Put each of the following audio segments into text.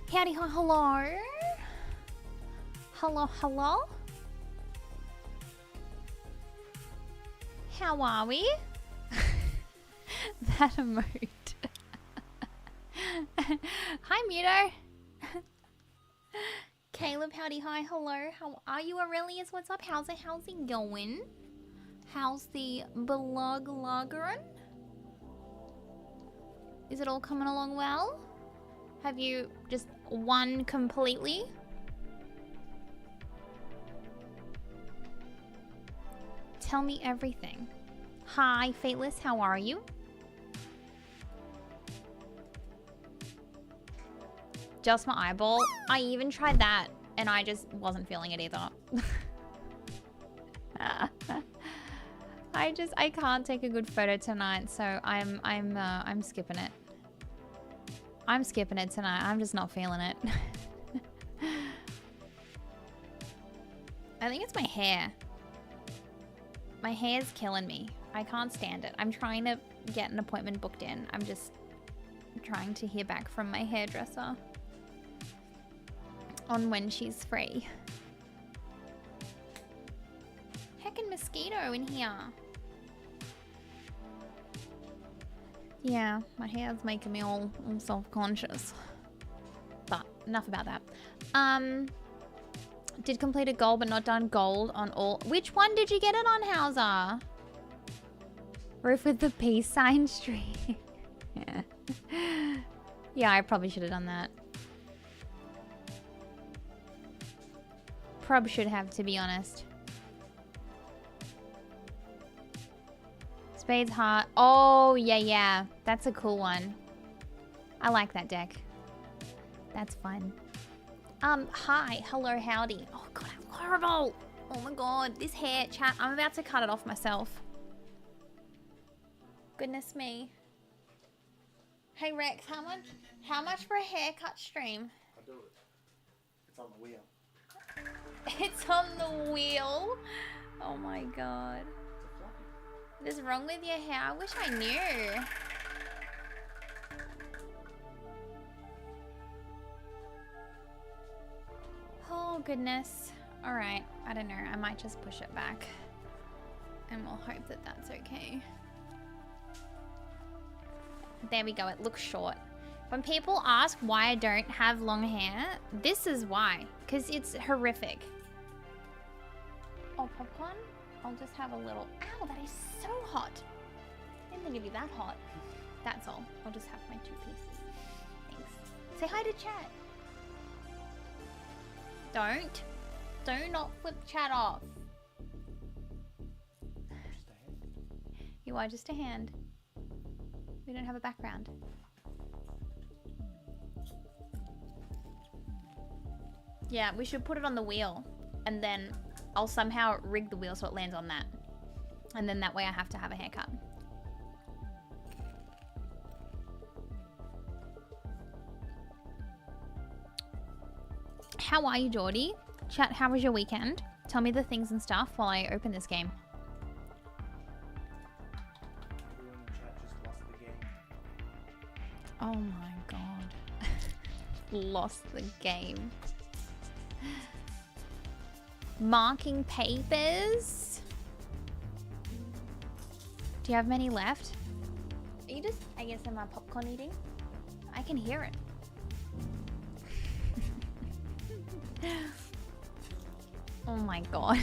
Howdy, hello. Hello, hello. How are we? That emote. Hi, Muto. Caleb, howdy, hi, hello. How are you, Aurelius? What's up? How's it going? How's the blog loggerin? Is it all coming along well? Have you just won completely? Tell me everything. Hi, Fateless, how are you? Just my eyeball. I even tried that and I just wasn't feeling it either. I can't take a good photo tonight, so I'm skipping it. I'm skipping it tonight. I'm just not feeling it. I think it's my hair. My hair's killing me. I can't stand it. I'm trying to get an appointment booked in. I'm just trying to hear back from my hairdresser on when she's free. Heckin' mosquito in here. Yeah, my hair's making me all self-conscious. But enough about that. Did complete a gold but not done gold on all. Which one did you get it on, Hauser? Roof with the peace sign street. Yeah. Yeah, I probably should have done that. Prob should have, to be honest. Spade's Heart. Oh, yeah. That's a cool one. I like that deck. That's fun. Hi. Hello, howdy. Oh, God, I'm horrible. Oh, my God. This hair, chat. I'm about to cut it off myself. Goodness me. Hey, Rex, how much for a haircut stream? I'll do it. It's on the wheel. It's on the wheel? Oh, my God. What is wrong with your hair? I wish I knew. Oh, goodness. All right. I don't know. I might just push it back. And we'll hope that that's okay. There we go. It looks short. When people ask why I don't have long hair, this is why. Because it's horrific. Oh, popcorn? I'll just have a little... Ow, that is so hot. I didn't think it'd be that hot. That's all. I'll just have my 2 pieces. Thanks. Say hi to chat. Don't. Do not flip chat off. You are just a hand. We don't have a background. Yeah, we should put it on the wheel. And then I'll somehow rig the wheel so it lands on that. And then that way I have to have a haircut. How are you, Geordie? Chat, how was your weekend? Tell me the things and stuff while I open this game. Everyone in chat just lost the game. Oh my god. Lost the game. Marking papers. Do you have many left? Are you just, I guess, am I popcorn eating? I can hear it. Oh my god.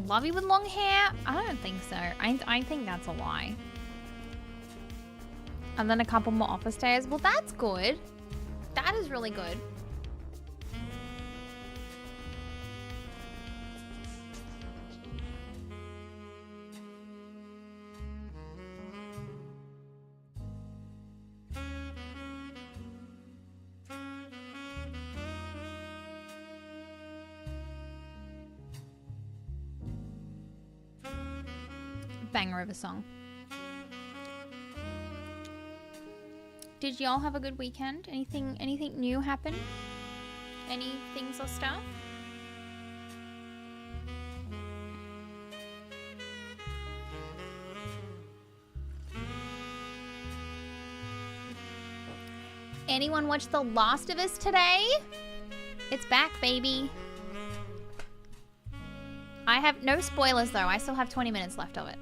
Love you with long hair? I don't think so. I think that's a lie. And then a couple more office days. Well, that's good. That is really good. Banger of a song. Did y'all have a good weekend? Anything new happen? Any things or stuff? Anyone watch The Last of Us today? It's back, baby. I have no spoilers though. I still have 20 minutes left of it.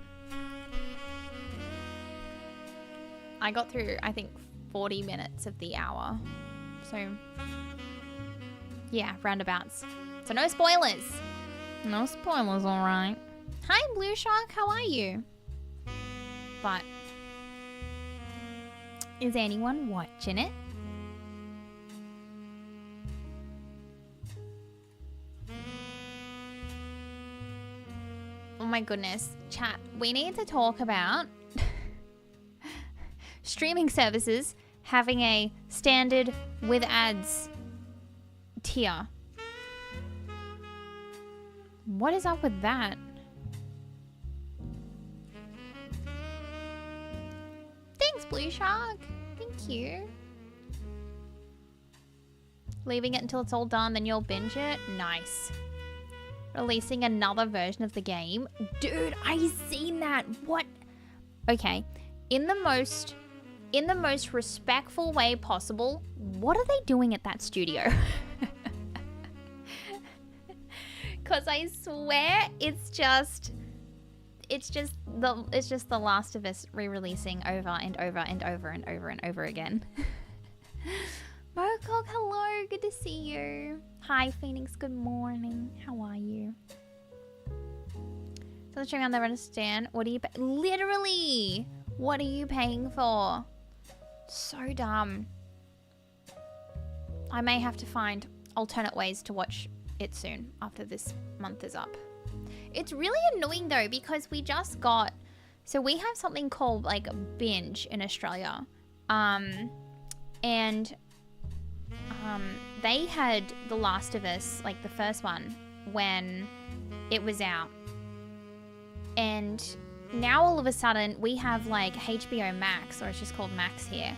I got through, I think, 40 minutes of the hour. So, yeah, roundabouts. So no spoilers. No spoilers, all right. Hi, Blue Shark. How are you? But is anyone watching it? Oh my goodness. Chat, we need to talk about streaming services having a standard with ads tier. What is up with that? Thanks, Blue Shark. Thank you. Leaving it until it's all done, then you'll binge it? Nice. Releasing another version of the game? Dude, I seen that. What? Okay. In the most respectful way possible, what are they doing at that studio? Cause I swear it's just The Last of Us re-releasing over and over and over and over and over again. Mocock, hello, good to see you. Hi Phoenix, good morning. How are you? So the stream on there, understand. What are you literally? What are you paying for? So dumb. I may have to find alternate ways to watch it soon after this month is up. It's really annoying though because we just got, so we have something called like Binge in Australia, and they had The Last of Us, like the first one, when it was out, and now all of a sudden we have like HBO Max, or it's just called Max here,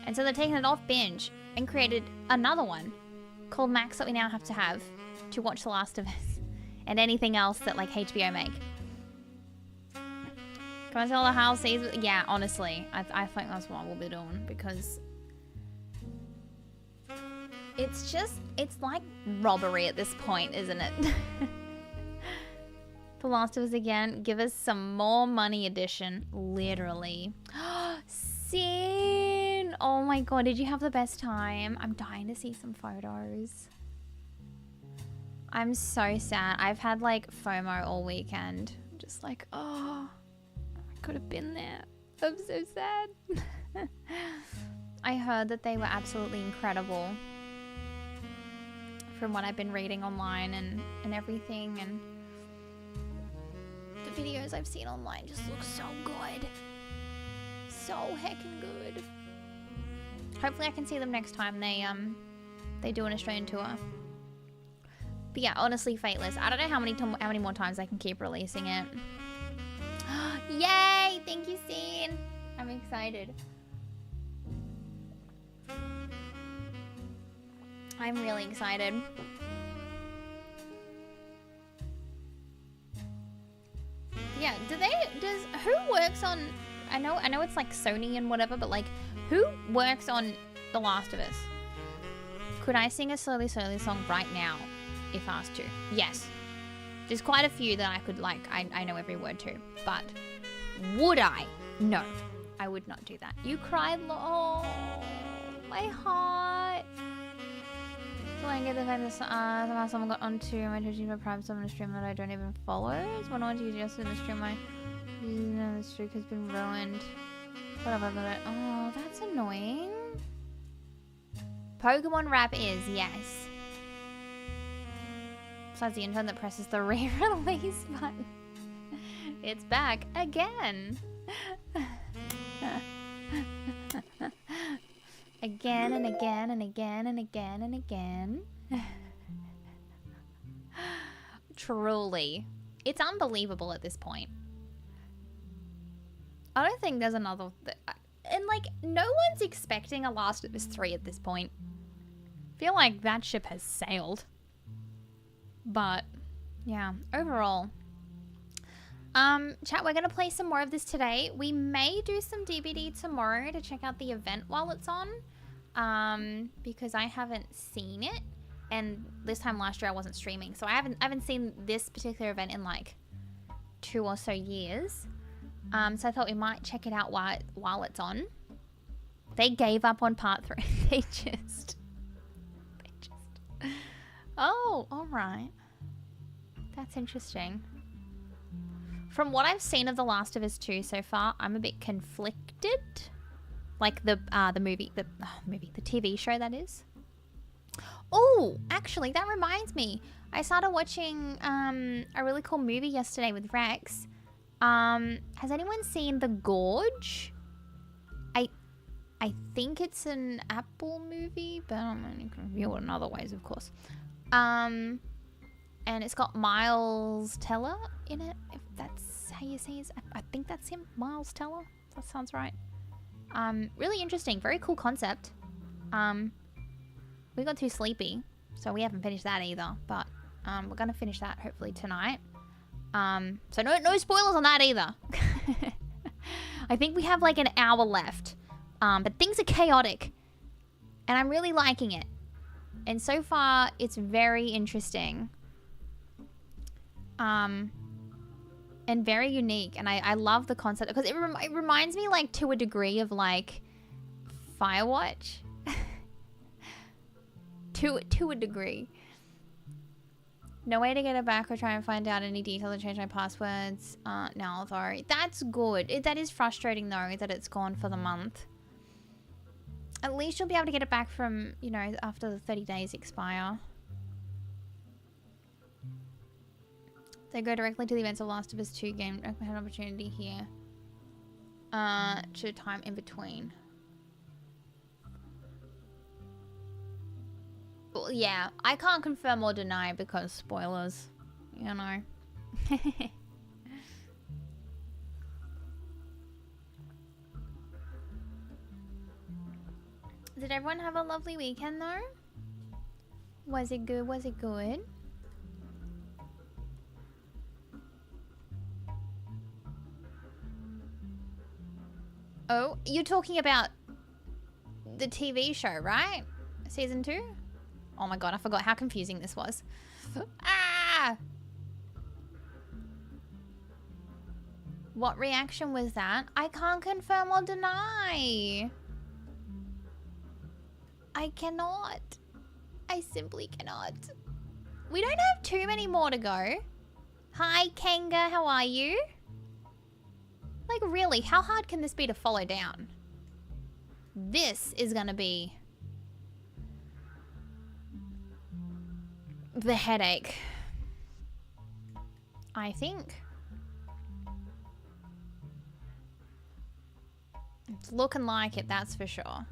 and so they're taking it off Binge and created another one called Max that we now have to watch The Last of Us and anything else that like HBO make. Can I tell the house? Yeah, honestly, I think that's what we'll be doing, because it's like robbery at this point, isn't it? The Last of Us again. Give us some more money edition. Literally. Sin! Oh my god, did you have the best time? I'm dying to see some photos. I'm so sad. I've had like FOMO all weekend. I'm just like, oh, I could have been there. I'm so sad. I heard that they were absolutely incredible from what I've been reading online and everything, and the videos I've seen online just look so good. So heckin' good. Hopefully I can see them next time they do an Australian tour. But yeah, honestly, Fateless. I don't know how many more times I can keep releasing it. Yay! Thank you, Scene. I'm excited. I'm really excited. Yeah, who works on, I know it's like Sony and whatever, but like, who works on The Last of Us? Could I sing a Slowly Slowly song right now if asked to? Yes. There's quite a few that I could like, I know every word to, but would I? No, I would not do that. You cried, oh, my heart. So I get the fact that somehow someone got onto my Twitch for Prime Summon stream that I don't even follow. So when I went to use yesterday in the stream, my the streak has been ruined. Whatever, but oh, that's annoying. Pokemon Rap is, yes. Besides the intern that presses the re-release button. It's back again. Again and again and again and again and again. Truly. It's unbelievable at this point. I don't think there's another... And, like, no one's expecting a Last of Us 3 at this point. I feel like that ship has sailed. But, yeah, overall. Chat, we're going to play some more of this today. We may do some DBD tomorrow to check out the event while it's on. because I haven't seen it, and this time last year I wasn't streaming, so I haven't seen this particular event in like 2 or so years. So I thought we might check it out while it's on. They gave up on part 3. They just. Oh, all right. That's interesting. From what I've seen of The Last of Us 2 so far, I'm a bit conflicted. Like the TV show, that is. Oh, actually, that reminds me. I started watching a really cool movie yesterday with Rex. Has anyone seen The Gorge? I think it's an Apple movie, but I'm only can review it in other ways, of course. And it's got Miles Teller in it, if that's how you say his. I think that's him, Miles Teller. That sounds right. Really interesting, very cool concept. We got too sleepy, so we haven't finished that either. But we're gonna finish that hopefully tonight. So no spoilers on that either. I think we have like an hour left. But things are chaotic, and I'm really liking it. And so far, it's very interesting. And very unique, and I love the concept, because it reminds me, like, to a degree of, like, Firewatch. to a degree. No way to get it back or try and find out any detail to change my passwords. No, sorry. That's good. That is frustrating, though, that it's gone for the month. At least you'll be able to get it back from, you know, after the 30 days expire. They go directly to the events of Last of Us 2 game. I had an opportunity here. To time in between. Well, yeah, I can't confirm or deny because spoilers, you know. Did everyone have a lovely weekend though? Was it good? Was it good? Oh, you're talking about the TV show, right? Season 2? Oh my god, I forgot how confusing this was. Ah! What reaction was that? I can't confirm or deny. I cannot. I simply cannot. We don't have too many more to go. Hi, Kanga, how are you? Like, really, how hard can this be to follow down? This is gonna be the headache, I think. It's looking like it, that's for sure.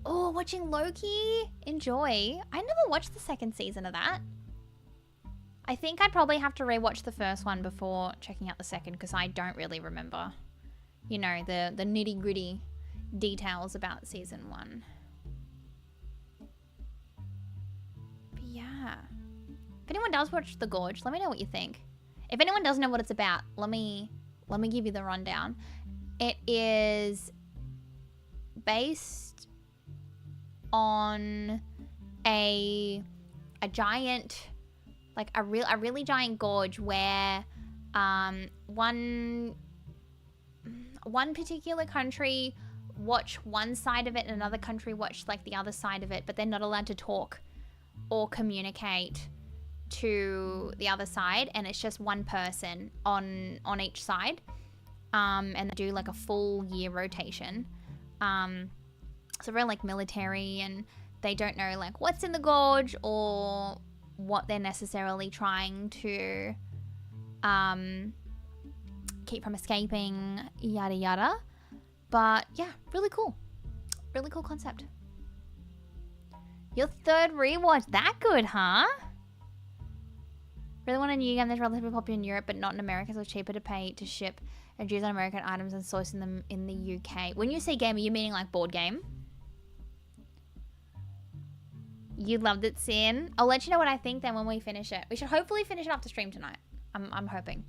Oh, watching Loki? Enjoy. I never watched the second season of that. I think I'd probably have to rewatch the first one before checking out the second, because I don't really remember, you know, the nitty-gritty details about season 1. But yeah. If anyone does watch The Gorge, let me know what you think. If anyone doesn't know what it's about, let me give you the rundown. It is based on a giant, like a really giant gorge where one particular country watch one side of it and another country watch like the other side of it, but they're not allowed to talk or communicate to the other side, and it's just one person on each side, and they do like a full year rotation. So very like military, and they don't know like what's in the gorge or what they're necessarily trying to keep from escaping, yada yada. But yeah, really cool concept. Your third rewatch, that good, huh? Really want a new game that's relatively popular in Europe but not in America, so it's cheaper to pay to ship and use on American items and sourcing them in the UK. When you say game, are you meaning like board game? You loved it, Sin. I'll let you know what I think then when we finish it. We should hopefully finish it after stream tonight. I'm hoping.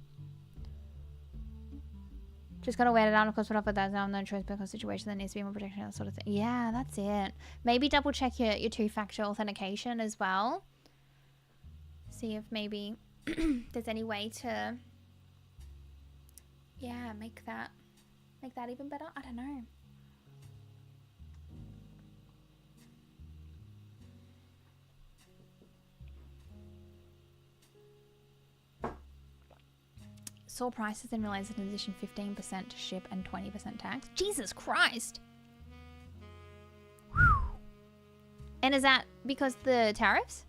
Just gotta wait it out. Of course, put up with that. Now, no choice because situation that needs to be more protection, that sort of thing. Yeah, that's it. Maybe double check your two-factor authentication as well. See if maybe there's any way to, yeah, make that even better. I don't know. Saw prices and realized in addition 15% to ship and 20% tax. Jesus Christ! Whew. And is that because the tariffs?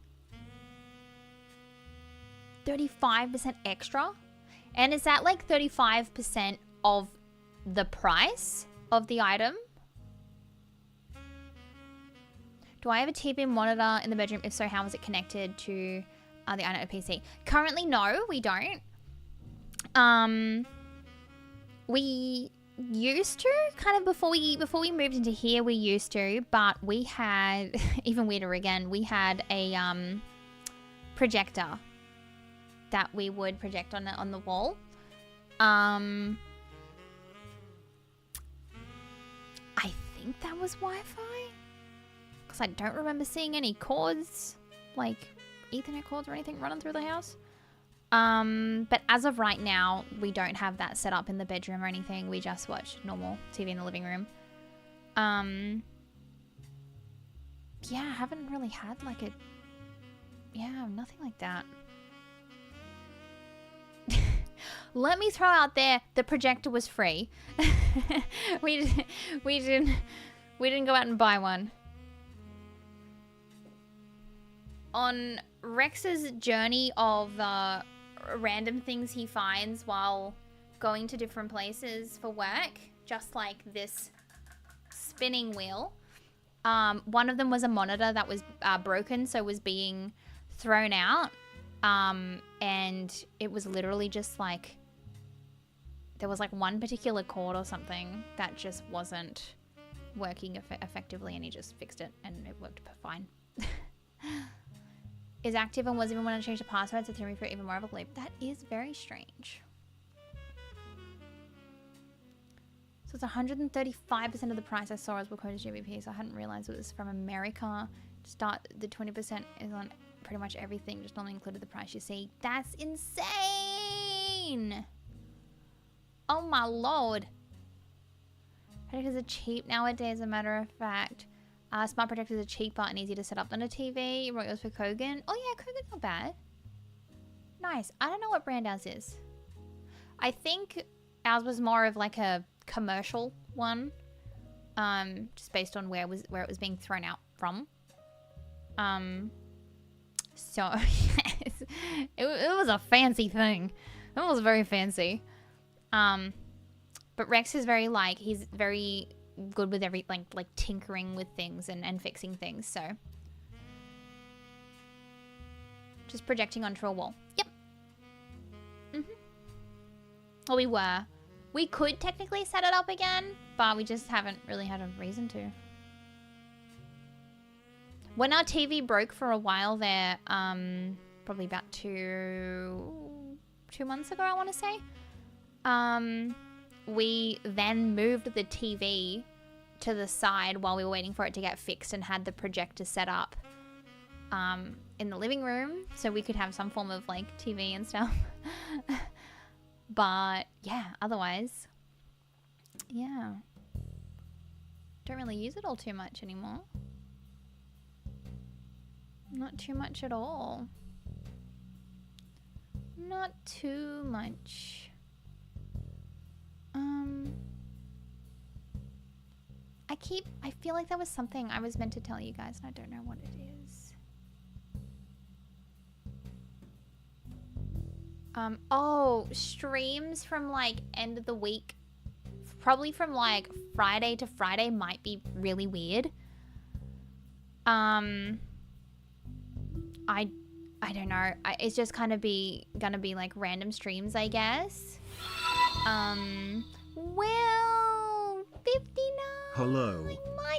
35% extra? And is that like 35% of the price of the item? Do I have a TV monitor in the bedroom? If so, how was it connected to the iNet PC? Currently, no, we don't. We used to, kind of before we moved into here, we used to, but we had, even weirder again, we had a projector that we would project on the wall. I think that was Wi-Fi, because I don't remember seeing any cords, like Ethernet cords or anything running through the house. But as of right now, we don't have that set up in the bedroom or anything. We just watch normal TV in the living room. Yeah, I haven't really had like a, yeah, nothing like that. Let me throw out there, the projector was free. we didn't go out and buy one. On Rex's journey of random things he finds while going to different places for work, just like this spinning wheel. One of them was a monitor that was broken, so was being thrown out. And it was literally just like, there was like one particular cord or something that just wasn't working effectively, and he just fixed it and it worked fine. Is active and was even when I changed the password, so threw me for even more of a loop. That is very strange. So it's 135% of the price I saw as quoted GBP, so I hadn't realized it was from America. Start the 20% is on pretty much everything, just normally included the price you see. That's insane! Oh my lord. Protectors are cheap nowadays, as a matter of fact. Smart projectors are cheaper and easier to set up than a TV. Royals for Kogan. Oh yeah, Kogan's not bad. Nice. I don't know what brand ours is. I think ours was more of like a commercial one. Just based on where it was being thrown out from. So yes, it was a fancy thing. It was very fancy. But Rex is very like, he's very good with every like tinkering with things and fixing things, so just projecting onto a wall. Yep. Well, we could technically set it up again, but we just haven't really had a reason to. When our TV broke for a while there, probably about two months ago, I want to say, we then moved the TV to the side while we were waiting for it to get fixed and had the projector set up in the living room so we could have some form of like TV and stuff. But yeah, otherwise, yeah, don't really use it all too much anymore. Not too much at all. Not too much. I feel like there was something I was meant to tell you guys and I don't know what it is. Oh, streams from like end of the week, probably from like Friday to Friday might be really weird. I don't know. It's just kind of gonna be like random streams, I guess. Well, 59. Hello.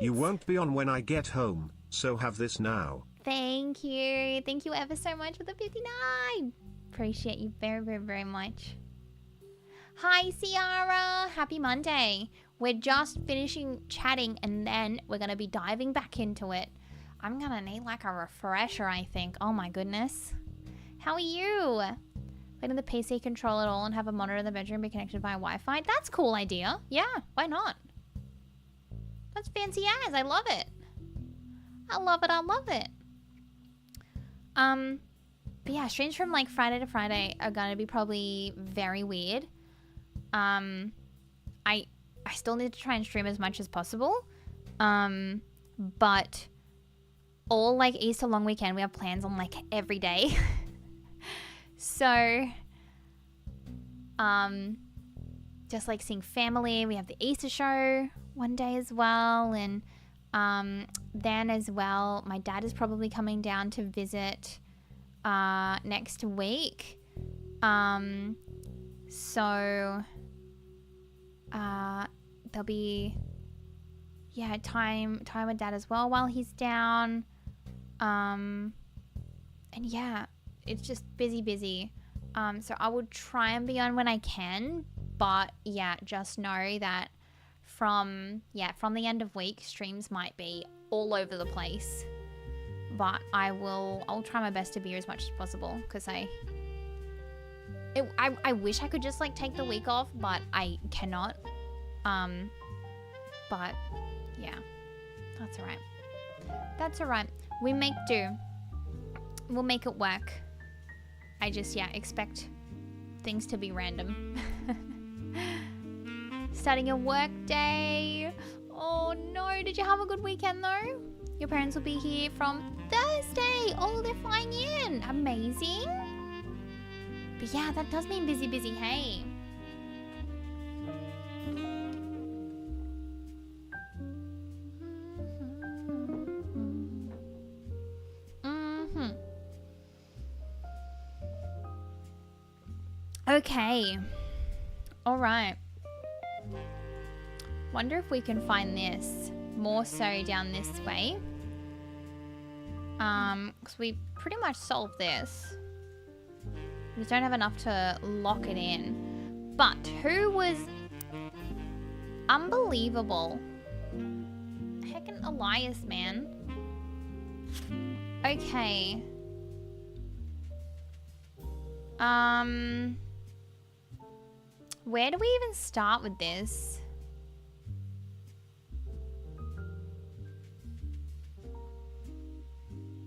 You won't be on when I get home, so have this now. Thank you. Thank you ever so much for the 59. Appreciate you very, very, very much. Hi, Ciara. Happy Monday. We're just finishing chatting and then we're going to be diving back into it. I'm going to need like a refresher, I think. Oh my goodness. How are you? Letting the PC control it all and have a monitor in the bedroom be connected via Wi-Fi. That's a cool idea. Yeah, why not? That's fancy as. I love it. I love it. I love it. But yeah, streams from like Friday to Friday are going to be probably very weird. I still need to try and stream as much as possible. But all like Easter long weekend, we have plans on like every day. So, just like seeing family. We have the Easter show one day as well. And then as well, my dad is probably coming down to visit next week. So there'll be time with dad as well while he's down. And yeah, it's just busy. So I will try and be on when I can, but yeah, just know that from the end of week, streams might be all over the place. But I'll try my best to be here as much as possible, because I wish I could just like take the week off, but I cannot. But yeah, that's alright. That's alright. We make do. We'll make it work. I just, expect things to be random. Starting a work day. Oh no, did you have a good weekend though? Your parents will be here from Thursday. Oh, they're flying in. Amazing. But yeah, that does mean busy, hey. Okay. All right. Wonder if we can find this more so down this way. Because we pretty much solved this. We just don't have enough to lock it in. But who was unbelievable? Heckin' Elias, man. Okay. Where do we even start with this?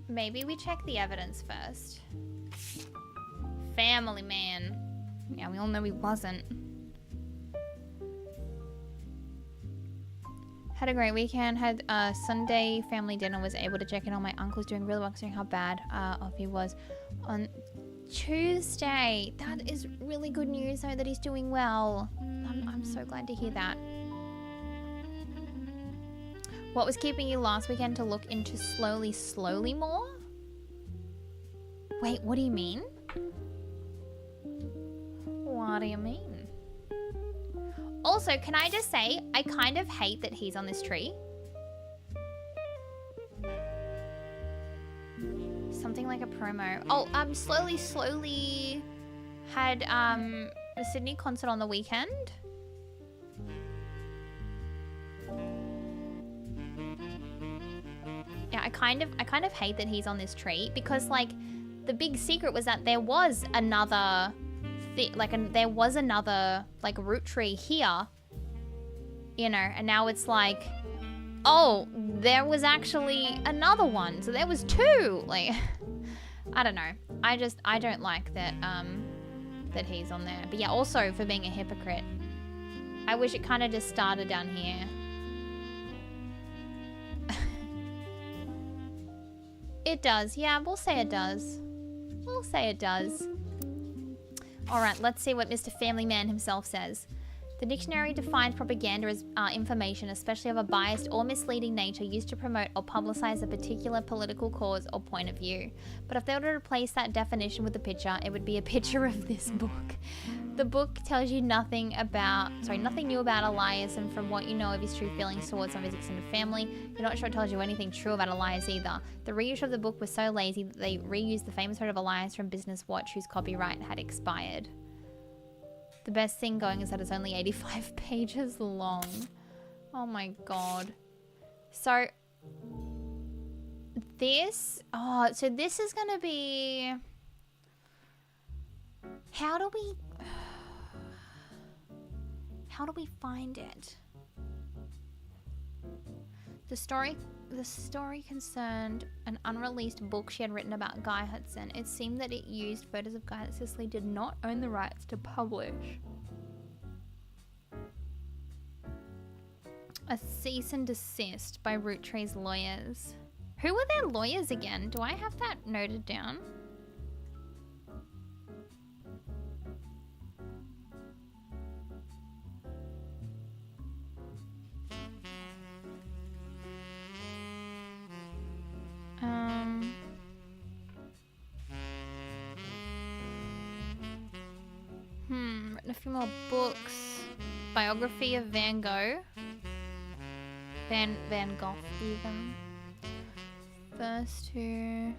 Maybe we check the evidence first. Family man. Yeah, we all know he wasn't. Had a great weekend. Had a Sunday family dinner. Was able to check in on my uncle's doing really well, considering how bad off he was on Tuesday. That is really good news though, that he's doing well. I'm so glad to hear that. What was keeping you last weekend to look into slowly more? Wait, what do you mean? What do you mean? Also, can I just say, I kind of hate that he's on this tree. Something like a promo. Oh, slowly had the Sydney concert on the weekend. Yeah, I kind of hate that he's on this tree, because like the big secret was that there was another like root tree here, you know, and now it's like, oh, there was actually another one, so there was two. Like, I don't know. I don't like that that he's on there. But yeah, also for being a hypocrite. I wish it kind of just started down here. It does. Yeah, we'll say it does. We'll say it does. All right, let's see what Mr. Family Man himself says. The dictionary defines propaganda as information, especially of a biased or misleading nature, used to promote or publicize a particular political cause or point of view. But if they were to replace that definition with a picture, it would be a picture of this book. The book tells you nothing new about Elias, and from what you know of his true feelings towards some of his extended family, you're not sure it tells you anything true about Elias either. The reissue of the book was so lazy that they reused the famous photo of Elias from Business Watch, whose copyright had expired. The best thing going is that it's only 85 pages long. Oh my god. So this, so this is gonna be, how do we find it? The story concerned an unreleased book she had written about Guy Hudson. It seemed that it used photos of Guy that Cicely did not own the rights to publish. A cease and desist by Root Tree's lawyers. Who were their lawyers again? Do I have that noted down? Written a few more books. Biography of Van Gogh. Van Gogh even. First two.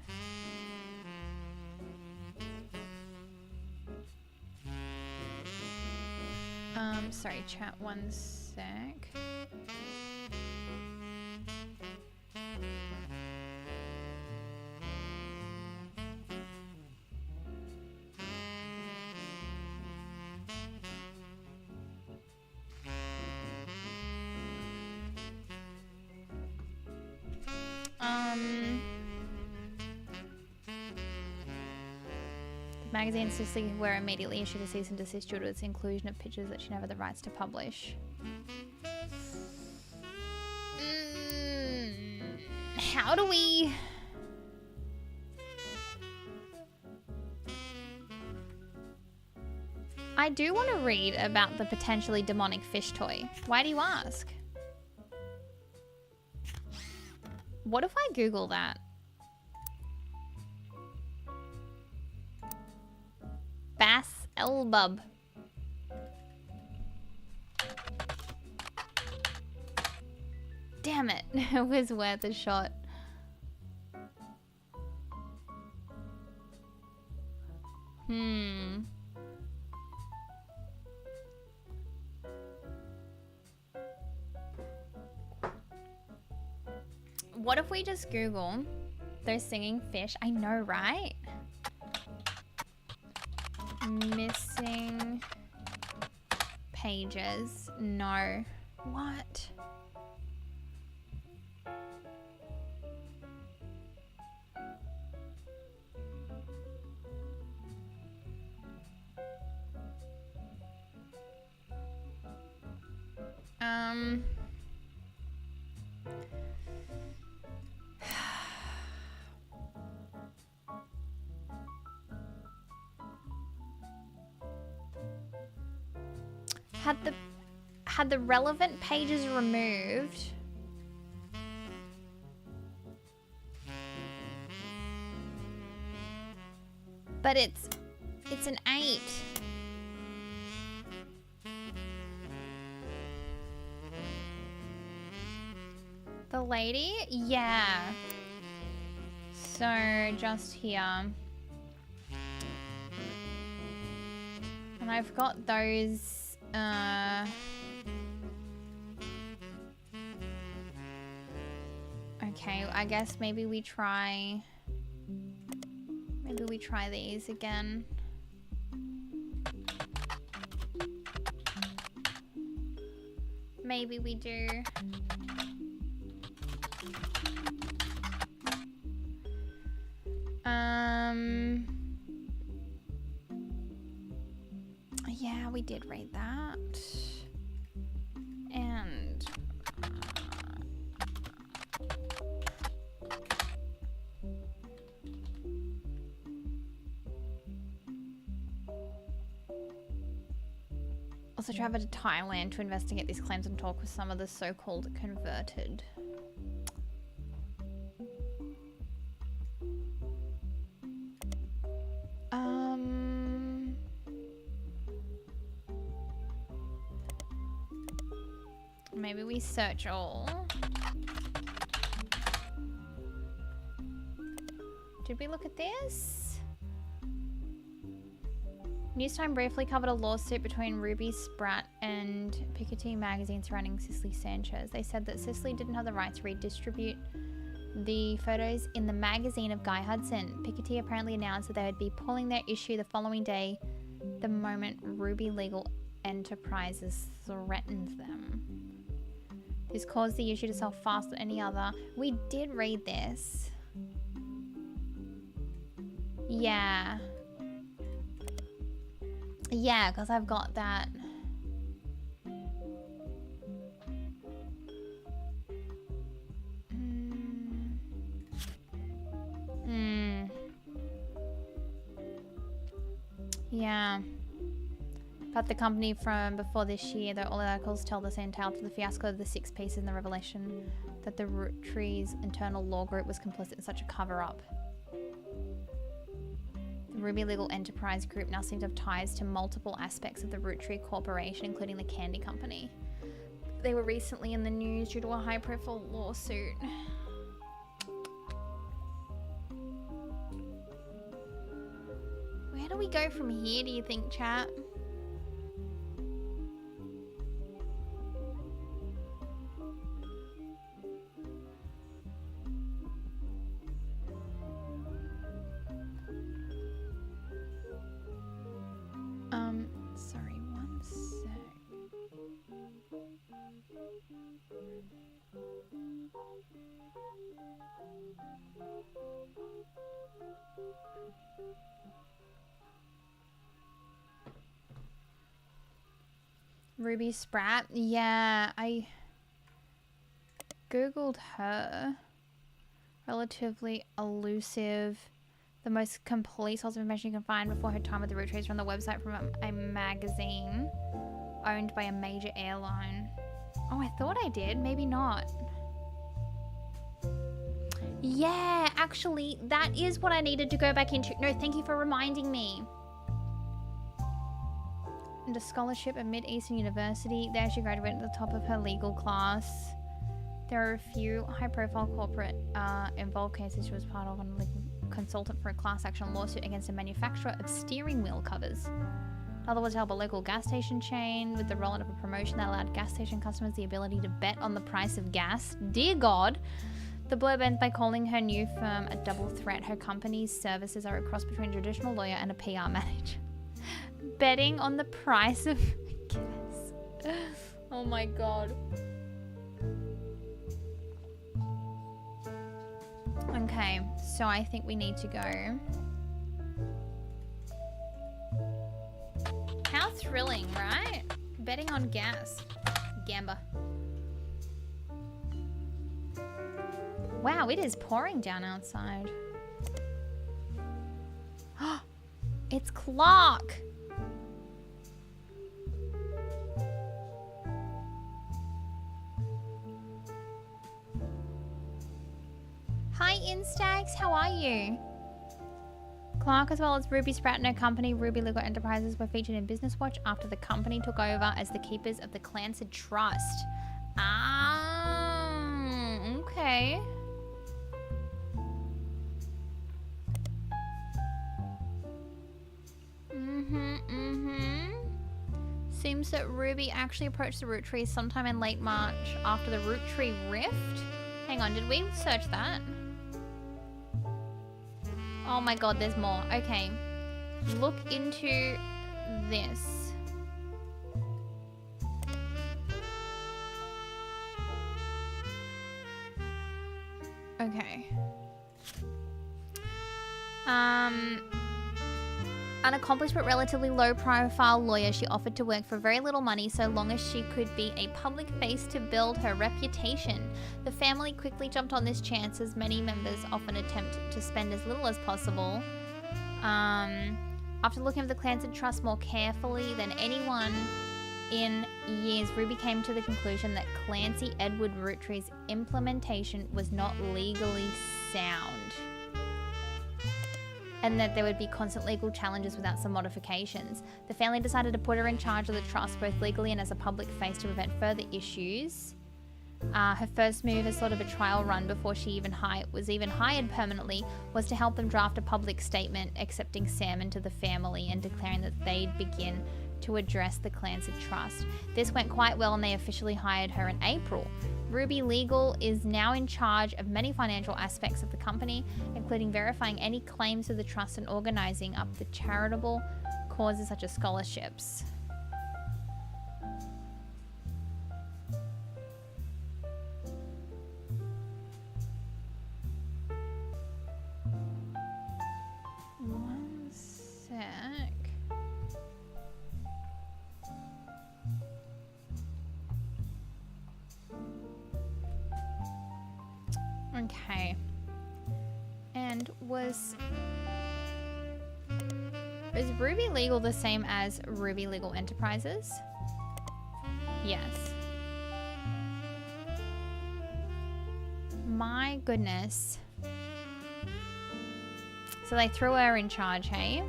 Sorry, chat, one sec. The magazine Cicely were immediately issued a cease and desist due to its inclusion of pictures that she never had the rights to publish. How do we... I do want to read about the potentially demonic fish toy. Why do you ask? What if I Google that? Bass Elbub. Damn it. It was worth a shot. What if we just Google those singing fish? I know, right? Missing pages. No. What? Had the relevant pages removed. But it's an 8. The lady? Yeah. So just here. And I've got those okay, I guess maybe we try these again. Maybe we do. Yeah, we did read that. And also traveled to Thailand to investigate these claims and talk with some of the so-called converted. Maybe we search all. Did we look at this? Newstime briefly covered a lawsuit between Ruby Spratt and Piketty magazine surrounding Cicely Sanchez. They said that Cicely didn't have the right to redistribute the photos in the magazine of Guy Hudson. Piketty apparently announced that they would be pulling their issue the following day, the moment Ruby Legal Enterprises threatened them. This caused the issue to sell faster than any other. We did read this. Yeah. Yeah, because I've got that. Yeah. But the company from before this year, though all the articles tell the same tale to the fiasco of the 6 pieces and the revelation that the Root Tree's internal law group was complicit in such a cover-up. The Ruby Legal Enterprise Group now seems to have ties to multiple aspects of the Root Tree Corporation, including the candy company. They were recently in the news due to a high-profile lawsuit. Where do we go from here, do you think, chat? Sorry, one sec. Ruby Spratt? Yeah, I googled her. Relatively elusive. The most complete source of information you can find before her time with the Root Trees from the website from a magazine owned by a major airline. Oh, I thought I did. Maybe not. Yeah, actually, that is what I needed to go back into. No, thank you for reminding me. And a scholarship at Mid-Eastern University. There she graduated at the top of her legal class. There are a few high-profile corporate involved cases she was part of on legal consultant for a class action lawsuit against a manufacturer of steering wheel covers. Another was to help a local gas station chain with the rollout of a promotion that allowed gas station customers the ability to bet on the price of gas. Dear God! The blurb ends by calling her new firm a double threat. Her company's services are a cross between a traditional lawyer and a PR manager. Betting on the price of gas. Oh my God. Okay, so I think we need to go. How thrilling, right? Betting on gas. Gamba. Wow, it is pouring down outside. It's Clark! Hi Instax, how are you? Clark, as well as Ruby Spratt and her company, Ruby Legal Enterprises, were featured in Business Watch after the company took over as the keepers of the Clancy Trust. Ah, okay. Seems that Ruby actually approached the Root Tree sometime in late March after the Root Tree Rift. Hang on, did we search that? Oh my God, there's more. Okay. Look into this. Okay. An accomplished but relatively low-profile lawyer, she offered to work for very little money so long as she could be a public face to build her reputation. The family quickly jumped on this chance, as many members often attempt to spend as little as possible. After looking at the Clancy Trust more carefully than anyone in years, Ruby came to the conclusion that Clancy Edward Root Tree's implementation was not legally sound, and that there would be constant legal challenges without some modifications. The family decided to put her in charge of the trust, both legally and as a public face, to prevent further issues. Her first move as sort of a trial run before she was even hired permanently was to help them draft a public statement accepting Sam into the family and declaring that they'd begin to address the Clansed Trust. This went quite well and they officially hired her in April. Ruby Legal is now in charge of many financial aspects of the company, including verifying any claims to the trust and organizing up the charitable causes such as scholarships. One sec. Okay. And is Ruby Legal the same as Ruby Legal Enterprises? Yes. My goodness. So they threw her in charge, hey?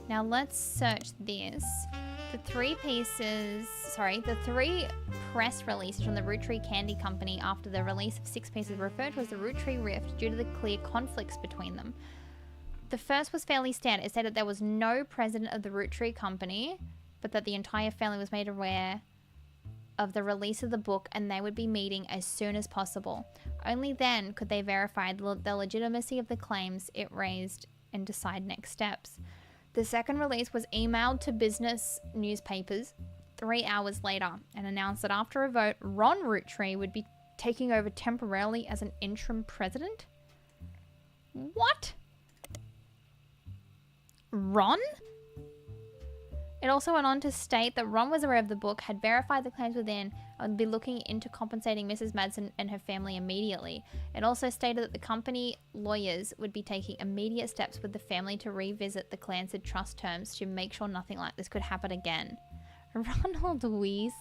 Now let's search this. The three press releases from the Root Tree Candy Company after the release of 6 pieces referred to as the Root Tree Rift due to the clear conflicts between them. The first was fairly standard. It said that there was no president of the Root Tree Company, but that the entire family was made aware of the release of the book and they would be meeting as soon as possible. Only then could they verify the legitimacy of the claims it raised and decide next steps. The second release was emailed to business newspapers 3 hours later and announced that after a vote, Ron Root Tree would be taking over temporarily as an interim president. What? Ron? It also went on to state that Ron was aware of the book, had verified the claims within, and would be looking into compensating Mrs. Madsen and her family immediately. It also stated that the company lawyers would be taking immediate steps with the family to revisit the Clansed Trust terms to make sure nothing like this could happen again. Ronald Weasley?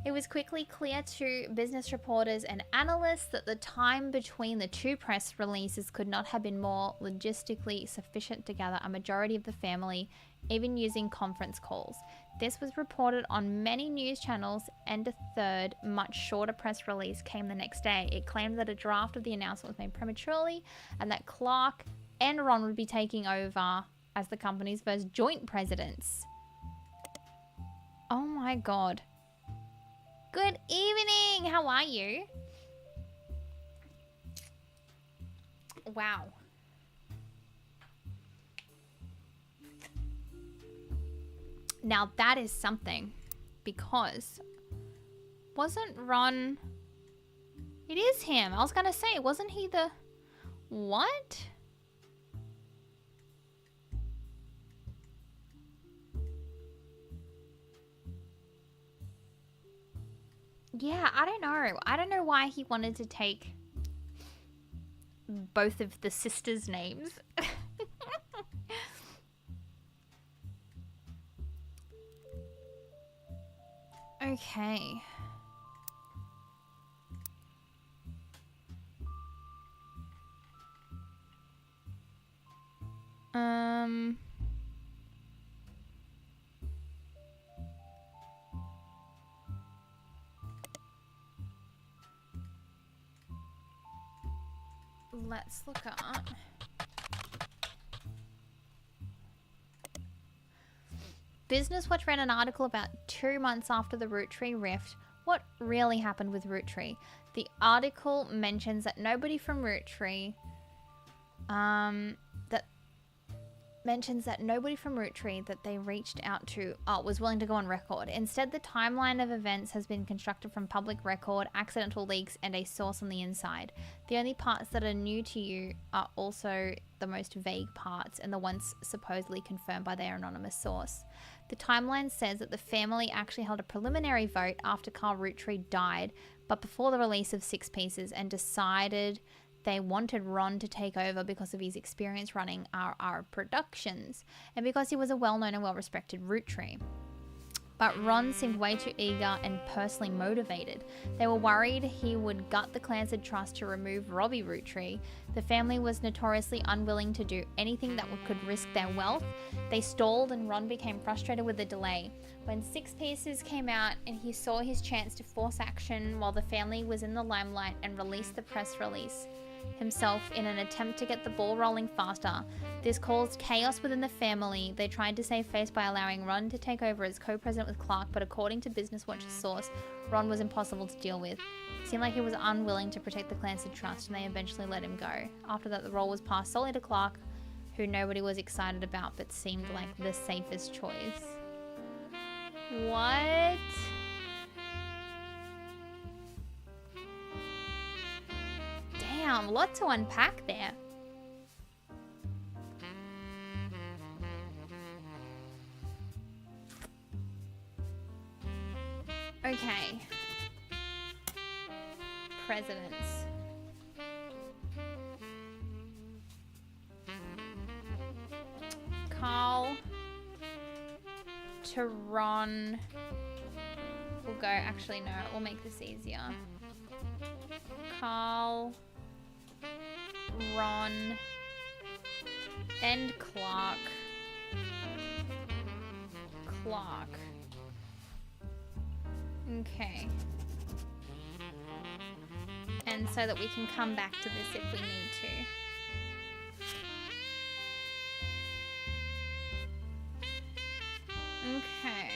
It was quickly clear to business reporters and analysts that the time between the two press releases could not have been more logistically sufficient to gather a majority of the family, even using conference calls. This was reported on many news channels, and a third, much shorter press release came the next day. It claimed that a draft of the announcement was made prematurely and that Clark and Ron would be taking over as the company's first joint presidents. Oh my god. Good evening! How are you? Wow. Now that is something, because wasn't Ron... It is him. I was gonna say, wasn't he the... What? Yeah, I don't know. I don't know why he wanted to take both of the sisters' names. Okay. Let's look up. Business Watch ran an article about 2 months after the Root Tree Rift. What really happened with Root Tree? The article mentions that nobody from Root Tree, that they reached out to was willing to go on record. Instead, the timeline of events has been constructed from public record, accidental leaks, and a source on the inside. The only parts that are new to you are also the most vague parts and the ones supposedly confirmed by their anonymous source. The timeline says that the family actually held a preliminary vote after Carl Roottree died, but before the release of 6 pieces, and decided they wanted Ron to take over because of his experience running RR Productions and because he was a well-known and well-respected Root Tree. but Ron seemed way too eager and personally motivated. They were worried he would gut the Clansed Trust to remove Robbie Roottree. The family was notoriously unwilling to do anything that could risk their wealth. They stalled and Ron became frustrated with the delay. When Six Pieces came out and he saw his chance to force action while the family was in the limelight and released the press release himself in an attempt to get the ball rolling faster. This caused chaos within the family. They tried to save face by allowing Ron to take over as co-president with Clark, but according to Business Watch's source, Ron was impossible to deal with. It seemed like he was unwilling to protect the Clansed Trust, and they eventually let him go. After that, the role was passed solely to Clark, who nobody was excited about, but seemed like the safest choice. What? Damn, a lot to unpack there. Okay. Presidents. Carl to Ron. We'll go, actually no, we'll make this easier. Carl, Ron, and Clark. Clark. Okay. And so that we can come back to this if we need to. Okay.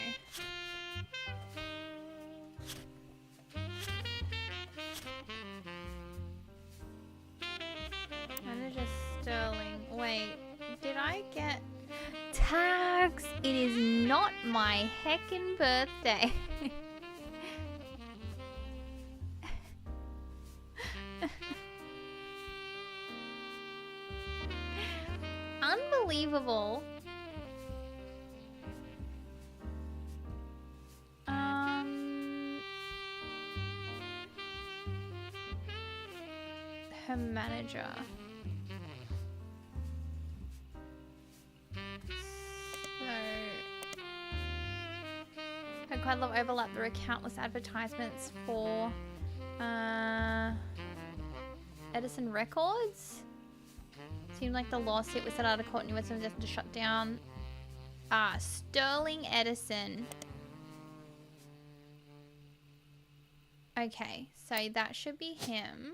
Manager Sterling. Wait, did I get tax? It is not my heckin' birthday. Unbelievable. Her manager. So, her quite a lot of overlap. There are countless advertisements for Edison Records. Seemed like the lawsuit was set out of court and US was to shut down. Sterling Edison. Okay, so that should be him.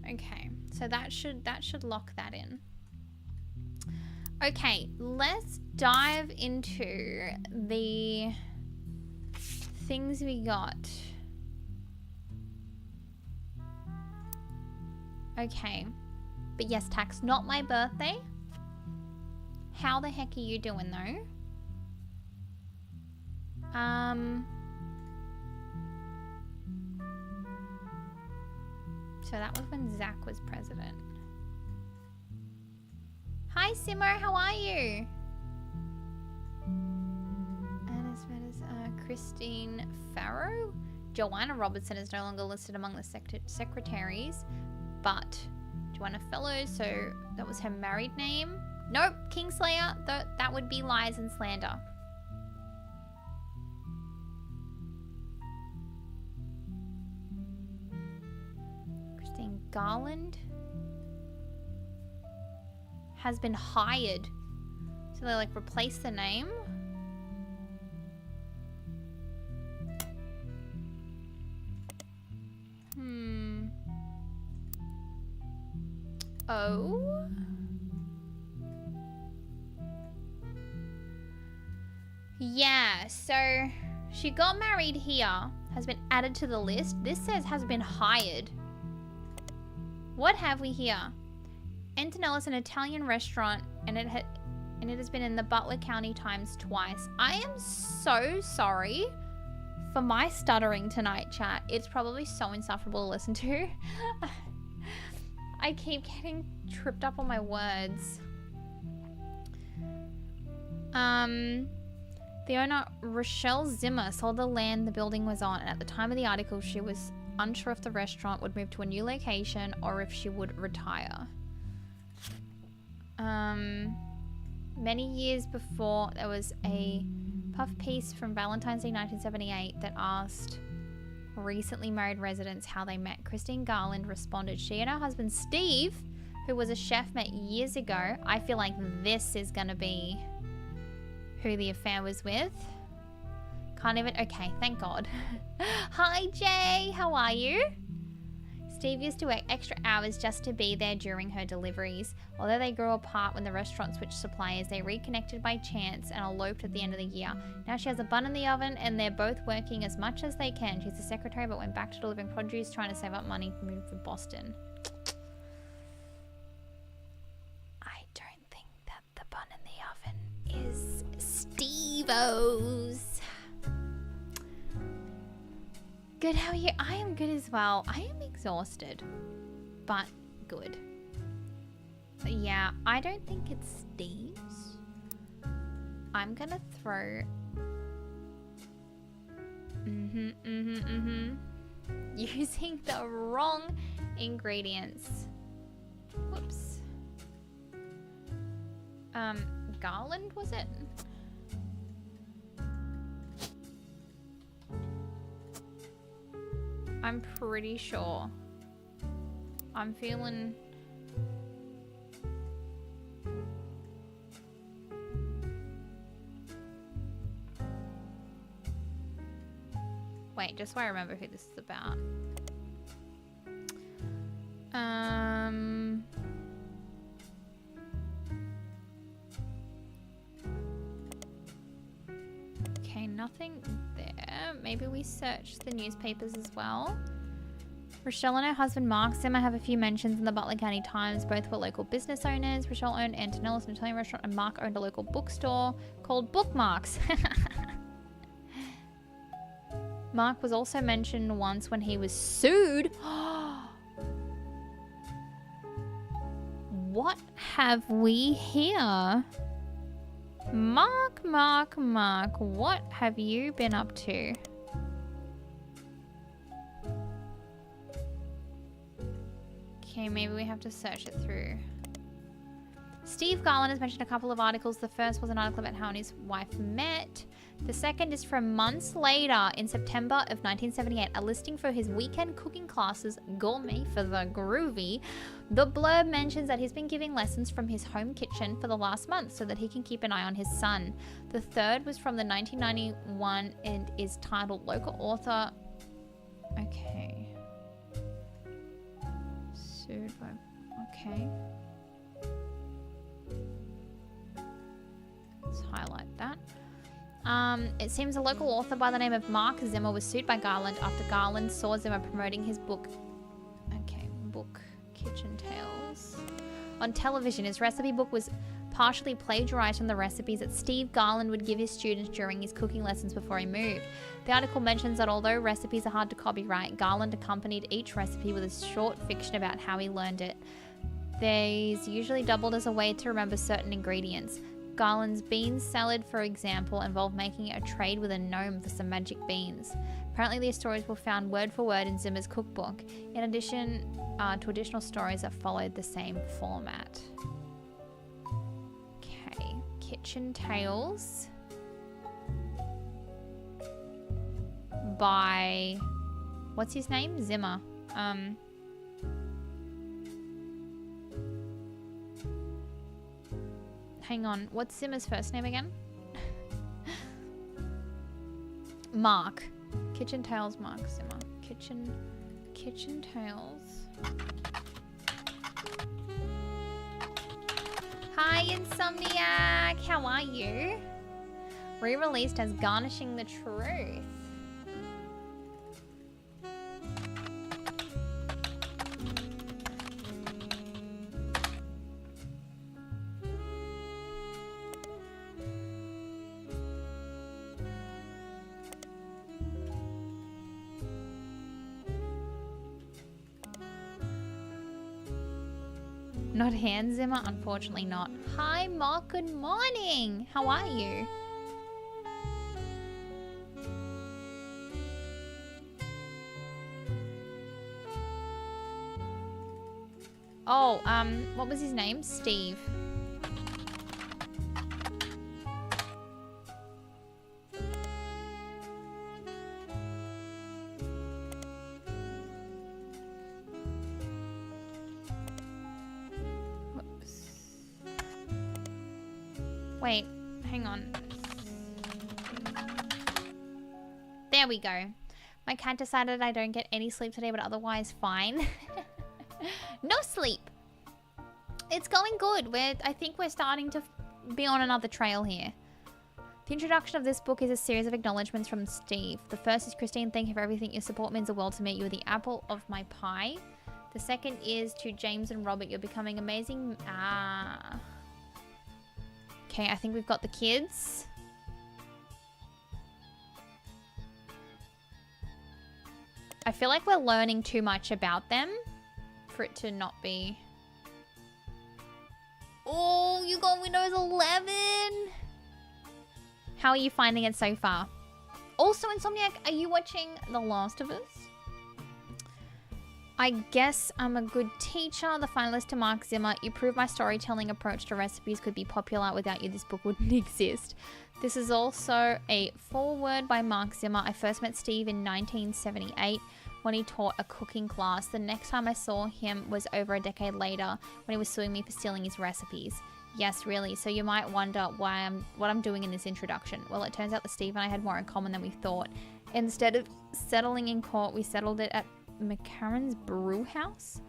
Okay, so that should lock that in. Okay, let's dive into the things we got. Okay, but yes, tax, not my birthday. How the heck are you doing though? So that was when Zach was president. Hi Simo, how are you? And as well as Christine Farrow. Joanna Robertson is no longer listed among the secretaries, but Joanna Fellows, so that was her married name. Nope, Kingslayer, that would be lies and slander. Christine Garland has been hired. So they like replace the name. Oh. Yeah, so she got married here, has been added to the list. This says has been hired. What have we here? Antonella is an Italian restaurant and it has been in the Butler County Times twice. I am so sorry for my stuttering tonight, chat. It's probably so insufferable to listen to. I keep getting tripped up on my words. The owner, Rochelle Zimmer, sold the land the building was on, and at the time of the article, she was unsure if the restaurant would move to a new location or if she would retire. Many years before, there was a puff piece from Valentine's Day 1978 that asked recently married residents how they met. Christine Garland responded, she and her husband Steve, who was a chef, met years ago. I feel like this is going to be who the affair was with. Can't even... Okay, thank God. Hi, Jay. How are you? Steve used to work extra hours just to be there during her deliveries. Although they grew apart when the restaurant switched suppliers, they reconnected by chance and eloped at the end of the year. Now she has a bun in the oven and they're both working as much as they can. She's a secretary but went back to delivering produce, trying to save up money to move to Boston. I don't think that the bun in the oven is Steve-O's. Good, how are you? I am good as well. I am exhausted, but good. But yeah, I don't think it's Steve's. I'm gonna throw... Using the wrong ingredients. Whoops. Garland, was it? I'm pretty sure. I'm feeling... Wait, just so I remember who this is about. Okay, nothing there. Maybe we search the newspapers as well. Rochelle and her husband Mark Zimmer have a few mentions in the Butler County Times. Both were local business owners. Rochelle owned Antonello's, an Italian restaurant, and Mark owned a local bookstore called Bookmarks. Mark was also mentioned once when he was sued. What have we here? Mark, what have you been up to? Okay, maybe we have to search it through. Steve Garland has mentioned a couple of articles. The first was an article about how his wife met. The second is from months later in September of 1978, a listing for his weekend cooking classes, Gourmet for the Groovy. The blurb mentions that he's been giving lessons from his home kitchen for the last month so that he can keep an eye on his son. The third was from the 1991 and is titled Local Author. Okay. Sued by... Okay. Let's highlight that. It seems a local author by the name of Mark Zimmer was sued by Garland after Garland saw Zimmer promoting his book, Kitchen Tales, on television. His recipe book was partially plagiarized from the recipes that Steve Garland would give his students during his cooking lessons before he moved. The article mentions that although recipes are hard to copyright, Garland accompanied each recipe with a short fiction about how he learned it. These usually doubled as a way to remember certain ingredients. Garland's bean salad, for example, involved making a trade with a gnome for some magic beans. Apparently these stories were found word for word in Zimmer's cookbook, in addition to additional stories that followed the same format. Okay, Kitchen Tales by... what's his name? Zimmer. Hang on, what's Zimmer's first name again? Mark. Kitchen Tales, Mark Zimmer. Kitchen Tales. Hi, Insomniac. How are you? Re-released as Garnishing the Truth. Not Hans Zimmer? Unfortunately not. Hi, Mark. Good morning. How are you? Oh, what was his name? Steve. Wait, hang on. There we go. My cat decided I don't get any sleep today, but otherwise fine. No sleep. It's going good. I think we're starting to be on another trail here. The introduction of this book is a series of acknowledgements from Steve. The first is, Christine, thank you for everything. Your support means the world to me. You're the apple of my pie. The second is to James and Robert. You're becoming amazing. Okay, I think we've got the kids. I feel like we're learning too much about them for it to not be... Oh, you got Windows 11! How are you finding it so far? Also, Insomniac, are you watching The Last of Us? I guess I'm a good teacher. The finalist to Mark Zimmer. You prove my storytelling approach to recipes could be popular. Without you, this book wouldn't exist. This is also a foreword by Mark Zimmer. I first met Steve in 1978 when he taught a cooking class. The next time I saw him was over a decade later when he was suing me for stealing his recipes. Yes, really. So you might wonder what I'm doing in this introduction. Well, it turns out that Steve and I had more in common than we thought. Instead of settling in court, we settled it at McCarran's Brew House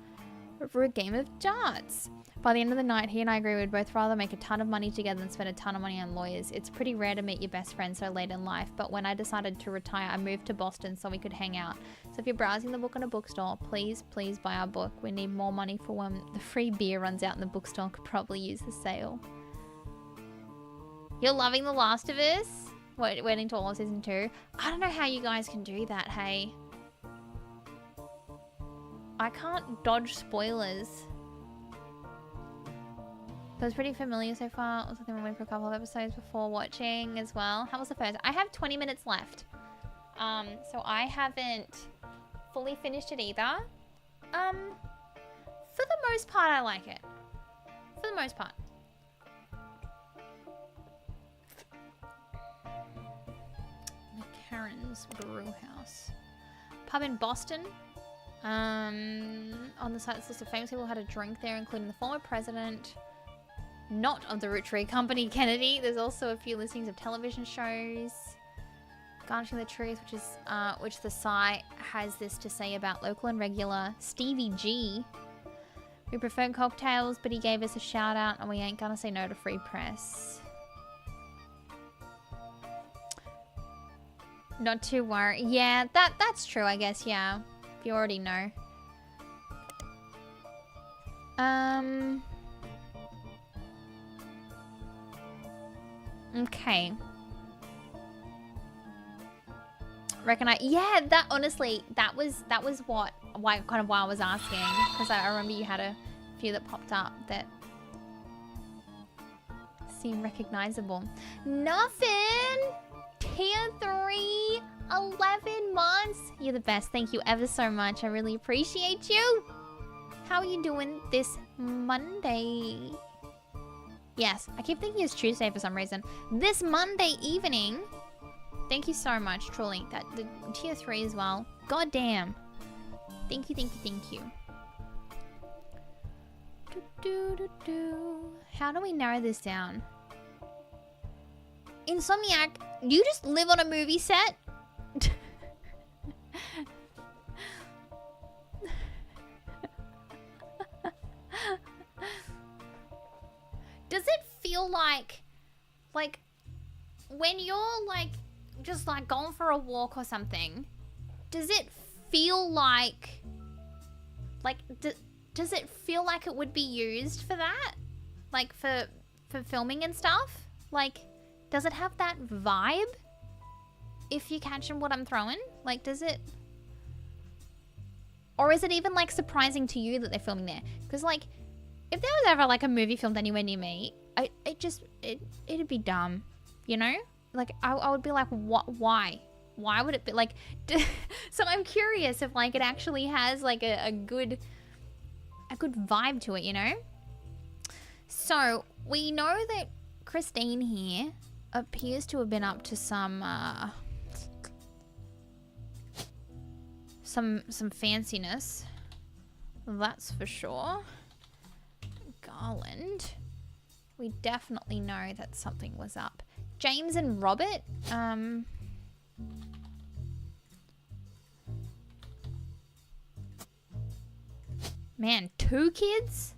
over a game of darts. By the end of the night, he and I agree we'd both rather make a ton of money together than spend a ton of money on lawyers. It's pretty rare to meet your best friend so late in life, but when I decided to retire, I moved to Boston so we could hang out. So if you're browsing the book in a bookstore, please buy our book. We need more money for when the free beer runs out in the bookstore. Could probably use the sale. You're loving The Last of Us? Waiting to all of season 2? I don't know how you guys can do that, hey. I can't dodge spoilers. That was pretty familiar so far. Also, I went for a couple of episodes before watching as well. How was the first? I have 20 minutes left. So I haven't fully finished it either. For the most part, I like it. For the most part. McCarran's Brew House. Pub in Boston. On the site's list of famous people who had a drink there, including the former president, not of the Rotary Company, Kennedy. There's also a few listings of television shows. Garnishing the Truth, which the site has this to say about local and regular Stevie G. We prefer cocktails, but he gave us a shout out, and we ain't gonna say no to free press. Not too worried. Yeah, that's true, I guess. Yeah. You already know. Okay. Yeah, that honestly, that was why I was asking, because I remember you had a few that popped up that seem recognizable. Nothing. Tier 3, 11 months. You're the best. Thank you ever so much. I really appreciate you. How are you doing this Monday? Yes, I keep thinking it's Tuesday for some reason. This Monday evening. Thank you so much, truly. The tier 3 as well. God damn. Thank you. How do we narrow this down? Insomniac, do you just live on a movie set? Does it feel like when you're just going for a walk or something, does it feel like does it feel like it would be used for that? For filming and stuff? Does it have that vibe? If you catch what I'm throwing? Does it... Or is it even, surprising to you that they're filming there? Because, if there was ever, a movie filmed anywhere near me, it'd be dumb, you know? I would be like, what? Why? Why would it be, So I'm curious if, it actually has, a good vibe to it, you know? So, we know that Christine here appears to have been up to some fanciness. That's for sure. Garland. we definitely know that something was up. James and Robert, man, 2 kids?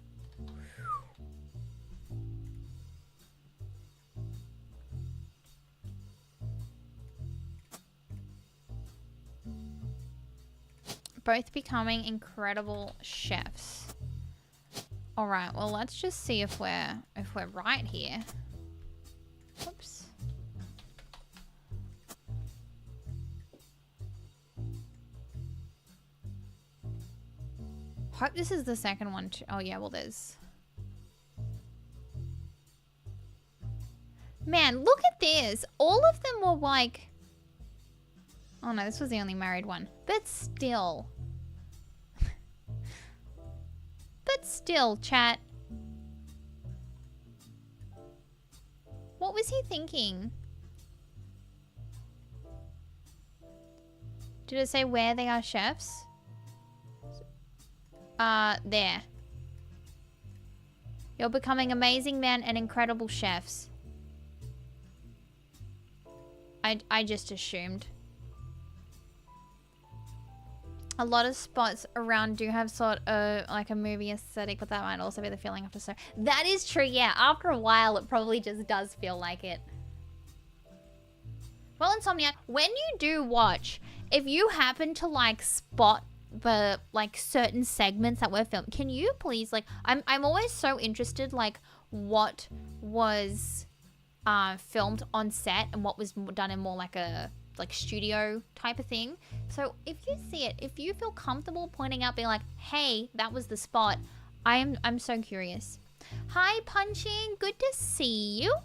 Both becoming incredible chefs. All right, well, let's just see if we're right here. Whoops. Hope this is the second one too. Oh yeah, well there's. Man, look at this. All of them were like. Oh no, this was the only married one. But still. But still, chat. What was he thinking? Did it say where they are chefs? There. You're becoming amazing men and incredible chefs. I just assumed. A lot of spots around do have sort of like a movie aesthetic, but that might also be the feeling after so. That is true, yeah. After a while, it probably just does feel like it. Well, Insomniac, when you do watch, if you happen to like spot the like certain segments that were filmed, can you please like? I'm always so interested like what was filmed on set and what was done in more like a studio type of thing. So if you see it, if you feel comfortable pointing out, being like, hey, that was the spot, I'm so curious. Hi Punching, good to see you.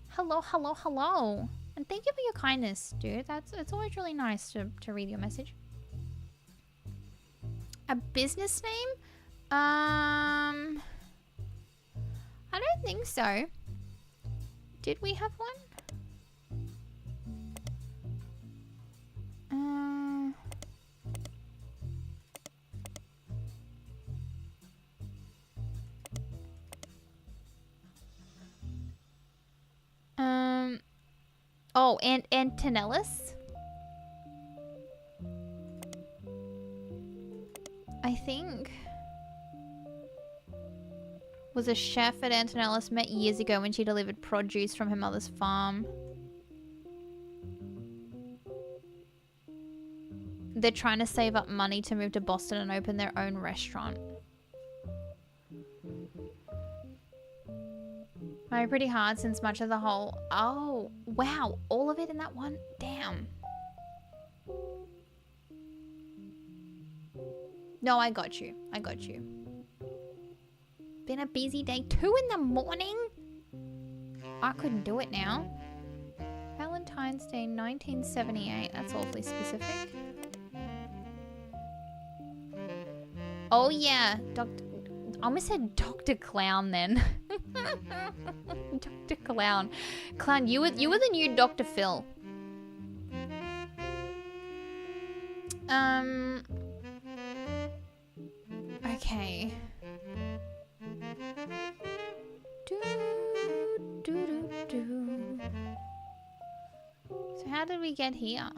Hello, hello, hello. And thank you for your kindness, dude. It's always really nice to read your message. A business name? I don't think so. Did we have one? Oh, and Antonellis? I think. Was a chef at Antonellis, met years ago when she delivered produce from her mother's farm. They're trying to save up money to move to Boston and open their own restaurant. Might be pretty hard since much of the whole... Oh, wow. All of it in that one? Damn. No, I got you. I got you. Been a busy day. 2 in the morning? I couldn't do it now. Valentine's Day 1978. That's awfully specific. Oh yeah, I almost said Dr. Clown then. Dr. Clown. Clown, you were the new Dr. Phil. Okay. So how did we get here?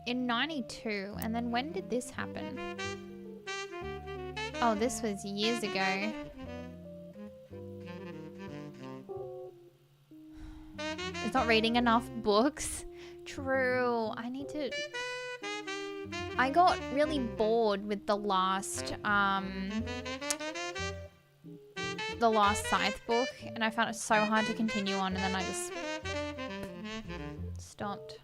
In 92, and then when did this happen? Oh, this was years ago. It's not reading enough books. True. I got really bored with the last Scythe book, and I found it so hard to continue on, and then I just stopped.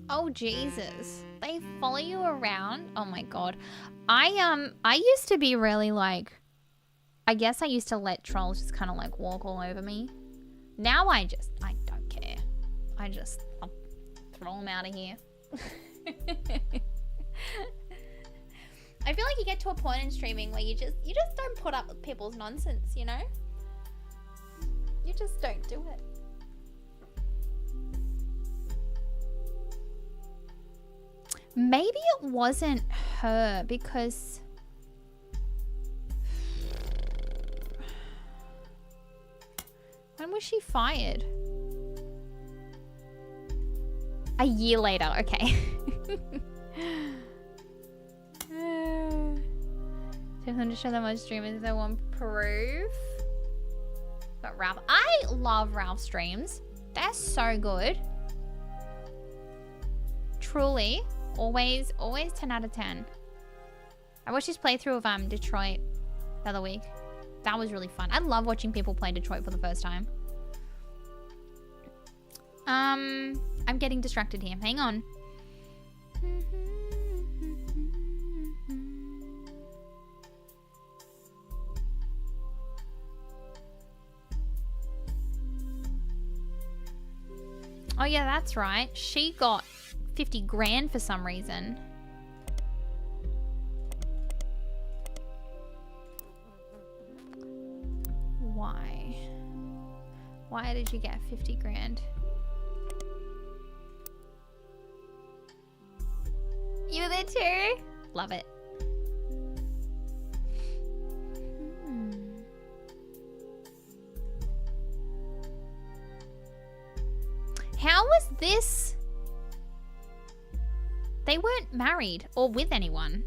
Oh Jesus, they follow you around? Oh my god. I used to be really like, I guess I used to let trolls just kind of like walk all over me. Now I don't care. I'll throw them out of here. I feel like you get to a point in streaming where you just don't put up with people's nonsense, you know? You just don't do it. Maybe it wasn't her because when was she fired? A year later, okay. Just want to show that most streamers that want proof. But Ralph, I love Ralph's streams. They're so good. Truly, always 10 out of 10. I watched his playthrough of Detroit the other week. That was really fun. I love watching people play Detroit for the first time. I'm getting distracted here. Hang on. Oh yeah, that's right. She got 50 grand for some reason. Why? Why did you get 50 grand? You were there too? Love it. How was this? They weren't married or with anyone.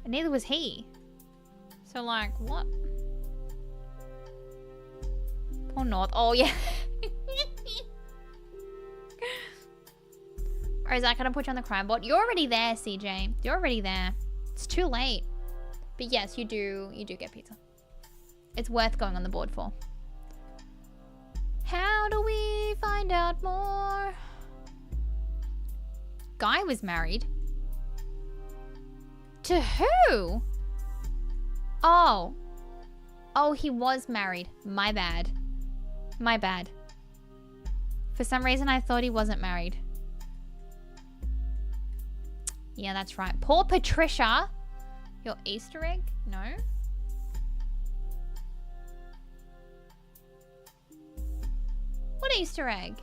And neither was he. So like, what? Poor North. Oh yeah. Or is that gonna put you on the crime bot? You're already there, CJ. You're already there. It's too late. But yes, you do get pizza. It's worth going on the board for. How do we find out more? Guy was married. To who? Oh. Oh, he was married. My bad. My bad. For some reason, I thought he wasn't married. Yeah, that's right. Poor Patricia. Your Easter egg? No. What Easter egg?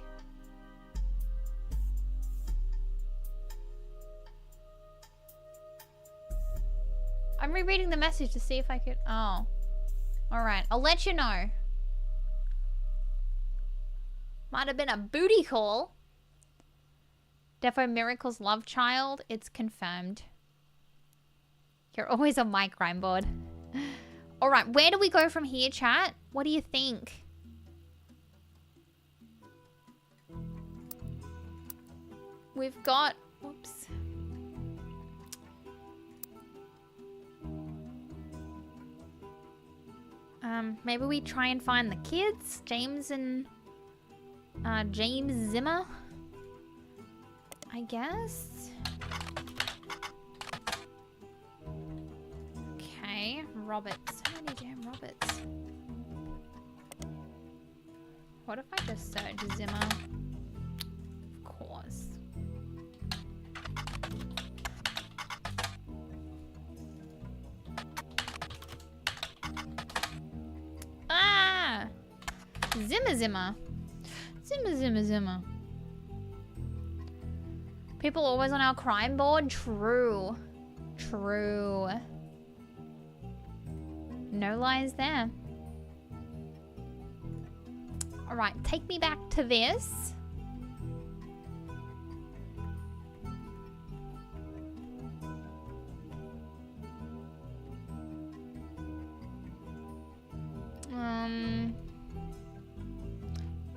I'm rereading the message to see if I could... Oh. Alright, I'll let you know. Might have been a booty call. Defo Miracle's love child. It's confirmed. You're always on my crime board. Alright, where do we go from here, chat? What do you think? We've got... Whoops. Maybe we try and find the kids. James and... James Zimmer. I guess. Okay, Roberts. So many damn Roberts. What if I just search Zimmer? Of course. Ah! Zimmer. Zimmer. People always on our crime board? True. No lies there. Alright, take me back to this.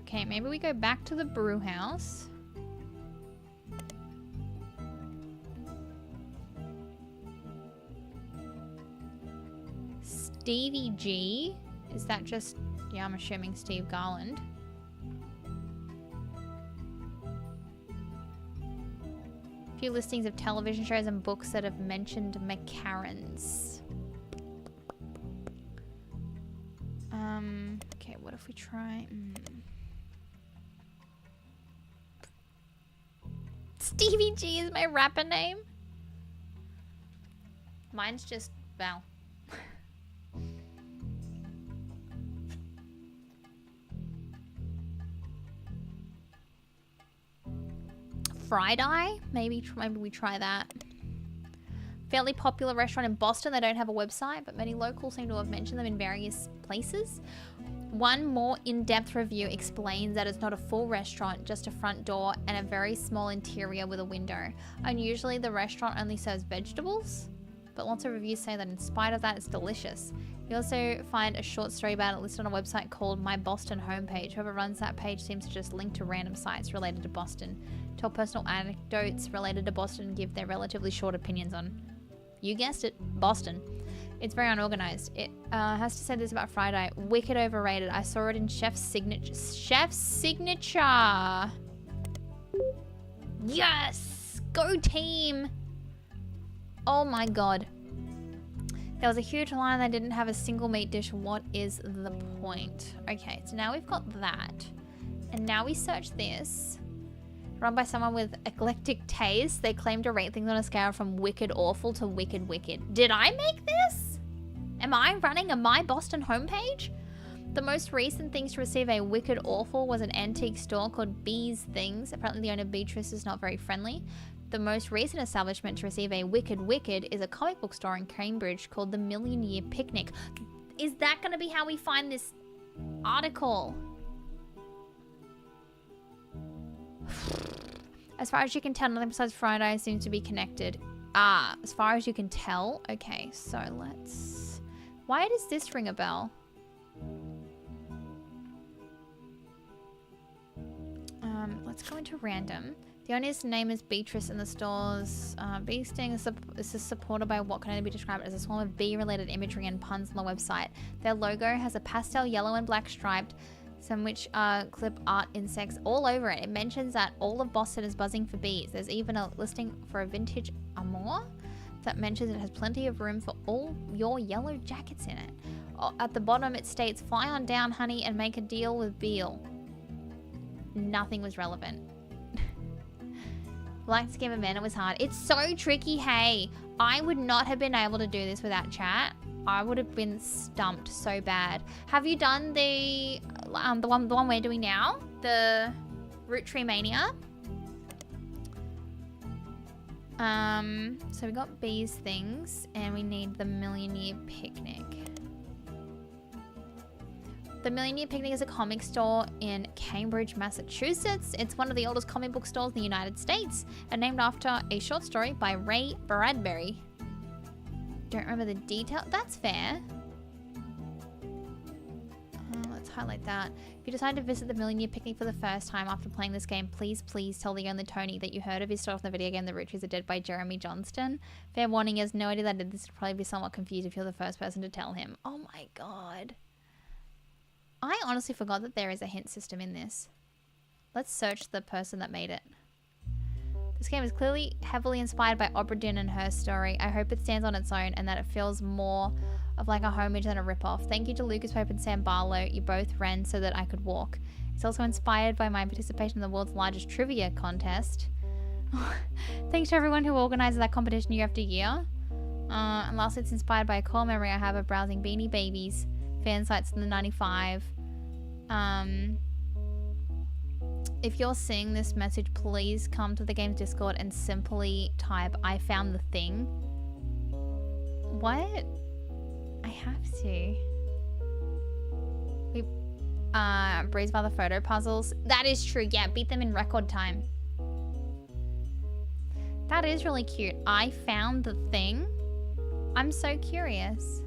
Okay, maybe we go back to the brew house. Stevie G? Is that just... Yeah, I'm assuming Steve Garland. A few listings of television shows and books that have mentioned McCarran's. Okay, what if we try... Stevie G is my rapper name. Mine's just Val. Fried Eye? Maybe we try that. Fairly popular restaurant in Boston. They don't have a website, but many locals seem to have mentioned them in various places. One more in-depth review explains that it's not a full restaurant, just a front door and a very small interior with a window. Unusually, the restaurant only serves vegetables, but lots of reviews say that in spite of that, it's delicious. You also find a short story about it listed on a website called My Boston Homepage. Whoever runs that page seems to just link to random sites related to Boston, tell personal anecdotes related to Boston, and give their relatively short opinions on, you guessed it, Boston. It's very unorganized. It has to say this about Fried Eye. Wicked overrated. I saw it in Chef's Signature. Chef's Signature! Yes! Go team! Oh my god. There was a huge line that didn't have a single meat dish. What is the point? Okay, so now we've got that. And now we search this. Run by someone with eclectic taste. They claim to rate things on a scale from wicked awful to wicked wicked. Did I make this? Am I running a My Boston homepage? The most recent things to receive a wicked awful was an antique store called Bee's Things. Apparently the owner Beatrice is not very friendly. The most recent establishment to receive a wicked wicked is a comic book store in Cambridge called the Million Year Picnic. Is that going to be how we find this article? As far as you can tell, nothing besides Fried Eye seems to be connected. Ah, as far as you can tell? Okay, so let's... Why does this ring a bell? Let's go into random. The owner's name is Beatrice and the store's bee sting is supported by what can only be described as a swarm of bee-related imagery and puns on the website. Their logo has a pastel yellow and black striped, some which clip art insects all over it. It mentions that all of Boston is buzzing for bees. There's even a listing for a vintage Amour that mentions it has plenty of room for all your yellow jackets in it. At the bottom it states, fly on down honey and make a deal with Beale. Nothing was relevant. Like to give Amanda was hard. It's so tricky, hey. I would not have been able to do this without chat. I would have been stumped so bad. Have you done the one we're doing now? The Root Tree Mania? So we got Bee's Things and we need the Million Year Picnic. The Million Year Picnic is a comic store in Cambridge, Massachusetts. It's one of the oldest comic book stores in the United States and named after a short story by Ray Bradbury. Don't remember the detail. That's fair. Let's highlight that. If you decide to visit the Million Year Picnic for the first time after playing this game, please tell the only Tony that you heard of his story from the video game The Root Trees Are Dead by Jeremy Johnston. Fair warning, he has no idea that this would probably be somewhat confused if you're the first person to tell him. Oh my god. I honestly forgot that there is a hint system in this. Let's search the person that made it. This game is clearly heavily inspired by Obra Dinn and her story. I hope it stands on its own and that it feels more of like a homage than a ripoff. Thank you to Lucas Pope and Sam Barlow. You both ran so that I could walk. It's also inspired by my participation in the world's largest trivia contest. Thanks to everyone who organizes that competition year after year. And lastly, it's inspired by a core memory I have of browsing Beanie Babies fan sites in the 95. If you're seeing this message, please come to the game's Discord and simply type, I found the thing. What? I have to. We breeze by the photo puzzles. That is true. Yeah, beat them in record time. That is really cute. I found the thing. I'm so curious.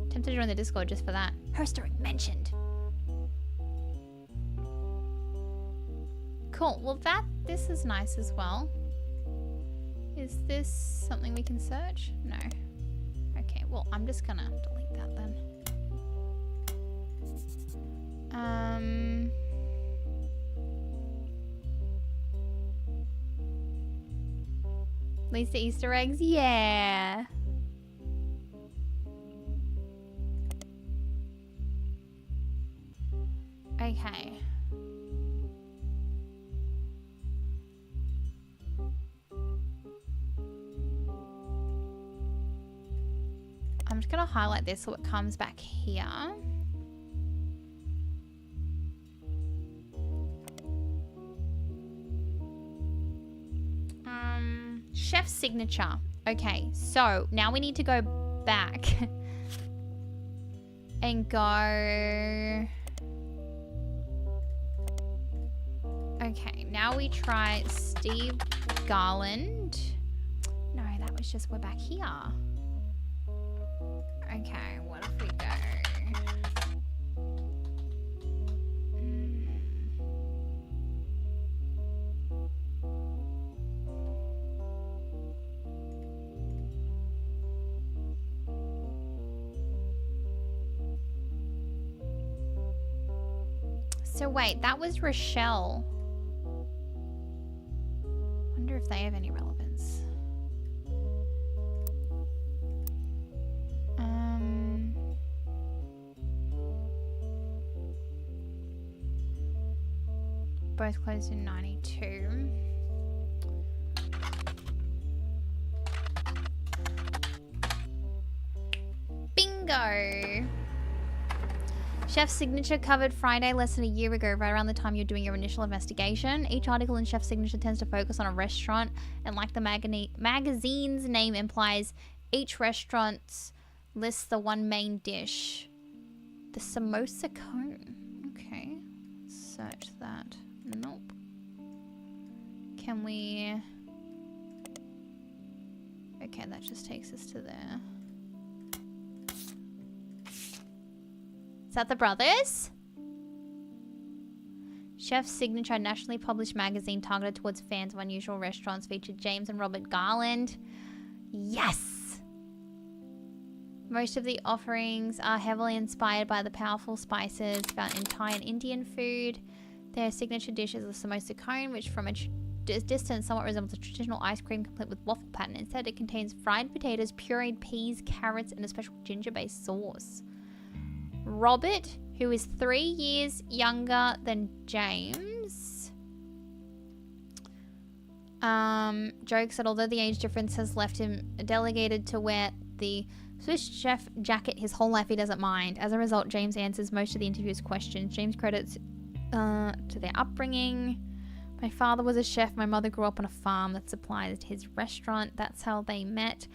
Tempted to join the Discord just for that. Her story mentioned. Cool. Well, this is nice as well. Is this something we can search? No. Okay, well, I'm just gonna delete that then. Leads to Easter eggs? Yeah. Okay. highlight this so it comes back here. Chef's signature. Okay, so now we need to go back and go. Okay, now we try Steve Garland. No, that was just, we're back here. Okay, what if we go? So wait, that was Rochelle. Wonder if they have any relevance. Both closed in 92. Bingo! Chef's signature covered Friday less than a year ago, right around the time you're doing your initial investigation. Each article in Chef's signature tends to focus on a restaurant, and like the magazine's name implies, each restaurant lists the one main dish. The samosa cone. Okay. Search that. Nope. Can we... Okay, that just takes us to there. Is that the brothers? Chef's signature nationally published magazine targeted towards fans of unusual restaurants featured James and Robert Garland. Yes! Most of the offerings are heavily inspired by the powerful spices found in Thai and Indian food. Their signature dish is the samosa cone, which from a distance somewhat resembles a traditional ice cream complete with waffle pattern. Instead, it contains fried potatoes, pureed peas, carrots, and a special ginger-based sauce. Robert, who is 3 years younger than James, jokes that although the age difference has left him delegated to wear the Swiss chef jacket his whole life, he doesn't mind. As a result, James answers most of the interview's questions. James credits to their upbringing. My father was a chef. My mother grew up on a farm that supplied his restaurant. That's how they met.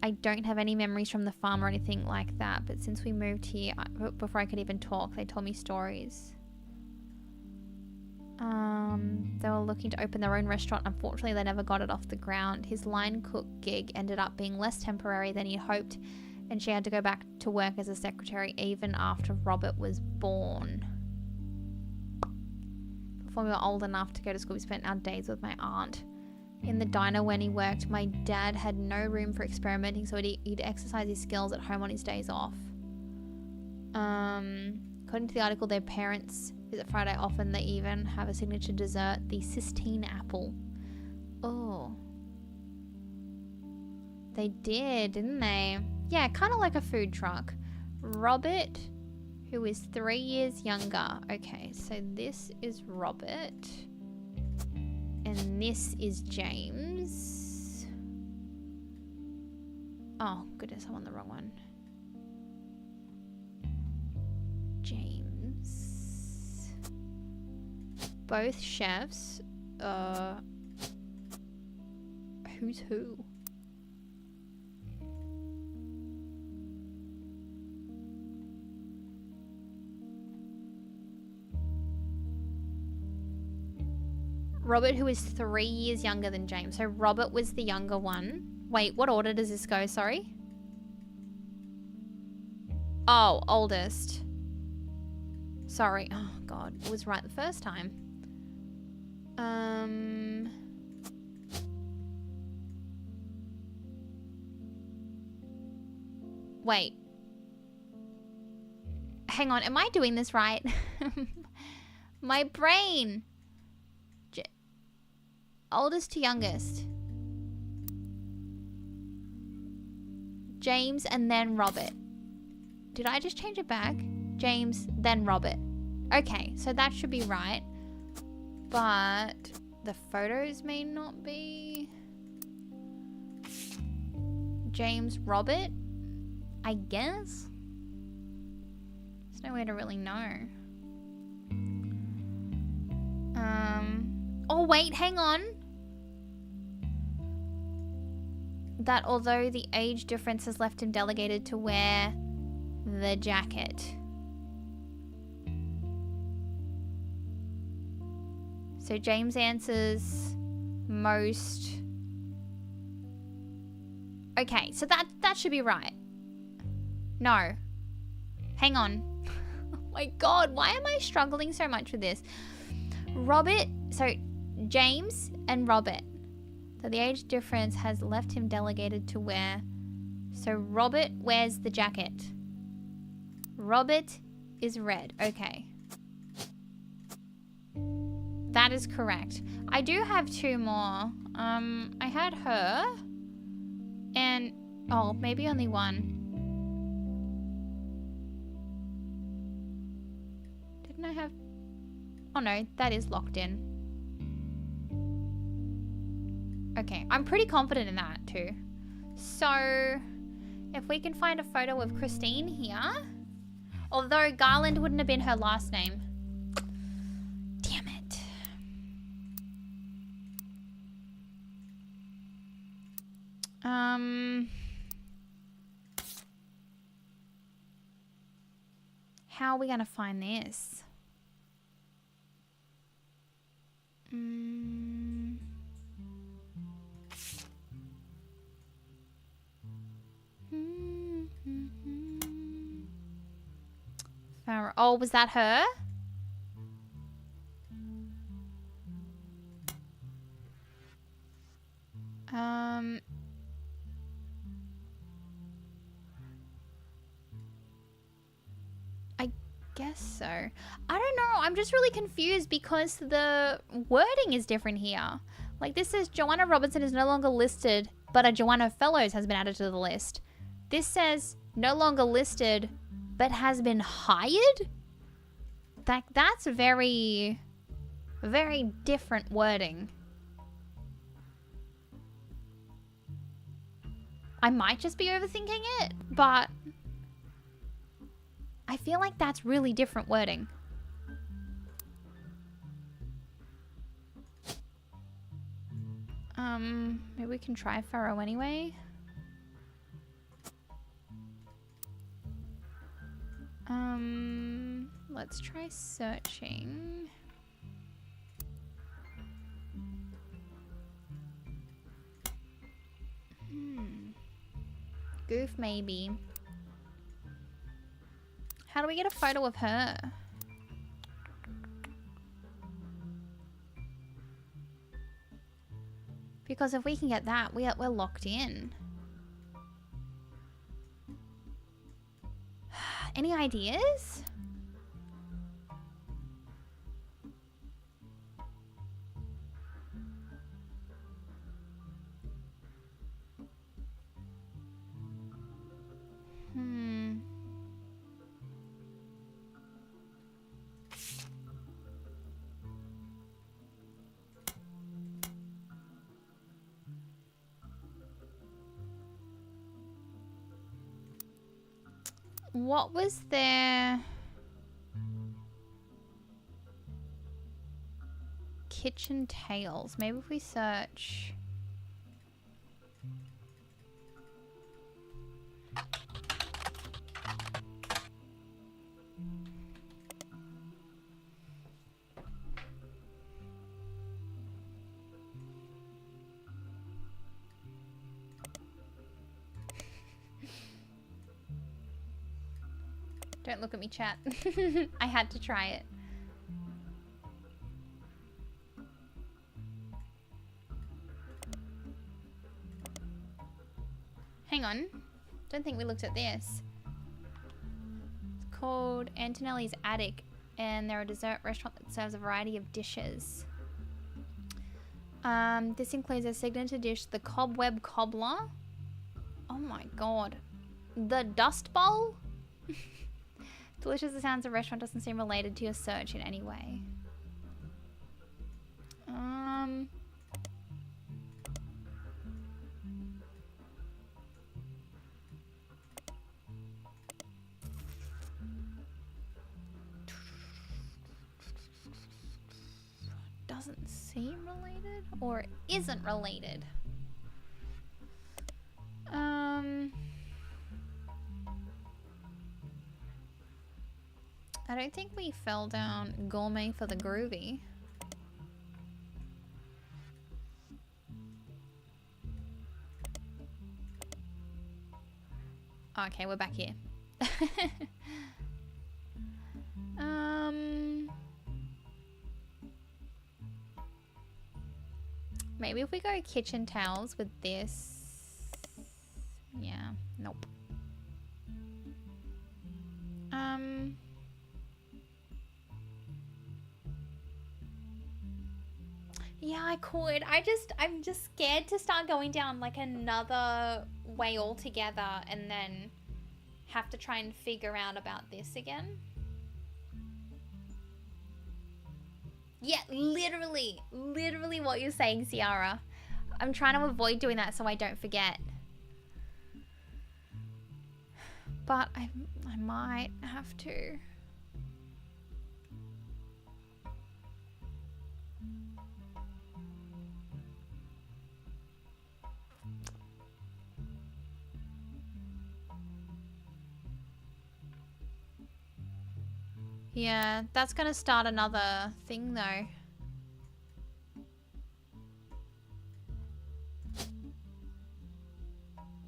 I don't have any memories from the farm or anything like that, but since we moved here, before I could even talk, they told me stories. They were looking to open their own restaurant. Unfortunately, they never got it off the ground. His line cook gig ended up being less temporary than he hoped, and she had to go back to work as a secretary even after Robert was born. Before we were old enough to go to school, we spent our days with my aunt. In the diner when he worked, my dad had no room for experimenting, so he'd exercise his skills at home on his days off. According to the article, their parents visit Friday often. They even have a signature dessert, the Sistine apple. Oh. They did, didn't they? Yeah, kind of like a food truck. Robert, who is 3 years younger. Okay, so this is Robert. And this is James. Oh, goodness, I'm on the wrong one. James. Both chefs. Who's who? Robert, who is 3 years younger than James. So Robert was the younger one. Wait, what order does this go? Sorry. Oh, oldest. Sorry. Oh, God. It was right the first time. Wait. Hang on. Am I doing this right? My brain. Oldest to youngest. James and then Robert. Did I just change it back? James, then Robert. Okay, so that should be right. But the photos may not be. James, Robert. I guess? There's no way to really know. Oh wait, hang on. That although the age difference has left him delegated to wear the jacket. So James answers most. Okay, so that should be right. No. Hang on. Oh my god, why am I struggling so much with this? Robert, so James and Robert. So the age difference has left him delegated to wear. So Robert wears the jacket. Robert is red. Okay. That is correct. I do have two more. I had her. And, oh, maybe only one. Didn't I have... Oh no, that is locked in. Okay, I'm pretty confident in that too. So, if we can find a photo of Christine here. Although Garland wouldn't have been her last name. Damn it. How are we gonna find this? Farrah. Oh, was that her? I guess so. I don't know. I'm just really confused because the wording is different here. Like this says Joanna Robinson is no longer listed, but a Joanna Fellows has been added to the list. This says no longer listed, but has been hired? That's very, very different wording. I might just be overthinking it, but I feel like that's really different wording. Maybe we can try Farrah anyway. Let's try searching. Goof, maybe. How do we get a photo of her? Because if we can get that, we're locked in. Any ideas? What was their kitchen tales? Maybe if we search. Don't look at me, chat. I had to try it. Hang on. Don't think we looked at this. It's called Antonelli's Attic, and they're a dessert restaurant that serves a variety of dishes. This includes a signature dish, the Cobweb Cobbler. Oh my god. The Dust Bowl? Delicious as sounds, the restaurant doesn't seem related to your search in any way. doesn't seem related or isn't related. I don't think we fell down gourmet for the groovy. Okay, we're back here. Maybe if we go kitchen towels with this. Yeah, nope. Yeah, I could. I'm just scared to start going down like another way altogether and then have to try and figure out about this again. Yeah, literally what you're saying, Ciara. I'm trying to avoid doing that so I don't forget. But I might have to. Yeah, that's gonna start another thing though.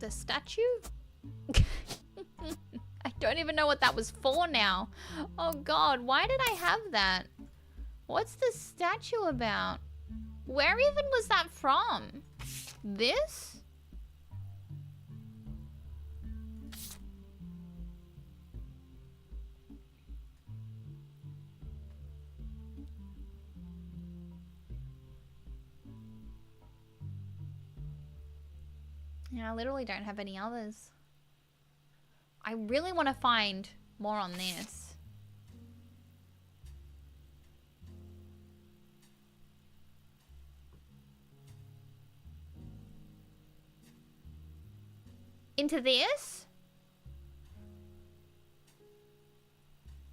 The statue? I don't even know what that was for now. Oh god, why did I have that? What's the statue about? Where even was that from? This? Yeah, I literally don't have any others. I really want to find more on this. Into this?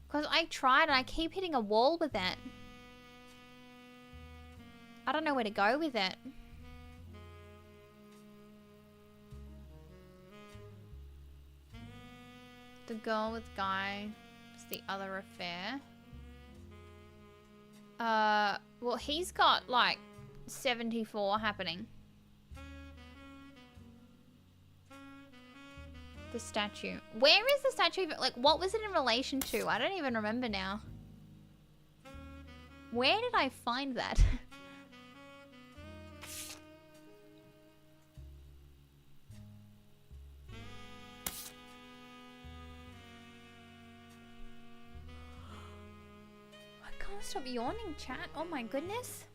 Because I tried and I keep hitting a wall with it. I don't know where to go with it. The girl with guy is the other affair. Well, he's got like 74 happening. The statue. Where is the statue? Like, what was it in relation to? I don't even remember now. Where did I find that? Stop yawning, chat. Oh my goodness.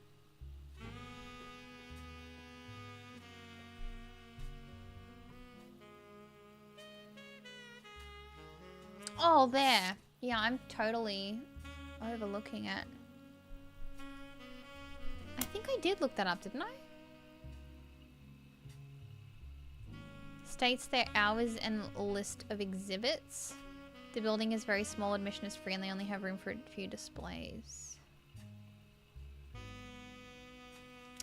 Oh, there. Yeah, I'm totally overlooking it. I think I did look that up, didn't I? States their hours and list of exhibits. The building is very small, admission is free, and they only have room for a few displays.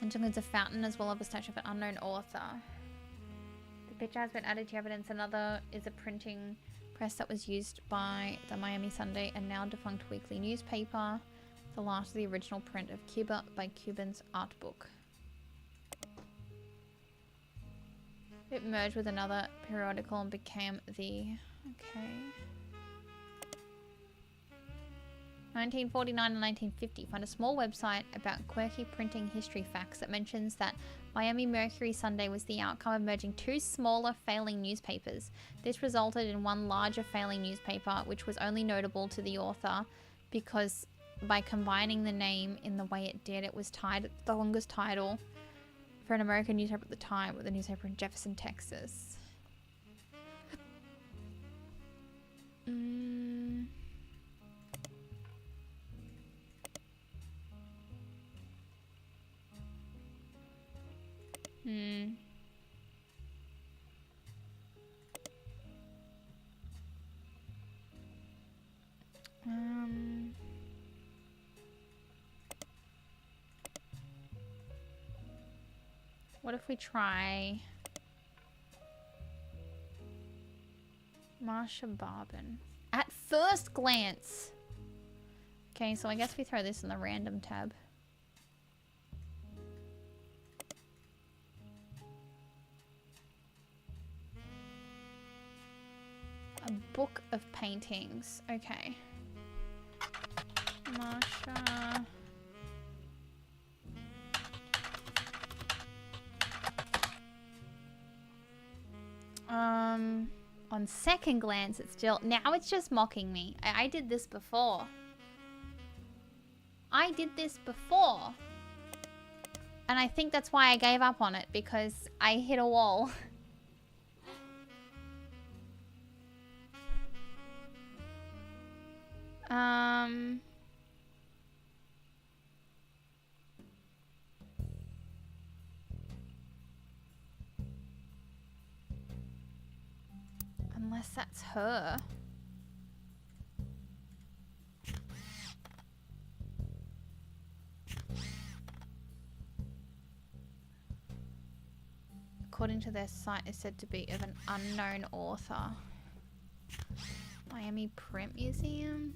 And includes a fountain as well as a statue of an unknown author. The picture has been added to evidence. Another is a printing press that was used by the Miami Sunday and now defunct weekly newspaper. The last of the original print of Cuba by Cuban's art book. It merged with another periodical and became the... Okay. 1949 and 1950, find a small website about quirky printing history facts that mentions that Miami Mercury Sunday was the outcome of merging two smaller failing newspapers. This resulted in one larger failing newspaper, which was only notable to the author because by combining the name in the way it did, it was tied the longest title for an American newspaper at the time, with a newspaper in Jefferson, Texas. What if we try Marsha Barben? At first glance. Okay, so I guess we throw this in the random tab. A book of paintings. Okay. Marsha. On second glance, it's still... Now it's just mocking me. I did this before. I did this before. And I think that's why I gave up on it, because I hit a wall. Unless that's her. According to their site, is said to be of an unknown author. Miami Print Museum.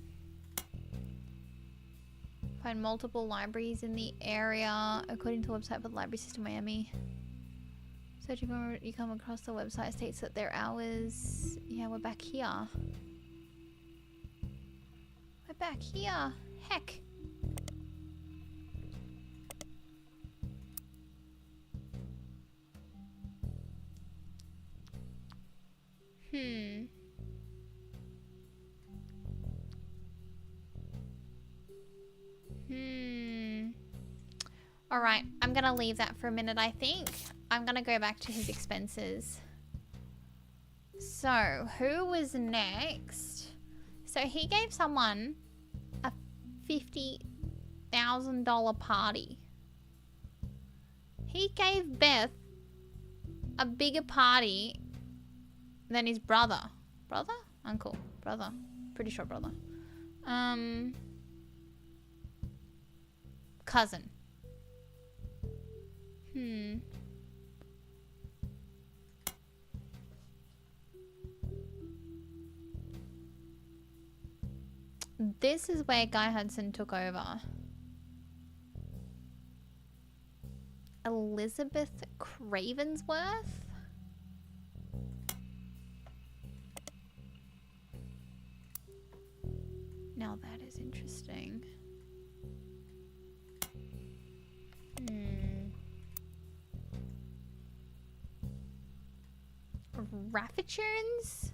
Find multiple libraries in the area, according to the website for the Library System Miami. Searching for you come across the website states that their hours. Yeah, we're back here. We're back here. Heck. Alright, I'm gonna leave that for a minute, I think. I'm gonna go back to his expenses. So, who was next? So, he gave someone a $50,000 party. He gave Beth a bigger party than his brother. Brother? Uncle. Brother. Pretty sure brother. Cousin. This is where Guy Hudson took over. Elizabeth Cravensworth? Now that is interesting. Raffitunes?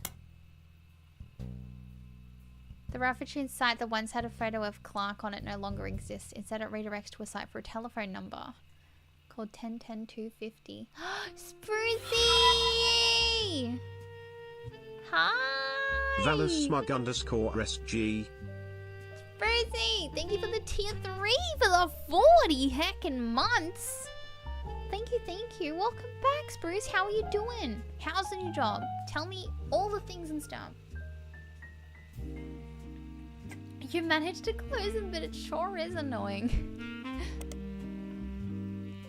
The Raffitunes site that once had a photo of Clark on it no longer exists. Instead, it redirects to a site for a telephone number called 1010-250. Sprucey! Hi! Valis_SG. Sprucey! Thank you for the tier 3 for the 40 heckin' months! Thank you. Welcome back, Spruce. How are you doing? How's the new job? Tell me all the things and stuff. You managed to close it, but it sure is annoying.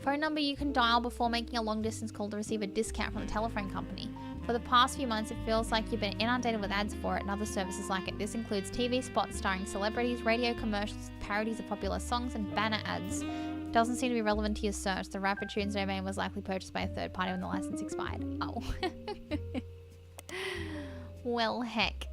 Phone number you can dial before making a long-distance call to receive a discount from the telephone company. For the past few months, it feels like you've been inundated with ads for it and other services like it. This includes TV spots starring celebrities, radio commercials, parodies of popular songs, and banner ads. Doesn't seem to be relevant to your search. The Raffitunes domain was likely purchased by a third party when the license expired. Oh. Well, heck.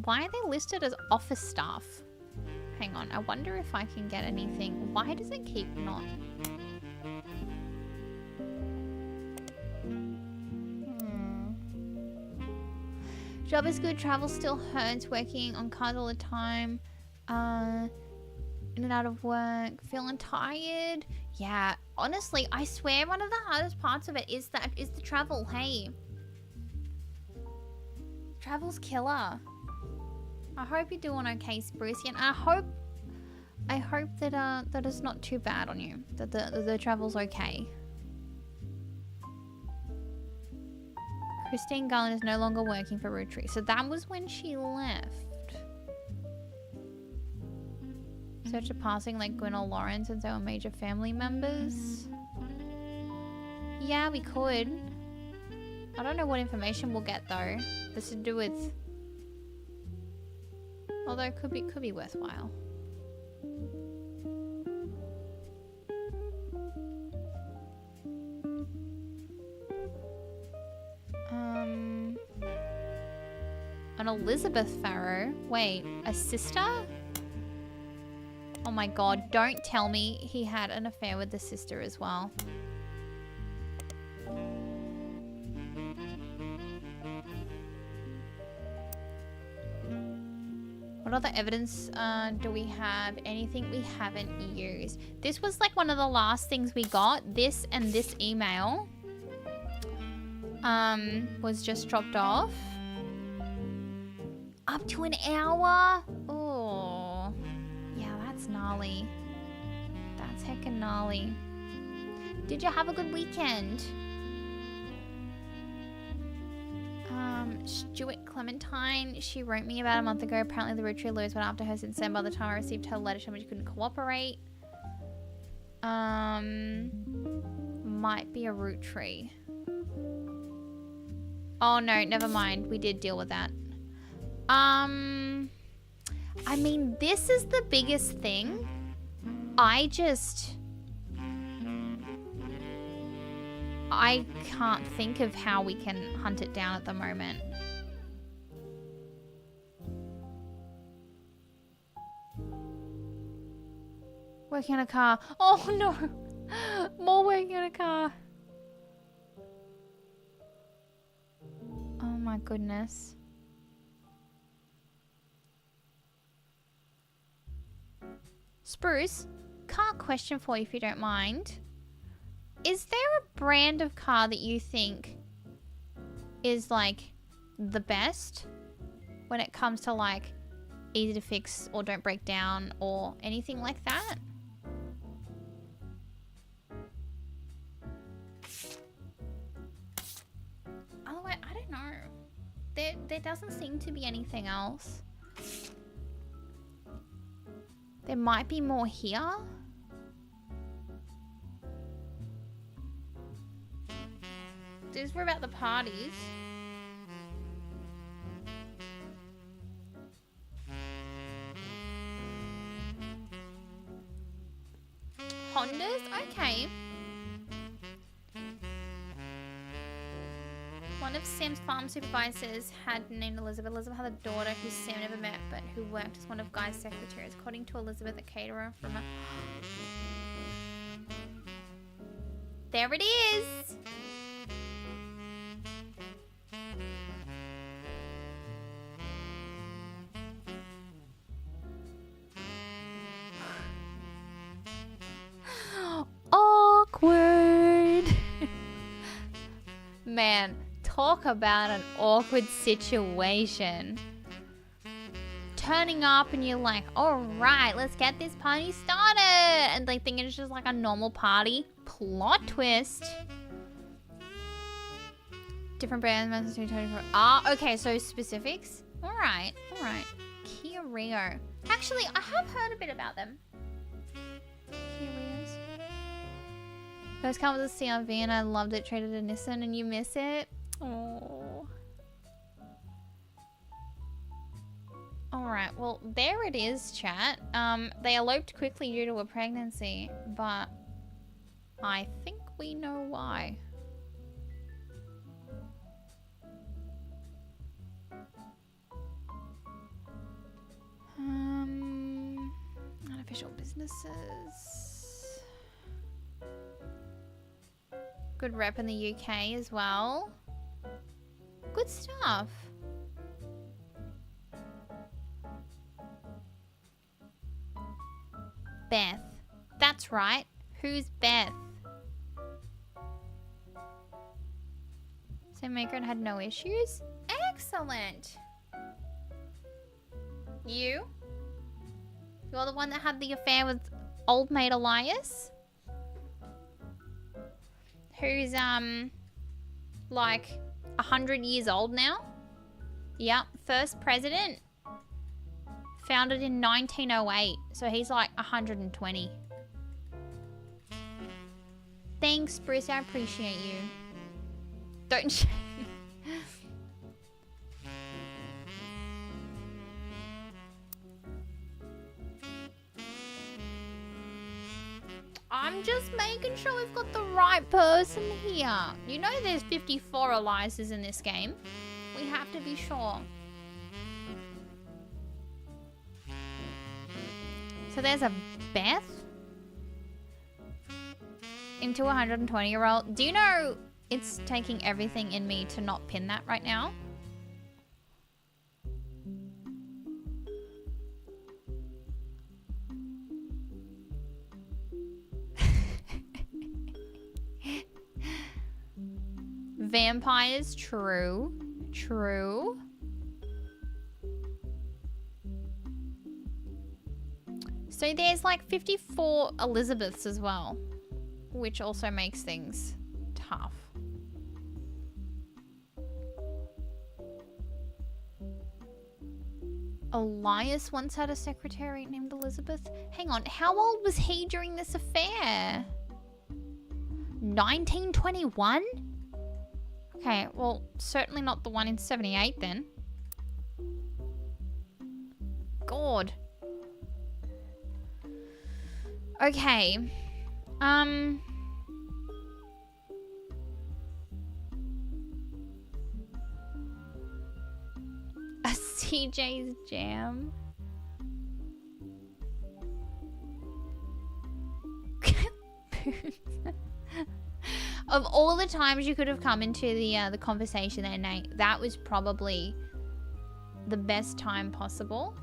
Why are they listed as office staff? Hang on, I wonder if I can get anything. Why does it keep not... Job is good, travel still hurts, working on cars all the time, in and out of work, feeling tired. Yeah, honestly, I swear one of the hardest parts of it is the travel, hey. Travel's killer. I hope you're doing okay, Spruce, and I hope that that it's not too bad on you, that the travel's okay. Christine Garland is no longer working for Root Tree. So that was when she left. Search a passing like Gwynneth Lawrence and they were major family members. Yeah, we could. I don't know what information we'll get though. This to do with. Although it could be worthwhile. An Elizabeth Farrow. Wait, a sister? Oh my god, don't tell me he had an affair with the sister as well. What other evidence do we have? Anything we haven't used? This was like one of the last things we got. This and this email was just dropped off. Up to an hour? Oh, yeah, that's gnarly. That's heckin' gnarly. Did you have a good weekend? Stuart Clementine, she wrote me about a month ago. Apparently the Root Tree lawyers went after her since then. By the time I received her letter, she couldn't cooperate. Might be a Root Tree. Oh no, never mind. We did deal with that. I mean, this is the biggest thing. I can't think of how we can hunt it down at the moment. Working on a car. Oh no! More working on a car. Oh my goodness. Spruce, car question for you if you don't mind. Is there a brand of car that you think is like the best when it comes to like easy to fix or don't break down or anything like that? Otherwise, I don't know. There doesn't seem to be anything else. There might be more here. These were about the parties. Hondas? Okay. One of Sam's farm supervisors had named Elizabeth. Elizabeth had a daughter who Sam never met, but who worked as one of Guy's secretaries. According to Elizabeth, a caterer from a... There it is! Awkward! Man, talk about an awkward situation. Turning up and you're like, alright, let's get this party started. And like thinking it's just like a normal party. Plot twist. Different brands. Ah, okay, so specifics. Alright, alright. Kia Rio. Actually, I have heard a bit about them. Kia Rios. First car was a CRV and I loved it. Traded a Nissan and you miss it. Oh. Alright, well, there it is, chat. They eloped quickly due to a pregnancy, but I think we know why. Unofficial businesses. Good rep in the UK as well. Good stuff. Beth. That's right. Who's Beth? So Maker had no issues? Excellent. You? You're the one that had the affair with old mate Elias? Who's, like, 100 years old now. Yep, first president. Founded in 1908. So he's like 120. Thanks, Bruce. I appreciate you. Don't I'm just making sure we've got the right person here. You know there's 54 Elias's in this game. We have to be sure. So there's a Beth into 120-year-old. Do you know it's taking everything in me to not pin that right now? Vampires, true. True. So there's like 54 Elizabeths as well, which also makes things tough. Elias once had a secretary named Elizabeth. Hang on, how old was he during this affair? 1921? Okay, well, certainly not the one in 78 then. God. Okay. A CJ's Jam. Of all the times you could have come into the conversation there, Nate, that was probably the best time possible.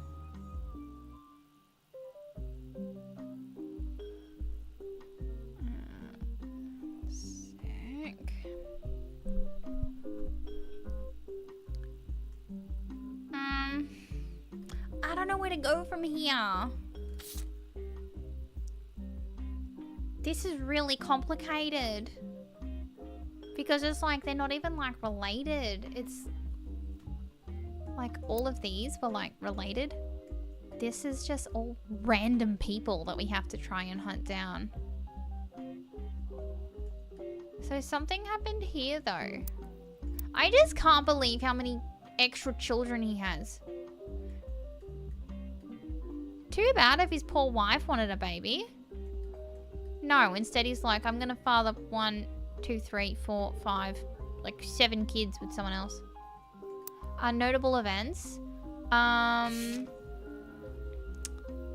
Sick. I don't know where to go from here. This is really complicated. Because it's like, they're not even like related. It's like all of these were like related. This is just all random people that we have to try and hunt down. So something happened here though. I just can't believe how many extra children he has. Too bad if his poor wife wanted a baby. No, instead he's like, I'm gonna father 1, 2, 3, 4, 5, like 7 kids with someone else. Notable events.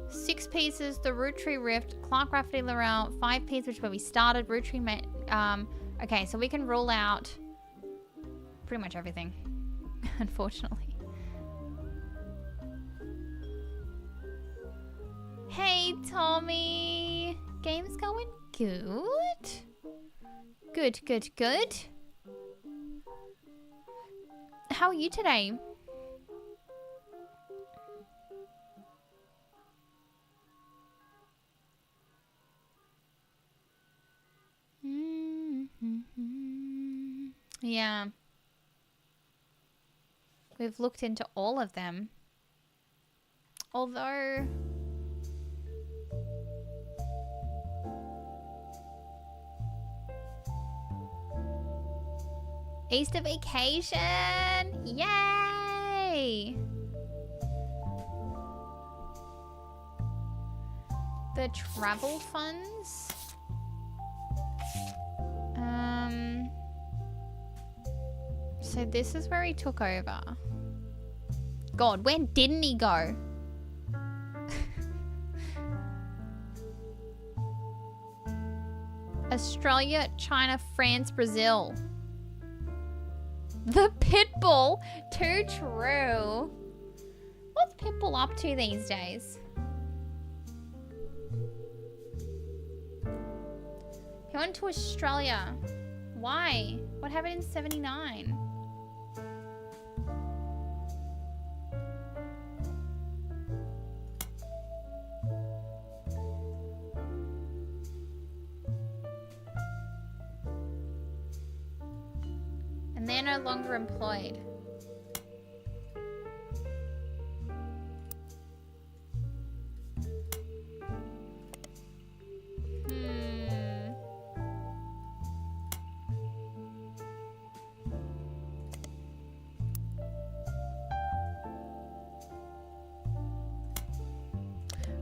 6 pieces, the Root Tree Rift, Clark Rafferty Laurel, 5 pieces, which is where we started, Root Tree, okay, so we can rule out pretty much everything, unfortunately. Hey, Tommy! Game's going good? Good, good, good. How are you today? Yeah. We've looked into all of them. Although... Easter vacation! Yay! The travel funds? So this is where he took over. God, when didn't he go? Australia, China, France, Brazil. The Pitbull? Too true. What's Pitbull up to these days? He went to Australia. Why? What happened in 79? And they're no longer employed.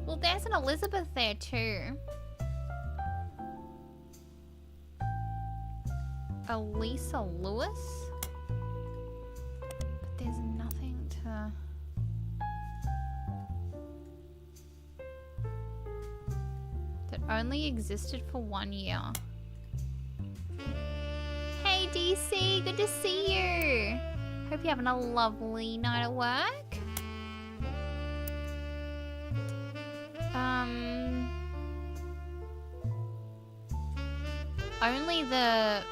Well, there's an Elizabeth there too. Elisa Lewis? But there's nothing to... That only existed for 1 year. Hey DC, good to see you. Hope you're having a lovely night at work. Only the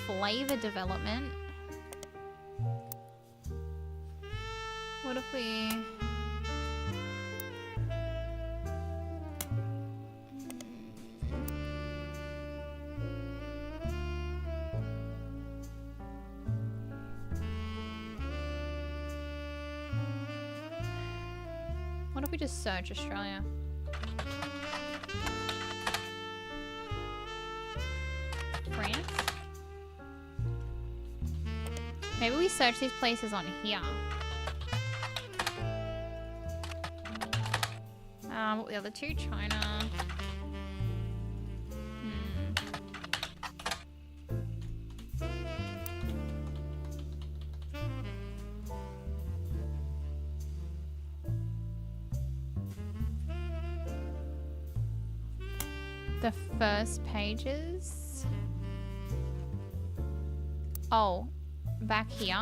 flavor development. What if we... What if we just search Australia? France? Maybe we search these places on here. What were the other two? China. The first pages. Oh, back here.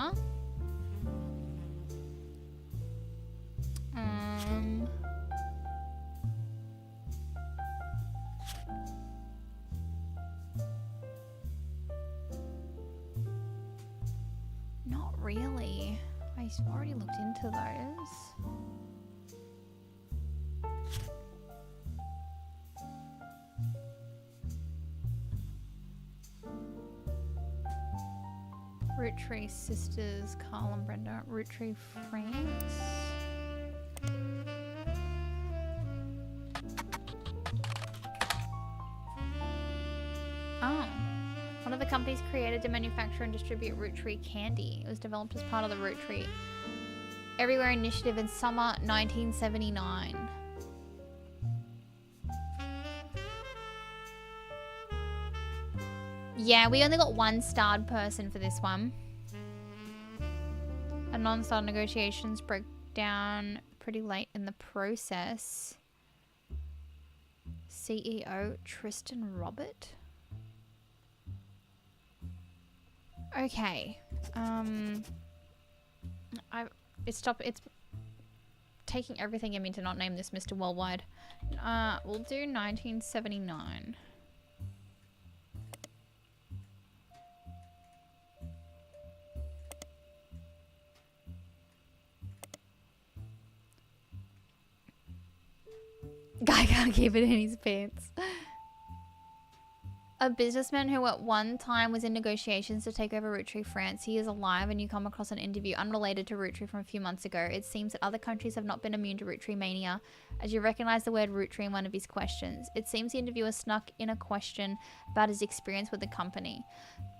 Not really. I've already looked into those. Root Tree Sisters, Carl and Brenda. Root Tree France. Oh. One of the companies created to manufacture and distribute Root Tree candy. It was developed as part of the Root Tree Everywhere initiative in summer 1979. Yeah, we only got one starred person for this one. A non-star negotiations broke down pretty late in the process. CEO Tristan Robert. Okay. It's taking everything in me to not name this Mr. Worldwide. We'll do 1979. Guy can't keep it in his pants. A businessman who at one time was in negotiations to take over Root Tree France. He is alive, and you come across an interview unrelated to Root Tree from a few months ago. It seems that other countries have not been immune to Root Tree mania, as you recognize the word Root Tree in one of his questions. It seems the interviewer snuck in a question about his experience with the company.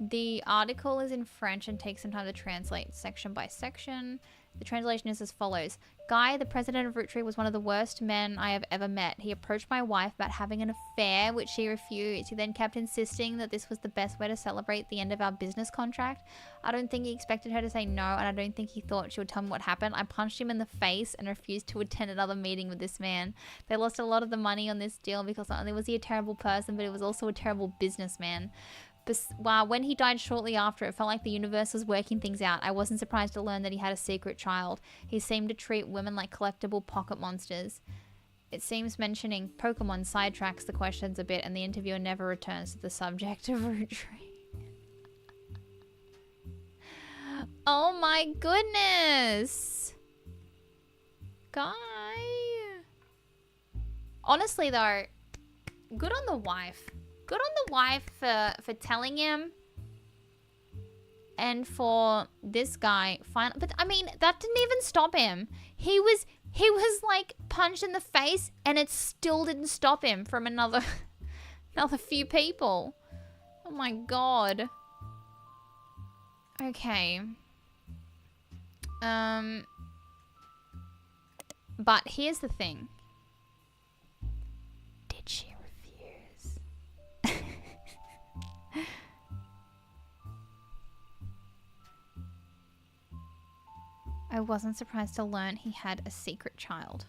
The article is in French and takes some time to translate section by section. The translation is as follows. Guy, the president of Root Tree, was one of the worst men I have ever met. He approached my wife about having an affair, which she refused. He then kept insisting that this was the best way to celebrate the end of our business contract. I don't think he expected her to say no, and I don't think he thought she would tell me what happened. I punched him in the face and refused to attend another meeting with this man. They lost a lot of the money on this deal because not only was he a terrible person, but he was also a terrible businessman. When he died shortly after, it felt like the universe was working things out. I wasn't surprised to learn that he had a secret child. He seemed to treat women like collectible pocket monsters. It seems mentioning Pokemon sidetracks the questions a bit, and the interviewer never returns to the subject of Root Tree. Oh my goodness! Guy! Honestly though, good on the wife. Good on the wife for telling him and for this guy, but I mean, that didn't even stop him. He was like punched in the face, and it still didn't stop him from another few people. Oh my god. Okay. But here's the thing. Did she refuse? I wasn't surprised to learn he had a secret child.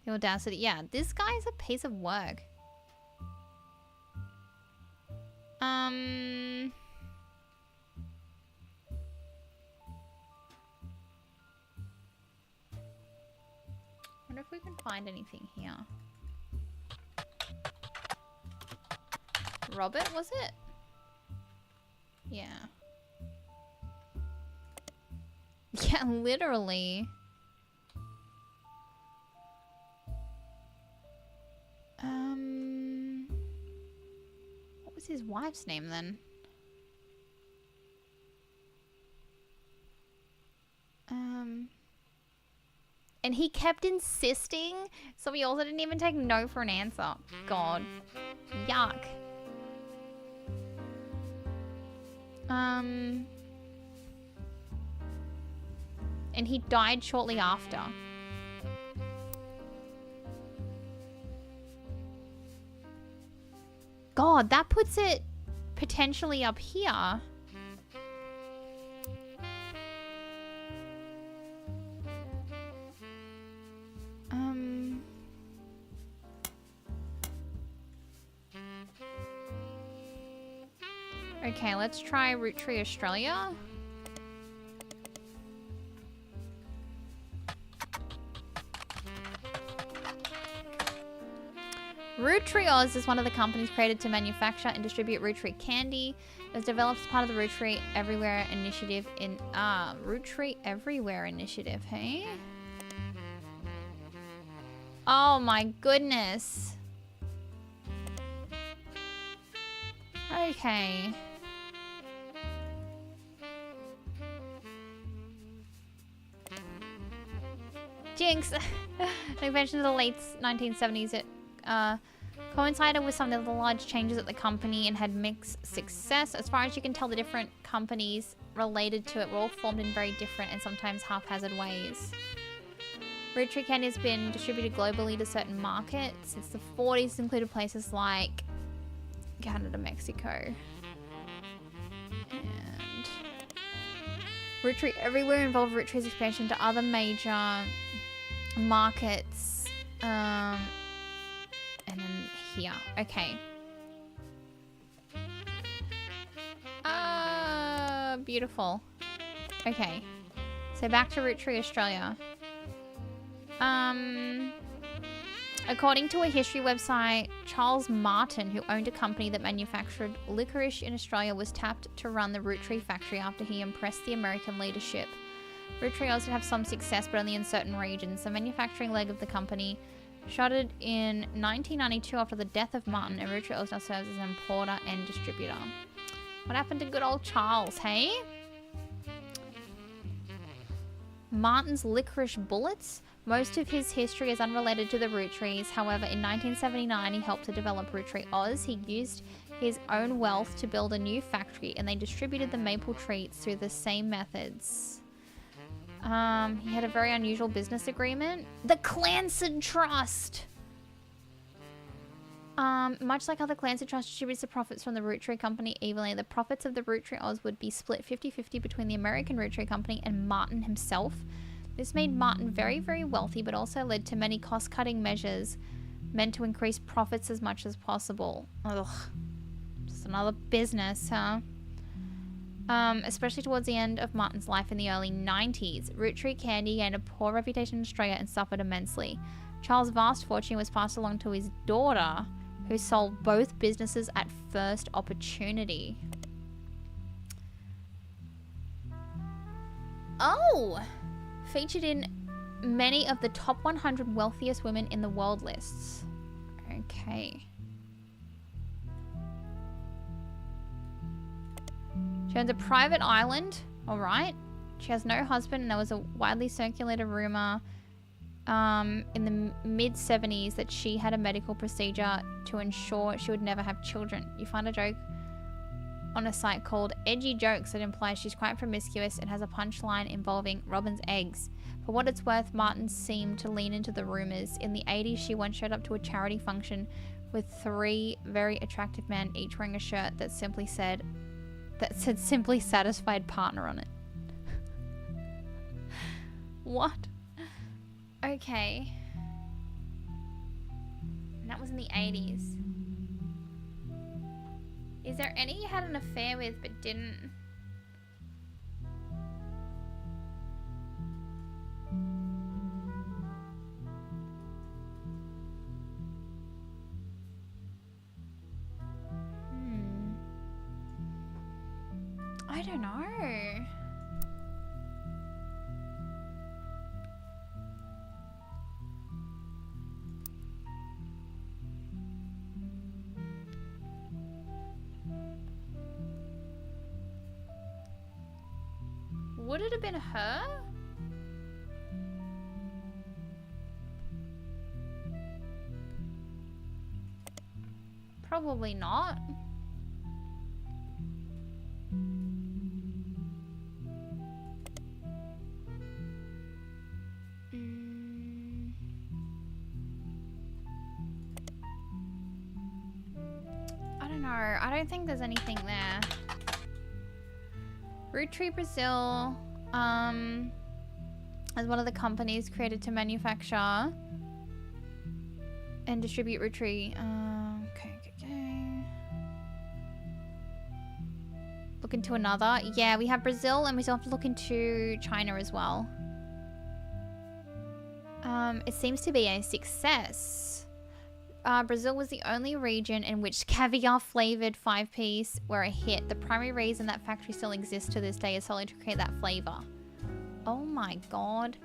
The audacity. Yeah, this guy's a piece of work. Wonder if we can find anything here. Robert, was it? Yeah. Yeah, literally. What was his wife's name then? And he kept insisting, so we also didn't even take no for an answer. God. Yuck. And he died shortly after. God, that puts it potentially up here. Okay, let's try Root Tree Australia. Root Tree Oz is one of the companies created to manufacture and distribute Root Tree candy. It was developed as part of the Root Tree Everywhere initiative in Root Tree Everywhere initiative, hey? Oh my goodness. Okay. Jinx. An invention of the late 1970s, it coincided with some of the large changes at the company and had mixed success. As far as you can tell, the different companies related to it were all formed in very different and sometimes haphazard ways. Root Tree candy has been distributed globally to certain markets since the 40s, included places like Canada, Mexico. And Root Tree Everywhere involved Root Tree's expansion to other major markets. And then here. Okay. Beautiful. Okay. So back to Root Tree Australia. According to a history website, Charles Martin, who owned a company that manufactured licorice in Australia, was tapped to run the Root Tree factory after he impressed the American leadership. Root Tree also had some success, but only in certain regions. The manufacturing leg of the company shuttered in 1992 after the death of Martin, and Root Tree also now serves as an importer and distributor. What happened to good old Charles, hey? Martin's licorice bullets? Most of his history is unrelated to the Root Trees. However, in 1979, he helped to develop Root Tree Oz. He used his own wealth to build a new factory, and they distributed the maple treats through the same methods. He had a very unusual business agreement. The Clanson Trust! Much like other Clanson Trust distributes the profits from the Root Tree Company evenly, the profits of the Root Tree Oz would be split 50-50 between the American Root Tree Company and Martin himself. This made Martin very, very wealthy, but also led to many cost-cutting measures meant to increase profits as much as possible. Ugh. Just another business, huh? Especially towards the end of Martin's life in the early 90s, Root Tree candy gained a poor reputation in Australia and suffered immensely. Charles' vast fortune was passed along to his daughter, who sold both businesses at first opportunity. Oh! Featured in many of the top 100 wealthiest women in the world lists. Okay. She owns a private island. All right. She has no husband, and there was a widely circulated rumor in the mid-70s that she had a medical procedure to ensure she would never have children. You find a joke on a site called Edgy Jokes that implies she's quite promiscuous and has a punchline involving robin's eggs. For what it's worth, Martin seemed to lean into the rumors. In the 80s, she once showed up to a charity function with 3 very attractive men, each wearing a shirt that said simply satisfied partner on it. What? Okay. And that was in the 80s. Is there any you had an affair with but didn't? I don't know. Would it have been her? Probably not. I don't know. I don't think there's anything there. Root Tree Brazil is one of the companies created to manufacture and distribute Root Tree. Okay. Look into another. Yeah, we have Brazil, and we still have to look into China as well. It seems to be a success. Brazil was the only region in which caviar-flavored 5-piece were a hit. The primary reason that factory still exists to this day is solely to create that flavor. Oh my god.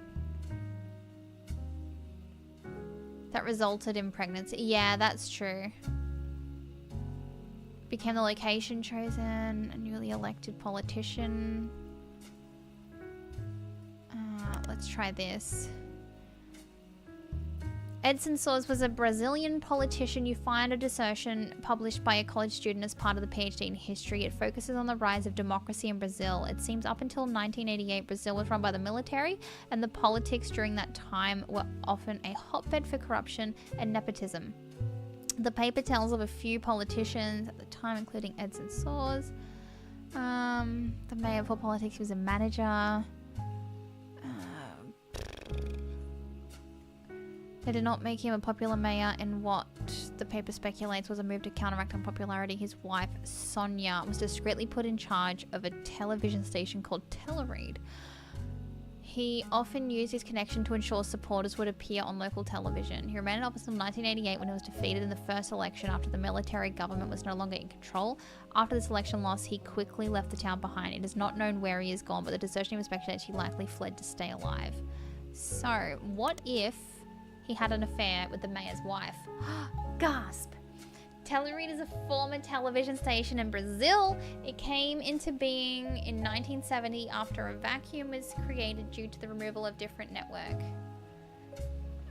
That resulted in pregnancy. Yeah, that's true. Became the location chosen, a newly elected politician. Let's try this. Edson Soares was a Brazilian politician. You find a dissertation published by a college student as part of the PhD in history. It focuses on the rise of democracy in Brazil. It seems up until 1988, Brazil was run by the military, and the politics during that time were often a hotbed for corruption and nepotism. The paper tells of a few politicians at the time, including Edson Soares. The mayor for politics was a manager. They did not make him a popular mayor in what the paper speculates was a move to counteract unpopularity. His wife, Sonia, was discreetly put in charge of a television station called Teleread. He often used his connection to ensure supporters would appear on local television. He remained in office until 1988 when he was defeated in the first election after the military government was no longer in control. After this election loss, he quickly left the town behind. It is not known where he is gone, but the dissertation even speculates he likely fled to stay alive. So, what if he had an affair with the mayor's wife? Gasp! Teleread is a former television station in Brazil. It came into being in 1970 after a vacuum was created due to the removal of different network.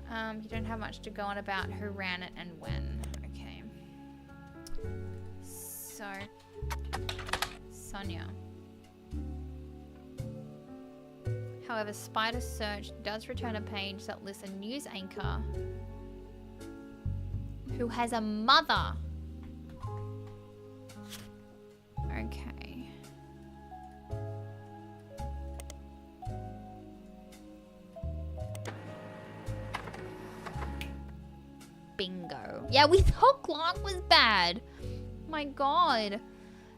You don't have much to go on about who ran it and when. Okay. So, Sonia. However, Spider Search does return a page that lists a news anchor who has a mother. Okay. Bingo. Yeah, we thought Clark was bad. My god.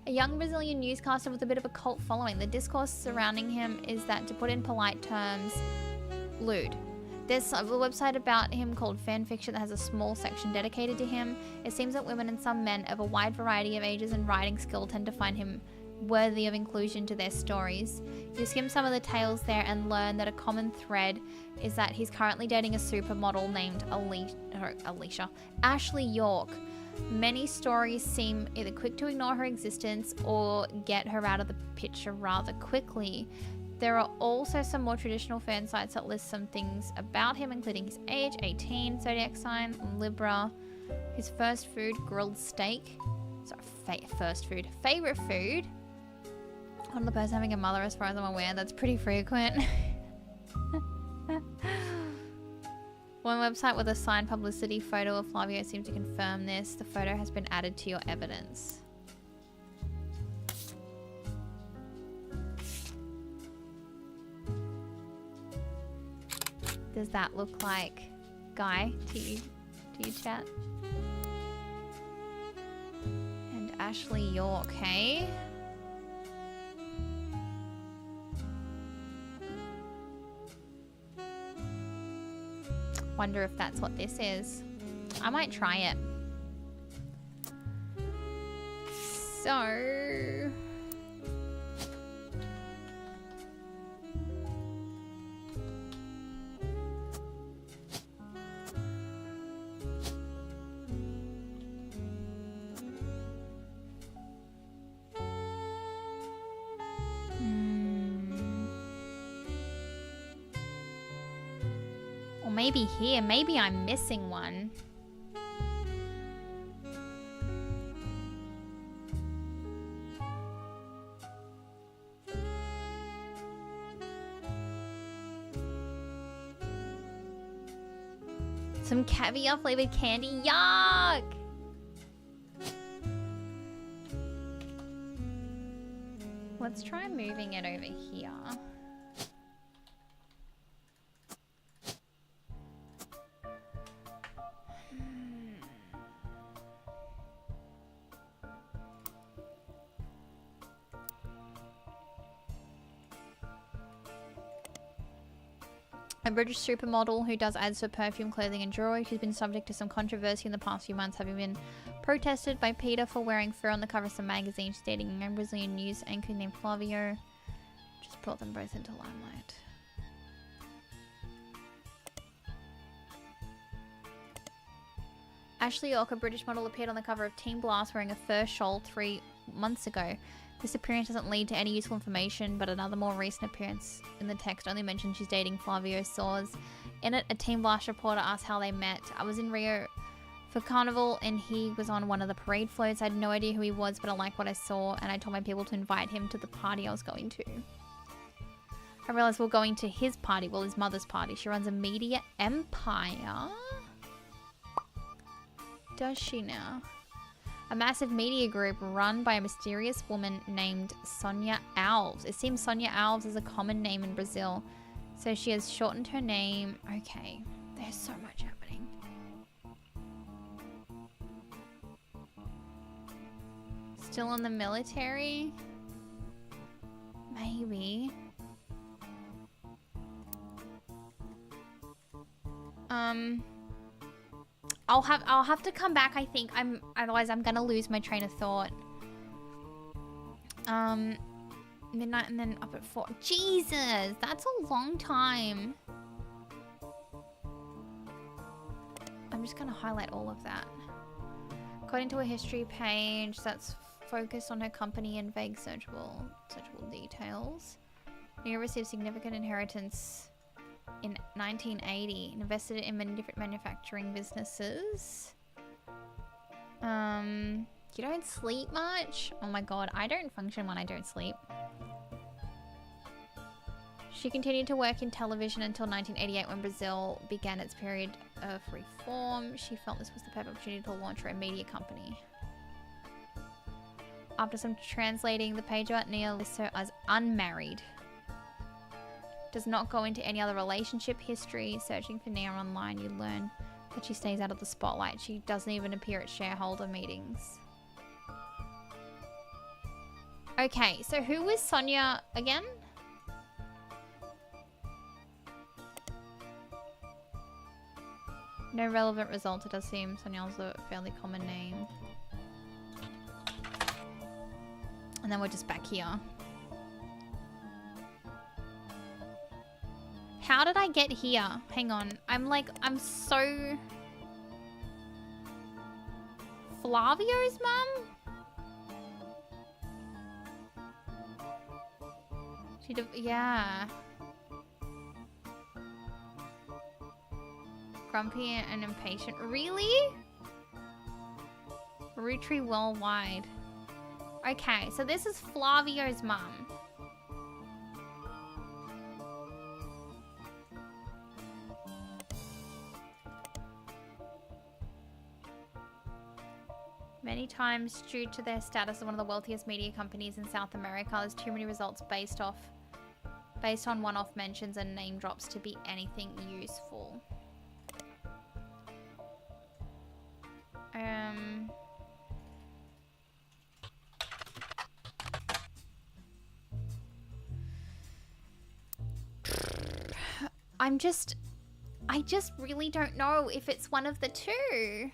A young Brazilian newscaster with a bit of a cult following. The discourse surrounding him is that, to put in polite terms, lewd. There's a website about him called Fanfiction that has a small section dedicated to him. It seems that women and some men of a wide variety of ages and writing skill tend to find him worthy of inclusion to their stories. You skim some of the tales there and learn that a common thread is that he's currently dating a supermodel named Ashley York. Many stories seem either quick to ignore her existence or get her out of the picture rather quickly. There are also some more traditional fan sites that list some things about him, including his age, 18, zodiac sign, Libra, his first food, grilled steak. Sorry, first food. Favorite food? One of the person having a mother, as far as I'm aware. That's pretty frequent. One website with a signed publicity photo of Flavio seems to confirm this. The photo has been added to your evidence. Does that look like Guy to you chat? And Ashley York, hey? Wonder if that's what this is. I might try it. So... maybe here. Maybe I'm missing one. Some caviar flavored candy. Yuck! Let's try moving it over here. A British supermodel who does ads for perfume, clothing and jewelry. She's been subject to some controversy in the past few months, having been protested by PETA for wearing fur on the cover of some magazines. She's dating a Brazilian news anchor named Flavio. Just brought them both into limelight. Ashley York, a British model, appeared on the cover of Teen Blast wearing a fur shawl 3 months ago. This appearance doesn't lead to any useful information, but another more recent appearance in the text only mentions she's dating Flavio Soares. In it, a Teen Blast reporter asked how they met. I was in Rio for Carnival and he was on one of the parade floats. I had no idea who he was, but I liked what I saw and I told my people to invite him to the party I was going to. I realized we're going to his party, well, his mother's party. She runs a media empire. Does she now? A massive media group run by a mysterious woman named Sonia Alves. It seems Sonia Alves is a common name in Brazil, so she has shortened her name. Okay, there's so much happening. Still in the military? Maybe. I'll have to come back, I think. Otherwise I'm gonna lose my train of thought. Midnight and then up at 4. Jesus, that's a long time. I'm just gonna highlight all of that. According to a history page that's focused on her company and vague searchable details. Nia received significant inheritance in 1980 and invested in many different manufacturing businesses. You don't sleep much? Oh my god, I don't function when I don't sleep. She continued to work in television until 1988 when Brazil began its period of reform. She felt this was the perfect opportunity to launch her own media company. After some translating the page about Nia lists her as unmarried. Does not go into any other relationship history. Searching for Nia online, you learn that she stays out of the spotlight. She doesn't even appear at shareholder meetings. Okay, so who was Sonia again? No relevant results. It does seem Sonia's a fairly common name. And then we're just back here. How did I get here? Hang on. I'm so Flavio's mum? Yeah. Grumpy and impatient. Really? Rotary worldwide. Okay, so this is Flavio's mum. Many times, due to their status as one of the wealthiest media companies in South America, there's too many results based on one-off mentions and name drops to be anything useful. I just really don't know if it's one of the two.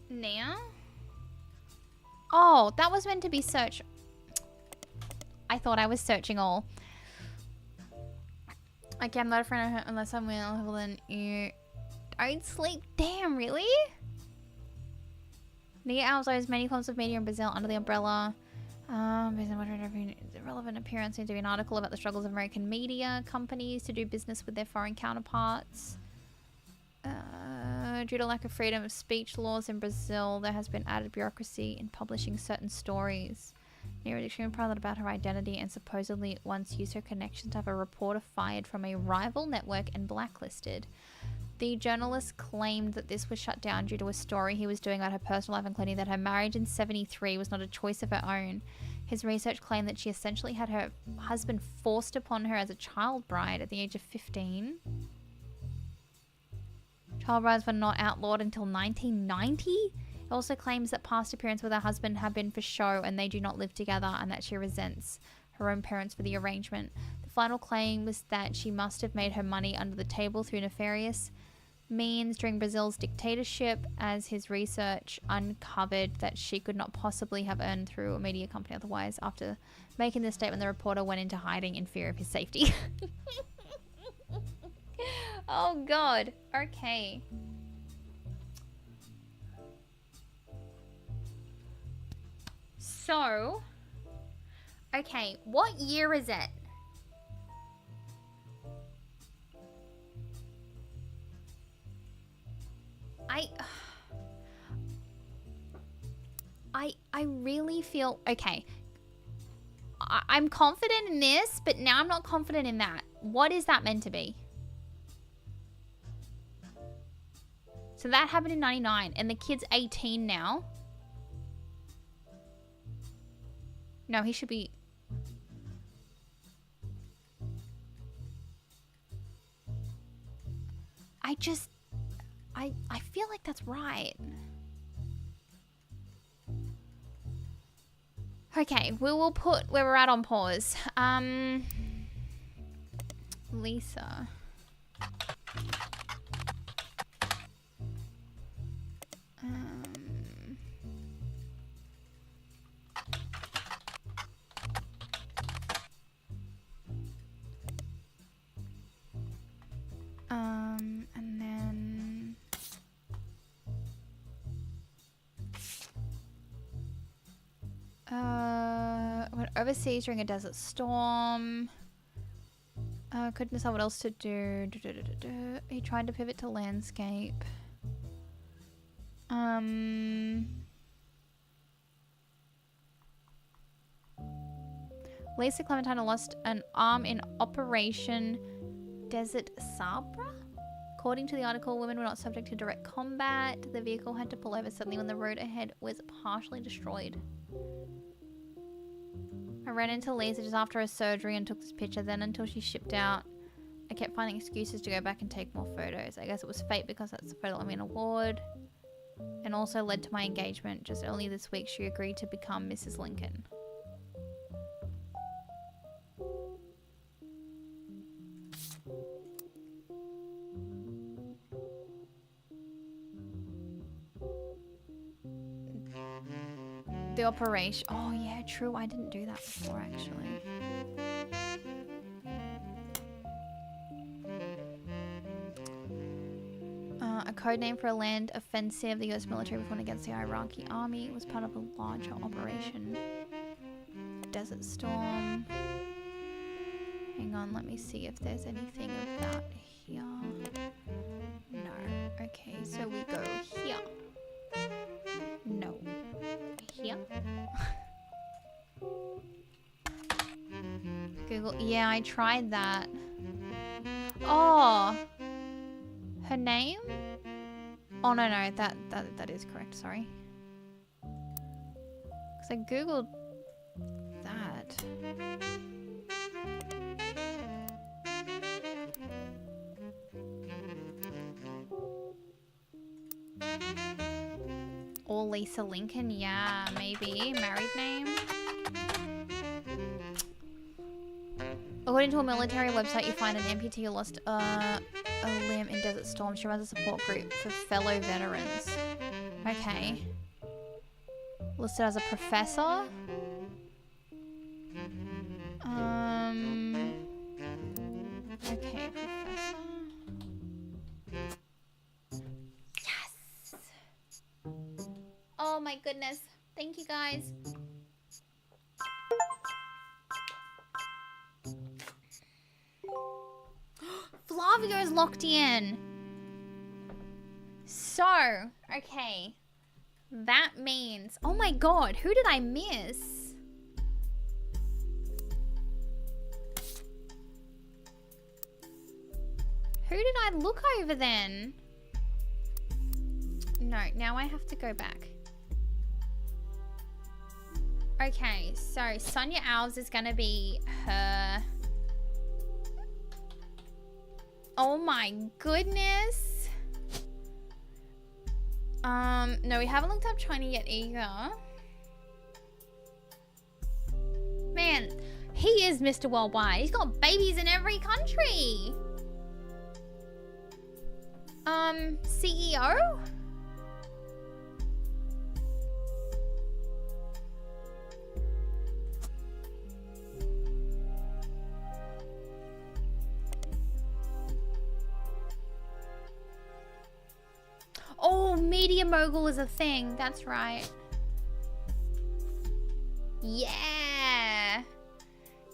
Now? Oh, that was meant to be search. I thought I was searching all. Okay, I'm not a friend of her unless I'm well, then you don't sleep. Damn, really? Nia Alves owes many forms of media in Brazil under the umbrella. Based on every relevant appearance seems to be an article about the struggles of American media companies to do business with their foreign counterparts. Due to lack of freedom of speech laws in Brazil, there has been added bureaucracy in publishing certain stories. Nia is extremely proud about her identity and supposedly once used her connections to have a reporter fired from a rival network and blacklisted. The journalist claimed that this was shut down due to a story he was doing about her personal life, including that her marriage in '73 was not a choice of her own. His research claimed that she essentially had her husband forced upon her as a child bride at the age of 15. Child brides were not outlawed until 1990. It also claims that past appearances with her husband have been for show and they do not live together, and that she resents her own parents for the arrangement. The final claim was that she must have made her money under the table through nefarious means during Brazil's dictatorship, as his research uncovered that she could not possibly have earned through a media company otherwise. After making this statement, the reporter went into hiding in fear of his safety. Oh god. Okay. So, okay, what year is it? I really feel, okay, I'm confident in this, but now I'm not confident in that. What is that meant to be? So that happened in 99 and the kid's 18 now. No, he should be... I feel like that's right. Okay, we will put where we're at on pause. Lisa. And then went overseas during a desert storm. Couldn't decide what else to do. He tried to pivot to landscape. Lisa Clementine lost an arm in Operation Desert Sabra? According to the article, women were not subject to direct combat. The vehicle had to pull over suddenly when the road ahead was partially destroyed. I ran into Lisa just after her surgery and took this picture. Then until she shipped out, I kept finding excuses to go back and take more photos. I guess it was fate because that's the photo that won me an award. And also led to my engagement. Just early this week, she agreed to become Mrs. Lincoln. The operation. Oh yeah, true. I didn't do that before actually. A code name for a land offensive the US military fought against the Iraqi army. It was part of a larger operation. Desert Storm. Hang on, let me see if there's anything of that here. No. Okay, so we go here. No. Here. Google. Yeah, I tried that. Oh. Her name? Oh no, that is correct. Sorry. Because I googled that. Or Lisa Lincoln, yeah, maybe. Married name. According to a military website, you find an amputee who lost a limb in Desert Storm. She runs a support group for fellow veterans. Okay. Listed as a professor. Okay, professor. Yes! Oh my goodness. Thank you guys. Flavio's locked in. So, okay. That means... Oh my god, who did I miss? Who did I look over then? No, now I have to go back. Okay, so Sonia Alves is gonna be her... Oh my goodness. No, we haven't looked up China yet either. Man, he is Mr. Worldwide. He's got babies in every country. CEO? Oh, media mogul is a thing. That's right. Yeah.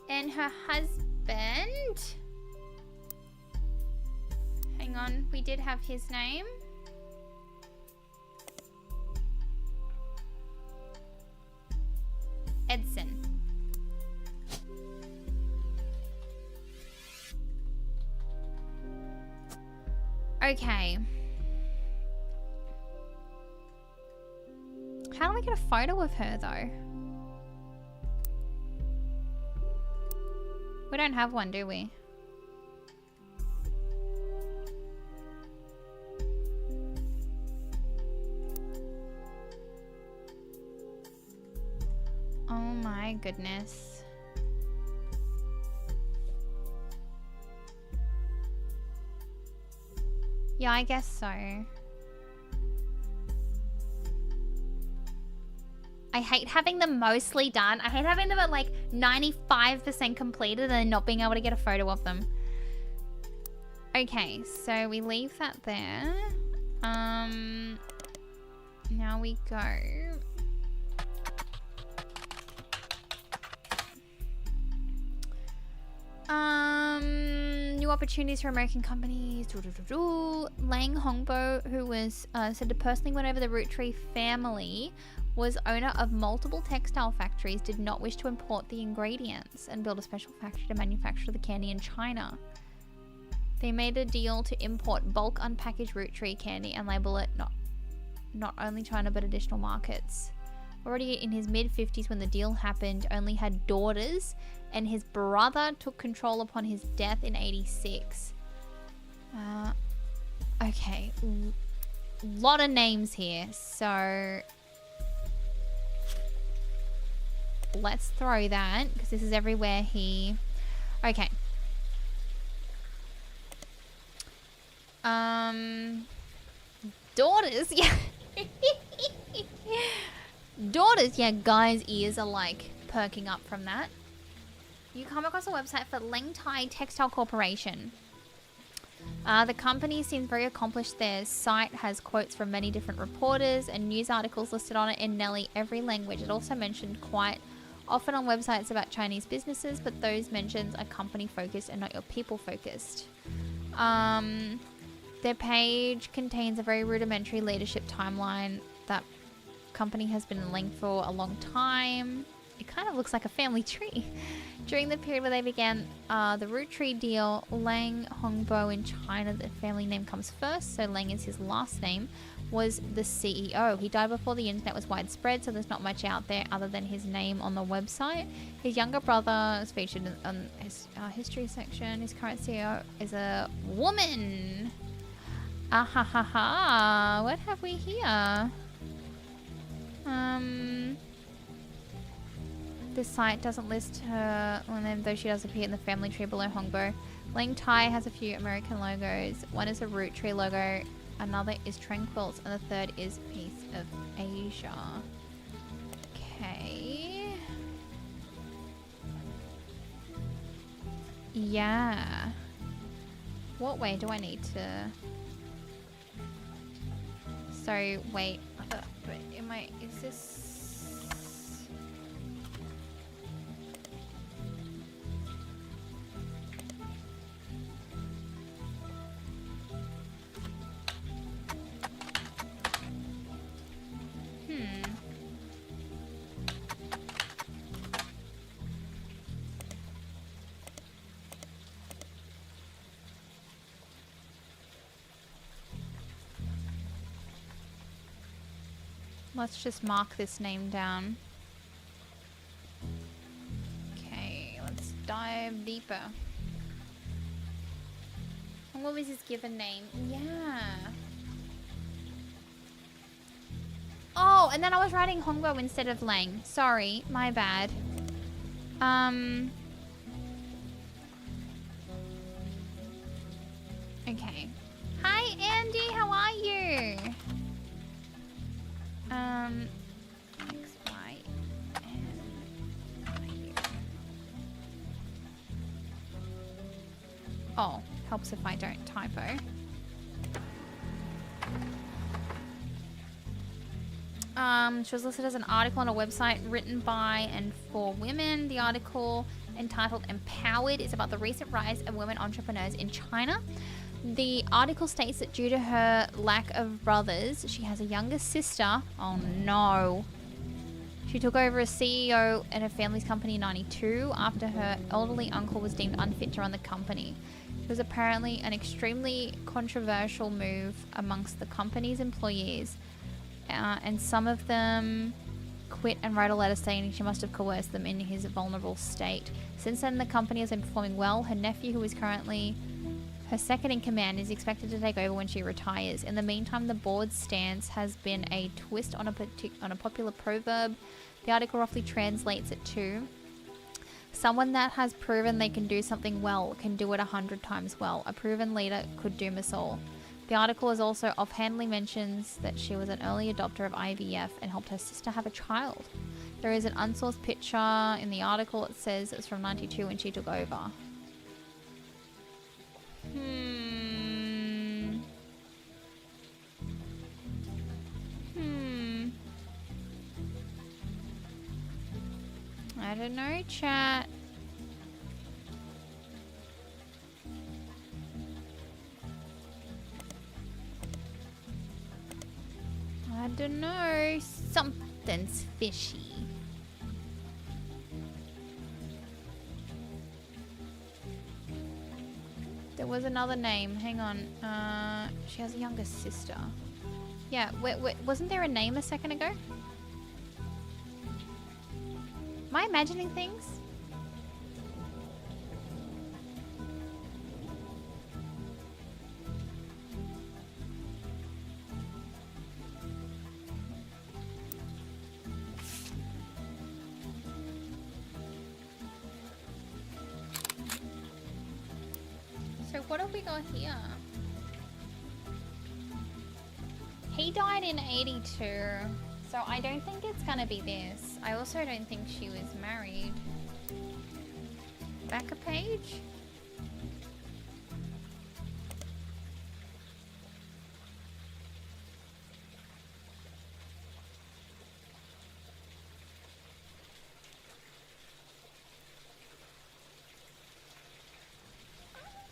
And her husband. Hang on. We did have his name. Edson. Okay. How do I get a photo of her, though? We don't have one, do we? Oh my goodness. Yeah, I guess so. I hate having them mostly done. I hate having them at like 95% completed and then not being able to get a photo of them. Okay, so we leave that there. Now we go. New opportunities for American companies. Lang Hongbo, who was said to personally win over the Root Tree family, was owner of multiple textile factories, did not wish to import the ingredients and build a special factory to manufacture the candy in China. They made a deal to import bulk unpackaged Root Tree candy and label it not only China but additional markets. Already in his mid-50s when the deal happened, only had daughters, and his brother took control upon his death in 86. Okay. Lot of names here, so... let's throw that, because this is everywhere he... Okay. Daughters? Yeah. Daughters, yeah, guys' ears are like perking up from that. You come across a website for Lengtai Textile Corporation. The company seems very accomplished. Their site has quotes from many different reporters and news articles listed on it in nearly every language. It also mentioned quite often on websites about Chinese businesses, but those mentions are company focused and not your people focused. Their page contains a very rudimentary leadership timeline. That company has been linked for a long time. It kind of looks like a family tree. During the period where they began the root tree deal, Lang Hongbo in China, the family name comes first, so Lang is his last name, was the CEO. He died before the internet was widespread, so there's not much out there other than his name on the website. His younger brother is featured on his history section. His current CEO is a woman. Ah ha ha ha. What have we here? This site doesn't list her name, though she does appear in the family tree below Hongbo. Lengtai has a few American logos. One is a root tree logo, another is Tranquils, and the third is Piece of Asia. Okay. Yeah. What way do I need to... So, wait. Is this... Let's just mark this name down. Okay, let's dive deeper. And what was his given name? Yeah. Oh, and then I was writing Hongbo instead of Lang. Sorry, my bad. Okay. Hi, Andy. How are you? X, Y, N. Oh, helps if I don't typo. She was listed as an article on a website written by and for women. The article, entitled Empowered, is about the recent rise of women entrepreneurs in China. The article states that due to her lack of brothers, she has a younger sister. Oh no. She took over as CEO at her family's company in 92 after her elderly uncle was deemed unfit to run the company. It was apparently an extremely controversial move amongst the company's employees, and some of them quit and wrote a letter saying she must have coerced them in his vulnerable state. Since then, the company has been performing well. Her nephew, who is currently her second in command, is expected to take over when she retires. In the meantime, the board's stance has been a twist on a popular proverb. The article roughly translates it to: someone that has proven they can do something well can do it 100 times well. A proven leader could doom us all. The article is also offhandedly mentions that she was an early adopter of IVF and helped her sister have a child. There is an unsourced picture in the article. It says it's from 92 when she took over. I don't know, chat. I don't know. Something's fishy. There was another name. Hang on. She has a younger sister. Yeah, wait, wasn't there a name a second ago? Am I imagining things? So what have we got here? He died in 82. So I don't think it's gonna be this. I also don't think she was married. Back a page?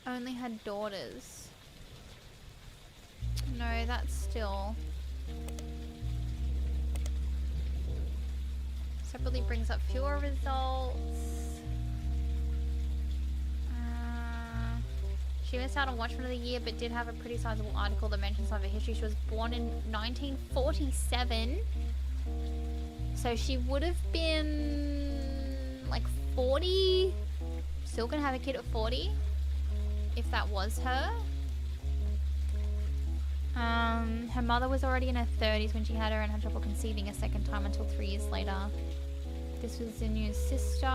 Only had daughters. No, that's still... Separately brings up fewer results. She missed out on Watchman of the Year, but did have a pretty sizable article that mentions some of her history. She was born in 1947. So she would have been like 40. Still gonna have a kid at 40. If that was her. Her mother was already in her 30s when she had her and had trouble conceiving a second time until 3 years later. This was Zinnu's sister.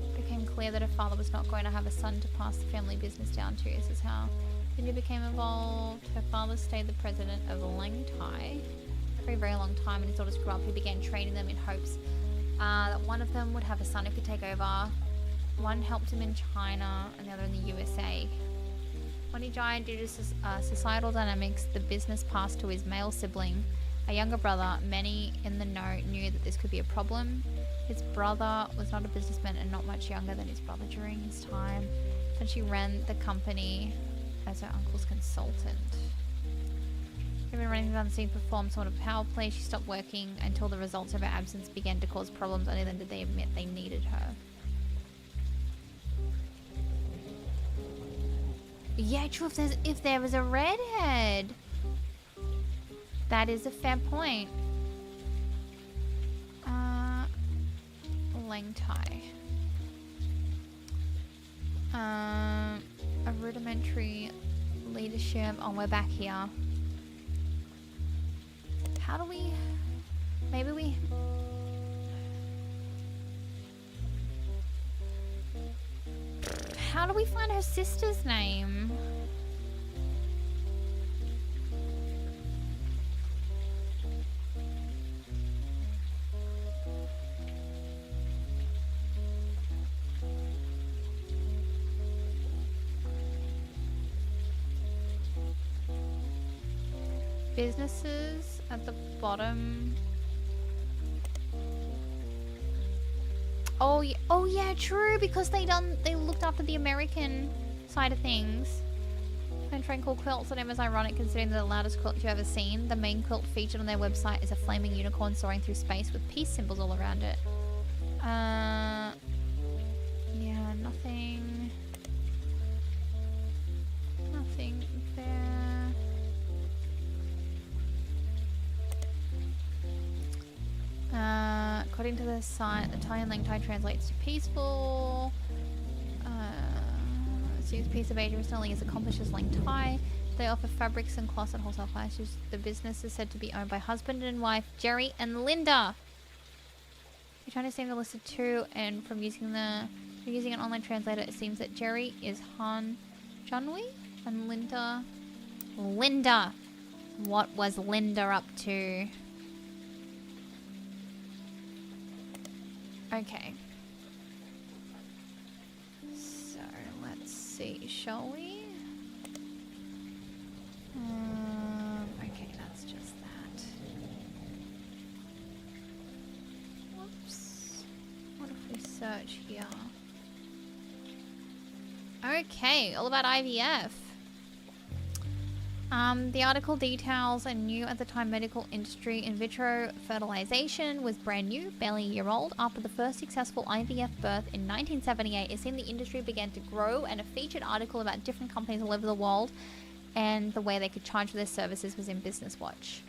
It became clear that her father was not going to have a son to pass the family business down to. This is how Zinnu became involved. Her father stayed the president of Langtai for a very long time, and his daughters grew up. He began training them in hopes that one of them would have a son who could take over. One helped him in China and the other in the USA. When he died due to societal dynamics, the business passed to his male sibling, a younger brother. Many in the know knew that this could be a problem. His brother was not a businessman and not much younger than his brother during his time, and she ran the company as her uncle's consultant. She'd been running down the scene, performed sort of power play. She stopped working until the results of her absence began to cause problems. Only then did they admit they needed her. Yeah, true. If there was a redhead, that is a fair point. Langtai. A rudimentary leadership. Oh, we're back here. How do we? Maybe we. How do we find her sister's name? Businesses at the bottom. Oh yeah, true, because they looked after the American side of things. And Tranquil Quilts, that is ironic considering they're the loudest quilt you've ever seen. The main quilt featured on their website is a flaming unicorn soaring through space with peace symbols all around it. Yeah, nothing there. According to the site, Italian Langtai translates to peaceful. Seems piece of Asia recently is accomplished as Langtai. They offer fabrics and cloths at wholesale prices. The business is said to be owned by husband and wife Jerry and Linda. You're trying to see the listed too, and from using an online translator, it seems that Jerry is Han Junwi and Linda. What was Linda up to? Okay. So let's see, shall we? Okay, that's just that. Whoops. What if we search here? Okay, all about IVF. The article details a new at the time medical industry. In vitro fertilization was brand new, barely a year old. After the first successful IVF birth in 1978, it seemed the industry began to grow, and a featured article about different companies all over the world and the way they could charge for their services was in Business Watch.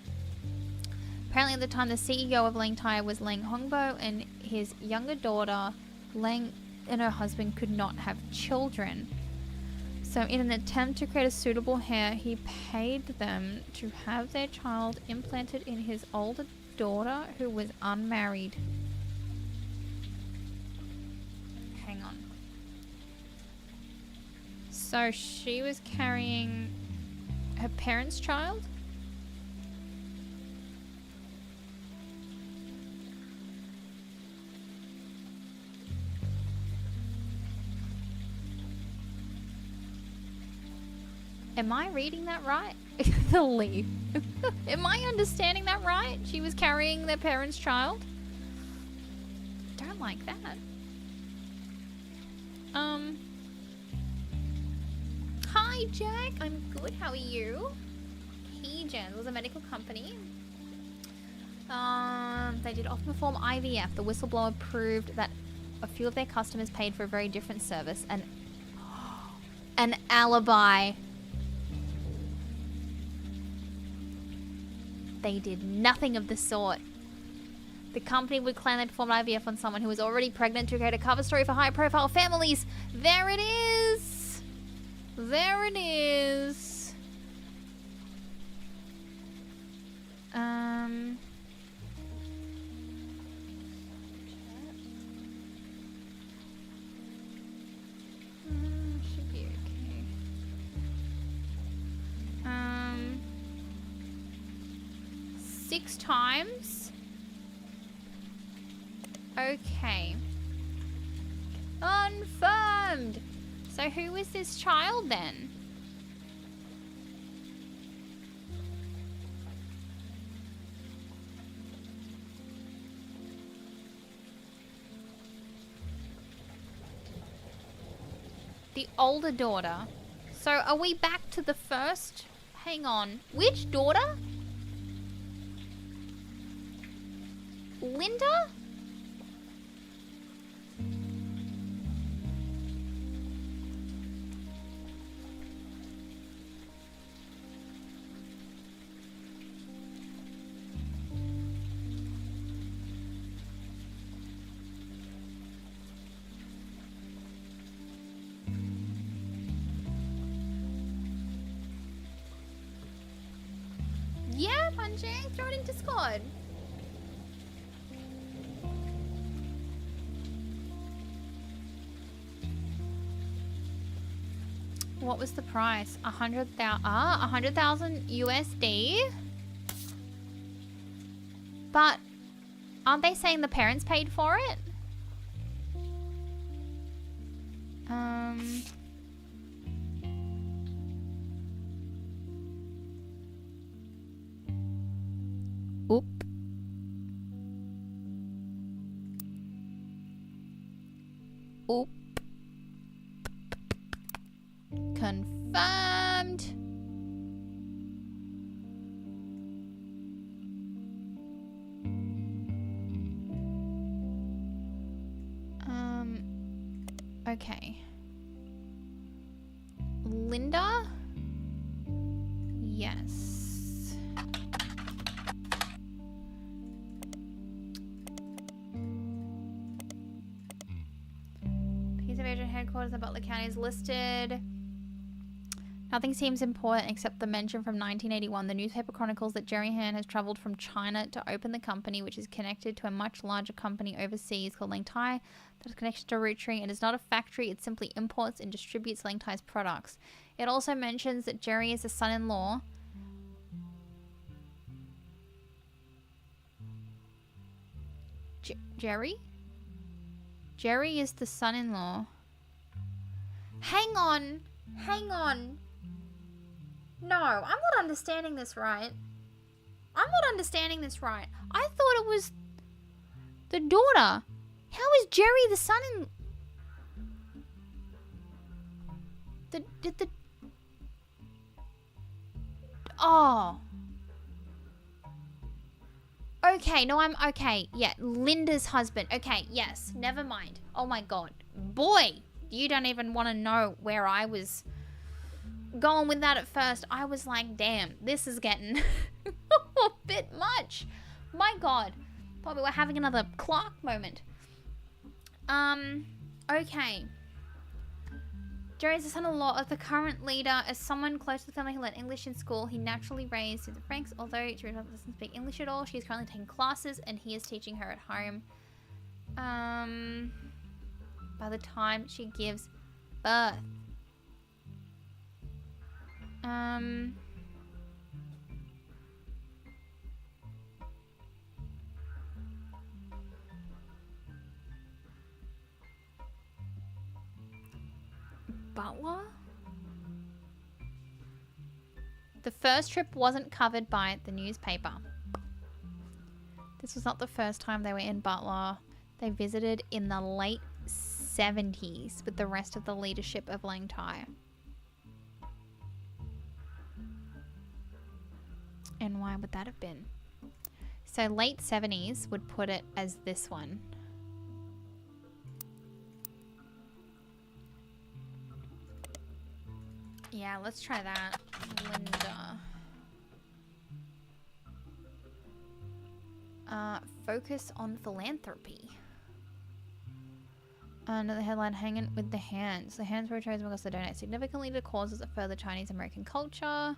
Apparently at the time, the CEO of Langtai was Lang Hongbo, and his younger daughter, Lang, and her husband could not have children. So in an attempt to create a suitable heir, he paid them to have their child implanted in his older daughter, who was unmarried. Hang on. So she was carrying her parents' child? Am I reading that right? The leaf. Am I understanding that right? She was carrying their parents' child? Don't like that. Hi Jack, I'm good, how are you? Keygen was a medical company. They did often perform IVF. The whistleblower proved that a few of their customers paid for a very different service. An alibi. They did nothing of the sort. The company would claim they performed IVF on someone who was already pregnant to create a cover story for high-profile families. There it is. There it is. Should be okay. 6 times. Okay. Confirmed. So who is this child then? The older daughter. So are we back to the first? Hang on. Which daughter? Linda? Yeah, Punching. Throw it in Discord. What was the price? 100,000 USD. But aren't they saying the parents paid for it? Oop. Oop. Confirmed. Okay. Linda? Yes. Piece of agent headquarters in Butler County is listed. Nothing seems important except the mention from 1981. The newspaper chronicles that Jerry Han has traveled from China to open the company, which is connected to a much larger company overseas called Langtai that is connected to Rootring. It is not a factory, it simply imports and distributes Langtai's products. It also mentions that Jerry is the son-in-law. Jerry? Jerry is the son-in-law. Hang on. Hang on. No, I'm not understanding this right. I'm not understanding this right. I thought it was the daughter. How is Jerry the son in... Oh. Okay, no, I'm... Okay, yeah, Linda's husband. Okay, yes, never mind. Oh my god. Boy, you don't even want to know where I was going with that at first. I was like, damn, this is getting a bit much. My god. Probably we're having another Clark moment. Okay. Jerry is the son-in-law of the current leader. As someone close to the family who learned English in school, he naturally raised in the Franks. Although Jerry doesn't speak English at all, she is currently taking classes and he is teaching her at home. By the time she gives birth. Butler? The first trip wasn't covered by the newspaper. This was not the first time they were in Butler. They visited in the late 70s with the rest of the leadership of Lang Tai. And why would that have been? So late 70s would put it as this one. Yeah, let's try that. Linda. Focus on philanthropy. Under the headline, Hanging with the Hands. The hands were chosen because they donate significantly to causes that further Chinese American culture.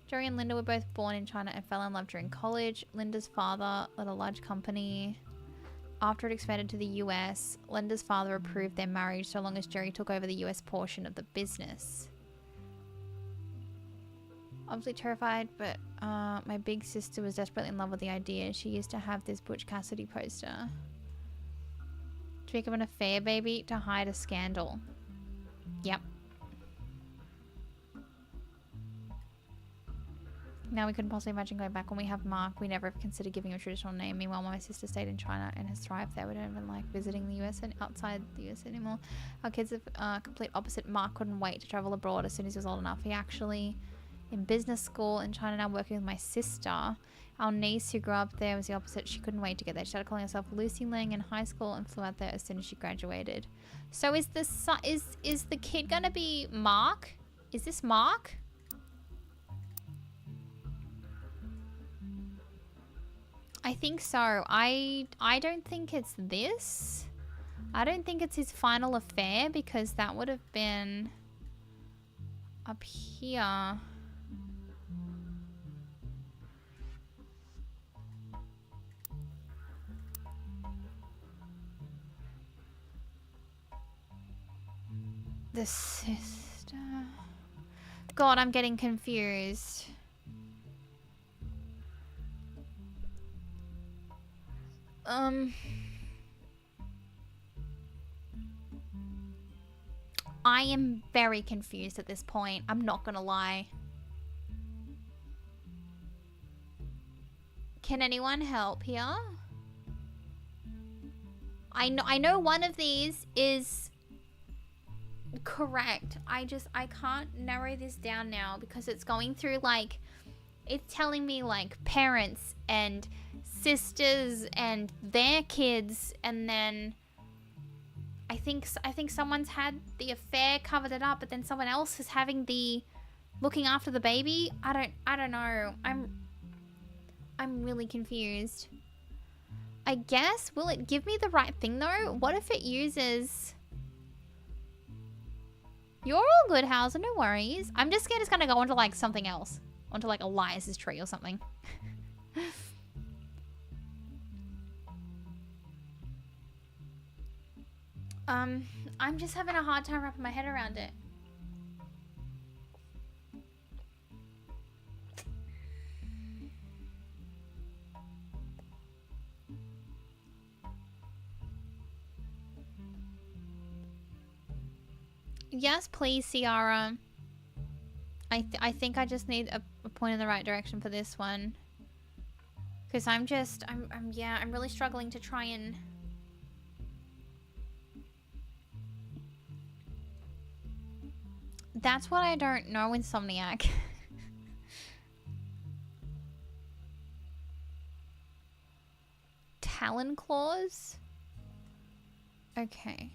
Jerry and Linda were both born in China and fell in love during college. Linda's father led a large company. After it expanded to the US, Linda's father approved their marriage so long as Jerry took over the US portion of the business. Obviously terrified, but my big sister was desperately in love with the idea. She used to have this Butch Cassidy poster. Speak of an affair, baby, to hide a scandal. Yep. Now we couldn't possibly imagine going back when we have Mark. We never have considered giving him a traditional name. Meanwhile, my sister stayed in China and has thrived there. We don't even like visiting the US and outside the US anymore. Our kids are complete opposite. Mark couldn't wait to travel abroad as soon as he was old enough. He actually in business school in China now, working with my sister. Our niece who grew up there was the opposite. She couldn't wait to get there. She started calling herself Lucy Lang in high school and flew out there as soon as she graduated. So is the kid gonna be Mark? Is this Mark? I think so. I don't think it's this. I don't think it's his final affair because that would have been up here. The sister. God, I'm getting confused. I am very confused at this point. I'm not gonna lie. Can anyone help here? I know one of these is correct. I can't narrow this down now because it's going through like, it's telling me like parents and sisters and their kids, and then I think someone's had the affair, covered it up, but then someone else is having the looking after the baby. I don't know. I'm really confused. I guess, will it give me the right thing though? What if it uses... You're all good, Hauser, no worries. I'm just scared it's gonna go onto like something else. Onto like Elias's tree or something. I'm just having a hard time wrapping my head around it. Yes, please, Ciara. I think I just need a point in the right direction for this one. Because I'm really struggling to try and... That's what I don't know, Insomniac. Talon claws? Okay.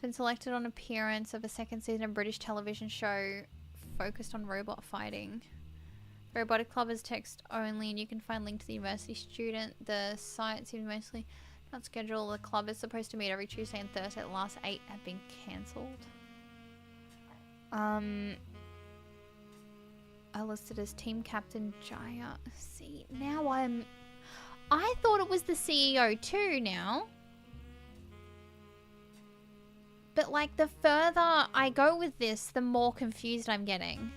Been selected on appearance of a second season of British television show focused on robot fighting. The Robotic Club is text only and you can find link to the university student. The site seems mostly not scheduled. The club is supposed to meet every Tuesday and Thursday. The last 8 have been cancelled. I listed as team captain Jaya. See, now I thought it was the CEO too now. But like the further I go with this, the more confused I'm getting.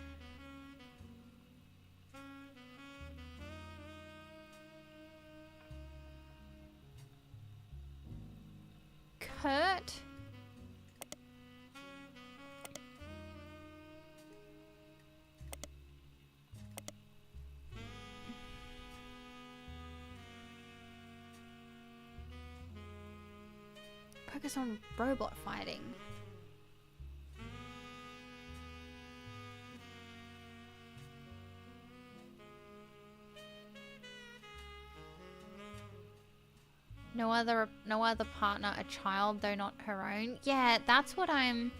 Kurt? focus on robot fighting. No other partner, a child, though not her own. Yeah, that's what I'm...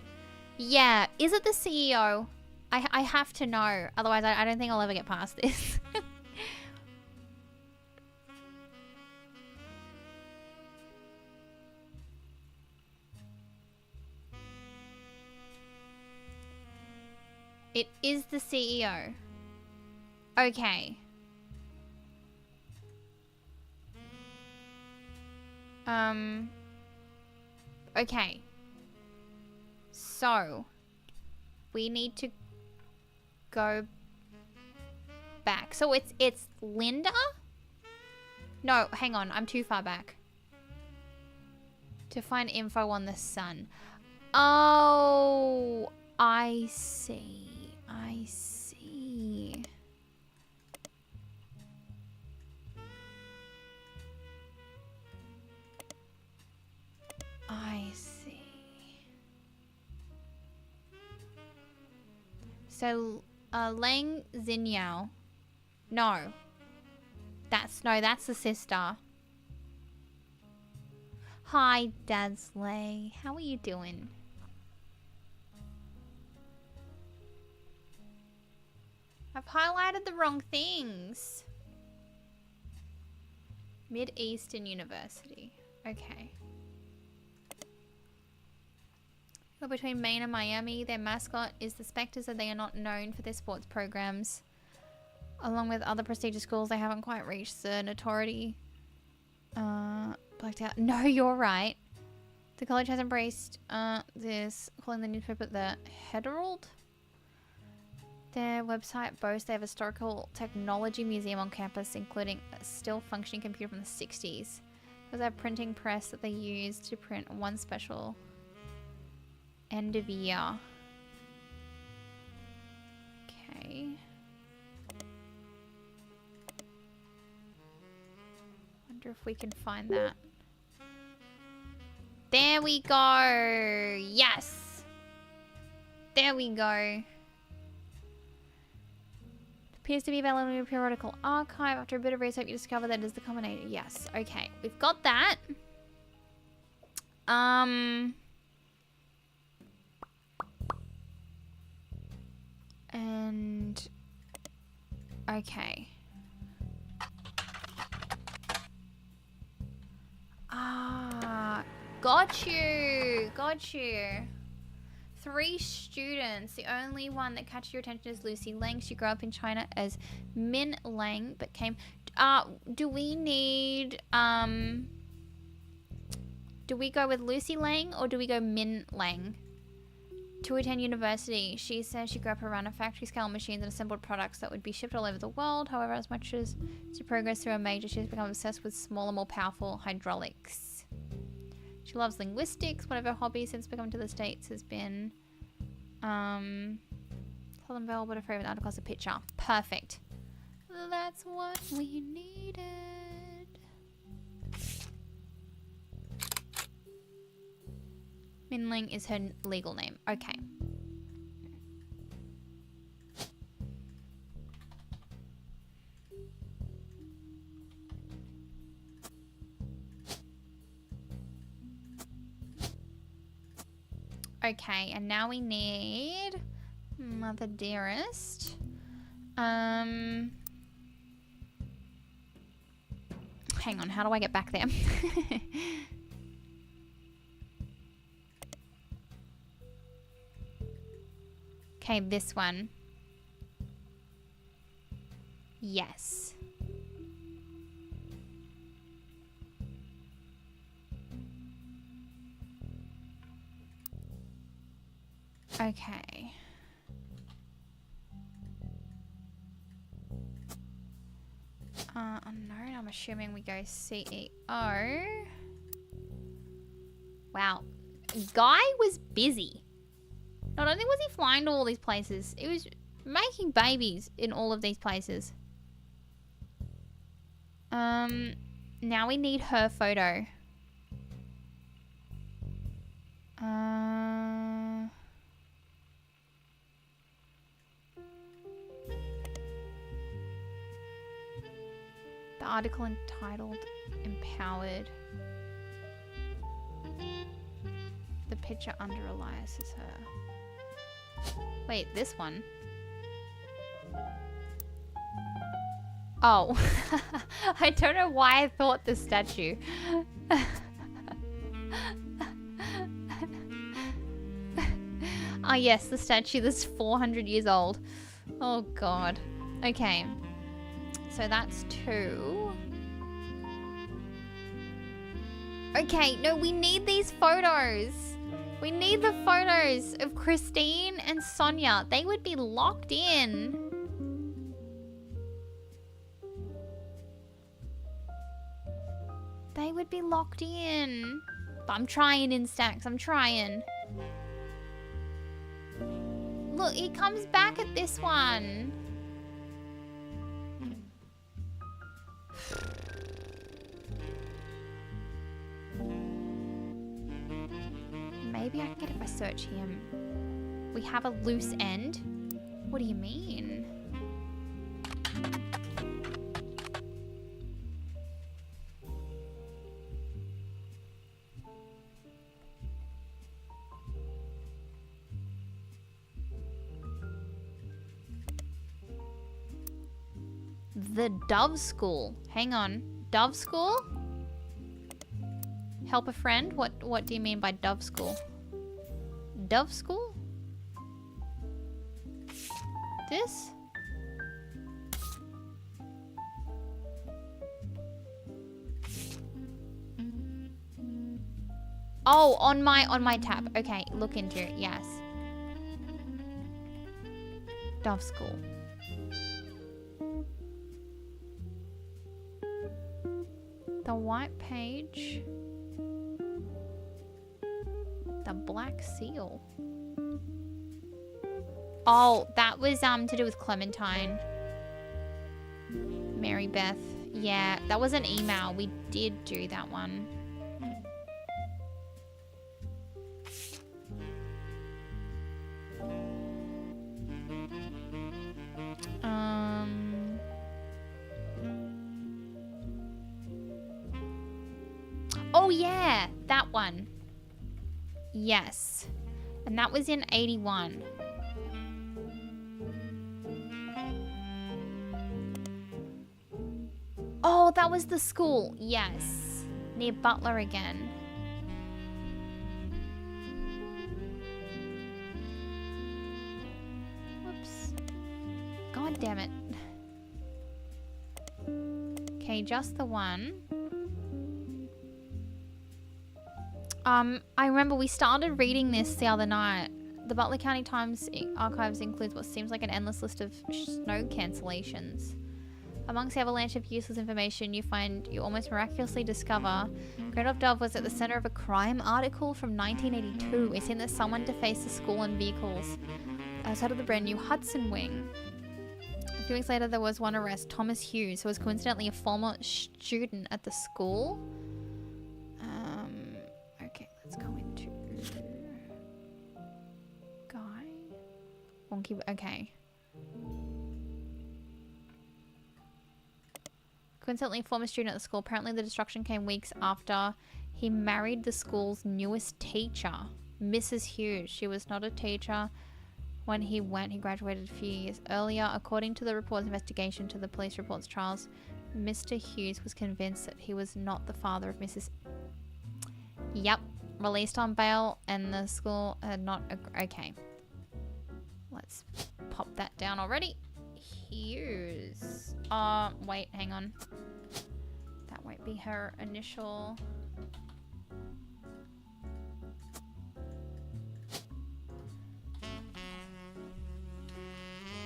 Yeah, is it the CEO? I have to know. Otherwise, I don't think I'll ever get past this. It is the CEO. Okay. Okay. So, we need to go back. So it's Linda? No, hang on. I'm too far back. To find info on the sun. Oh, I see. I see. I see. So, Lang Xinyao. No. That's the sister. Hi, Dadsley. How are you doing? I've highlighted the wrong things. Mid-Eastern University. Okay. But between Maine and Miami, their mascot is the Spectres, and they are not known for their sports programs. Along with other prestigious schools, they haven't quite reached the notoriety. Blacked out. No, you're right. The college has embraced this, calling the newspaper the Herald. Their website boasts they have a historical technology museum on campus, including a still functioning computer from the 60s. There's a printing press that they use to print one special end of year. Okay. Wonder if we can find that. There we go. Yes. There we go. Appears to be available in a periodical archive. After a bit of research, you discover that it is the combinator. Yes. Okay. We've got that. And okay. Ah, got you. Got you. 3 students. The only one that catches your attention is Lucy Lang. She grew up in China as Min Lang, but came... do we need... do we go with Lucy Lang or do we go Min Lang? To attend university, she says she grew up around a factory-scale machines and assembled products that would be shipped all over the world. However, as much as she progressed through a major, she's become obsessed with smaller, more powerful hydraulics. She loves linguistics. One of her hobbies since becoming to the States has been Southern Belle, but afraid of an underclass picture. Perfect. That's what we needed. Minling is her legal name. Okay. Okay, and now we need Mother Dearest. Hang on, how do I get back there? Okay, this one. Yes. Okay. Unknown, I'm assuming we go CEO. Wow. Guy was busy. Not only was he flying to all these places, he was making babies in all of these places. Now we need her photo. The article entitled Empowered. The picture under Elias is her. Wait, this one? Oh. I don't know why I thought the statue. Ah, yes, the statue that's 400 years old. Oh, God. Okay. So that's 2. Okay, no, we need these photos. We need the photos of Christine and Sonia. They would be locked in. They would be locked in. But I'm trying, Instax. I'm trying. Look, he comes back at this one. Maybe I can get it if I search him. We have a loose end? What do you mean? The Dove School. Hang on. Dove School? Help a friend? What do you mean by Dove School? Dove School? This? Oh, on my tab. Okay, look into it. Yes. Dove School. The white page. The black seal. Oh, that was to do with Clementine. Mary Beth. Yeah, that was an email. We did do that one. Oh yeah, that one. Yes. And that was in 81. Oh, that was the school. Yes. Near Butler again. Whoops. God damn it. Okay, just the one. I remember we started reading this the other night. The Butler County Times archives includes what seems like an endless list of snow cancellations. Amongst the avalanche of useless information you almost miraculously discover Great Dove was at the center of a crime article from 1982. It seemed that someone defaced the school and vehicles outside of the brand new Hudson Wing. A few weeks later there was one arrest, Thomas Hughes, who was coincidentally a former student at the school. Okay, let's go into guy. Wonky, okay. Coincidentally, a former student at the school. Apparently the destruction came weeks after he married the school's newest teacher, Mrs. Hughes. She was not a teacher when he went. He graduated a few years earlier. According to the report's investigation to the police reports, Charles, Mr. Hughes was convinced that he was not the father of Mrs. Yep. Released on bail and the school had not... Okay. Let's pop that down already. Hughes. Wait, hang on. That won't be her initial...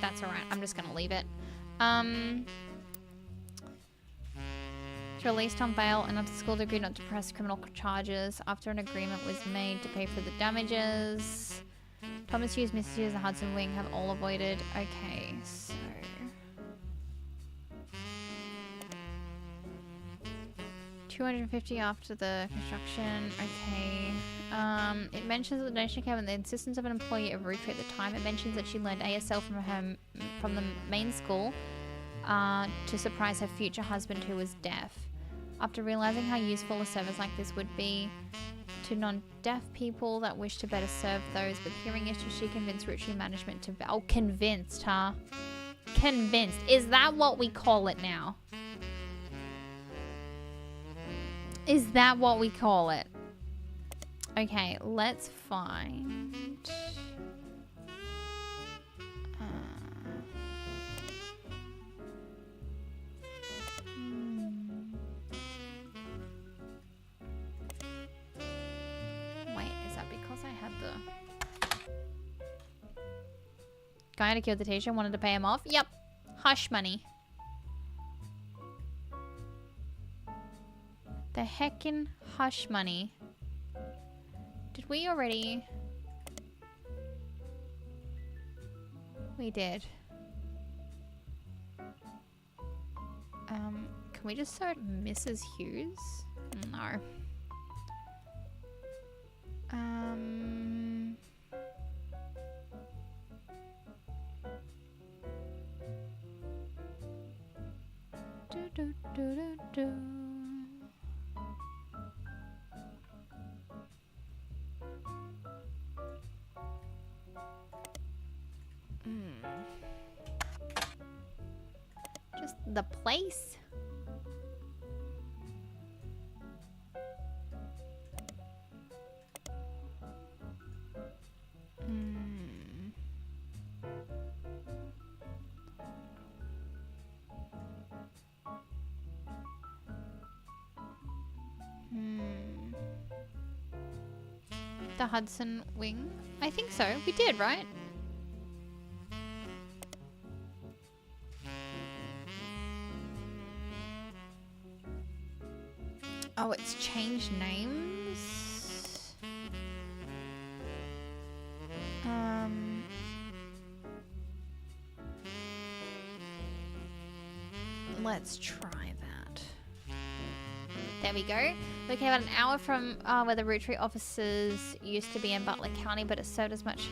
That's alright. I'm just gonna leave it. Released on bail and after school agreed not to press criminal charges after an agreement was made to pay for the damages. Thomas Hughes, Mrs. Hughes, and Hudson Wing have all avoided. Okay, so... $250 after the construction. Okay. It mentions that the donation came at the insistence of an employee of Root Tree at the time. It mentions that she learned ASL from the main school to surprise her future husband who was deaf. After realizing how useful a service like this would be to non-deaf people that wish to better serve those with hearing issues, she convinced Root Tree management to... Oh, convinced, huh? Convinced. Is that what we call it now? Is that what we call it? Okay, let's find... Wait, is that because I had the... Guy who killed the teacher wanted to pay him off? Yep. Hush money. The heckin' hush money. Did we already? We did. Can we just start Mrs. Hughes? No. Do, do, do, do. Just the place. The Hudson Wing? I think so. We did, right? Oh, it's changed names? Let's try that. There we go. Located about an hour from where the Root Tree offices used to be in Butler County, but it served as much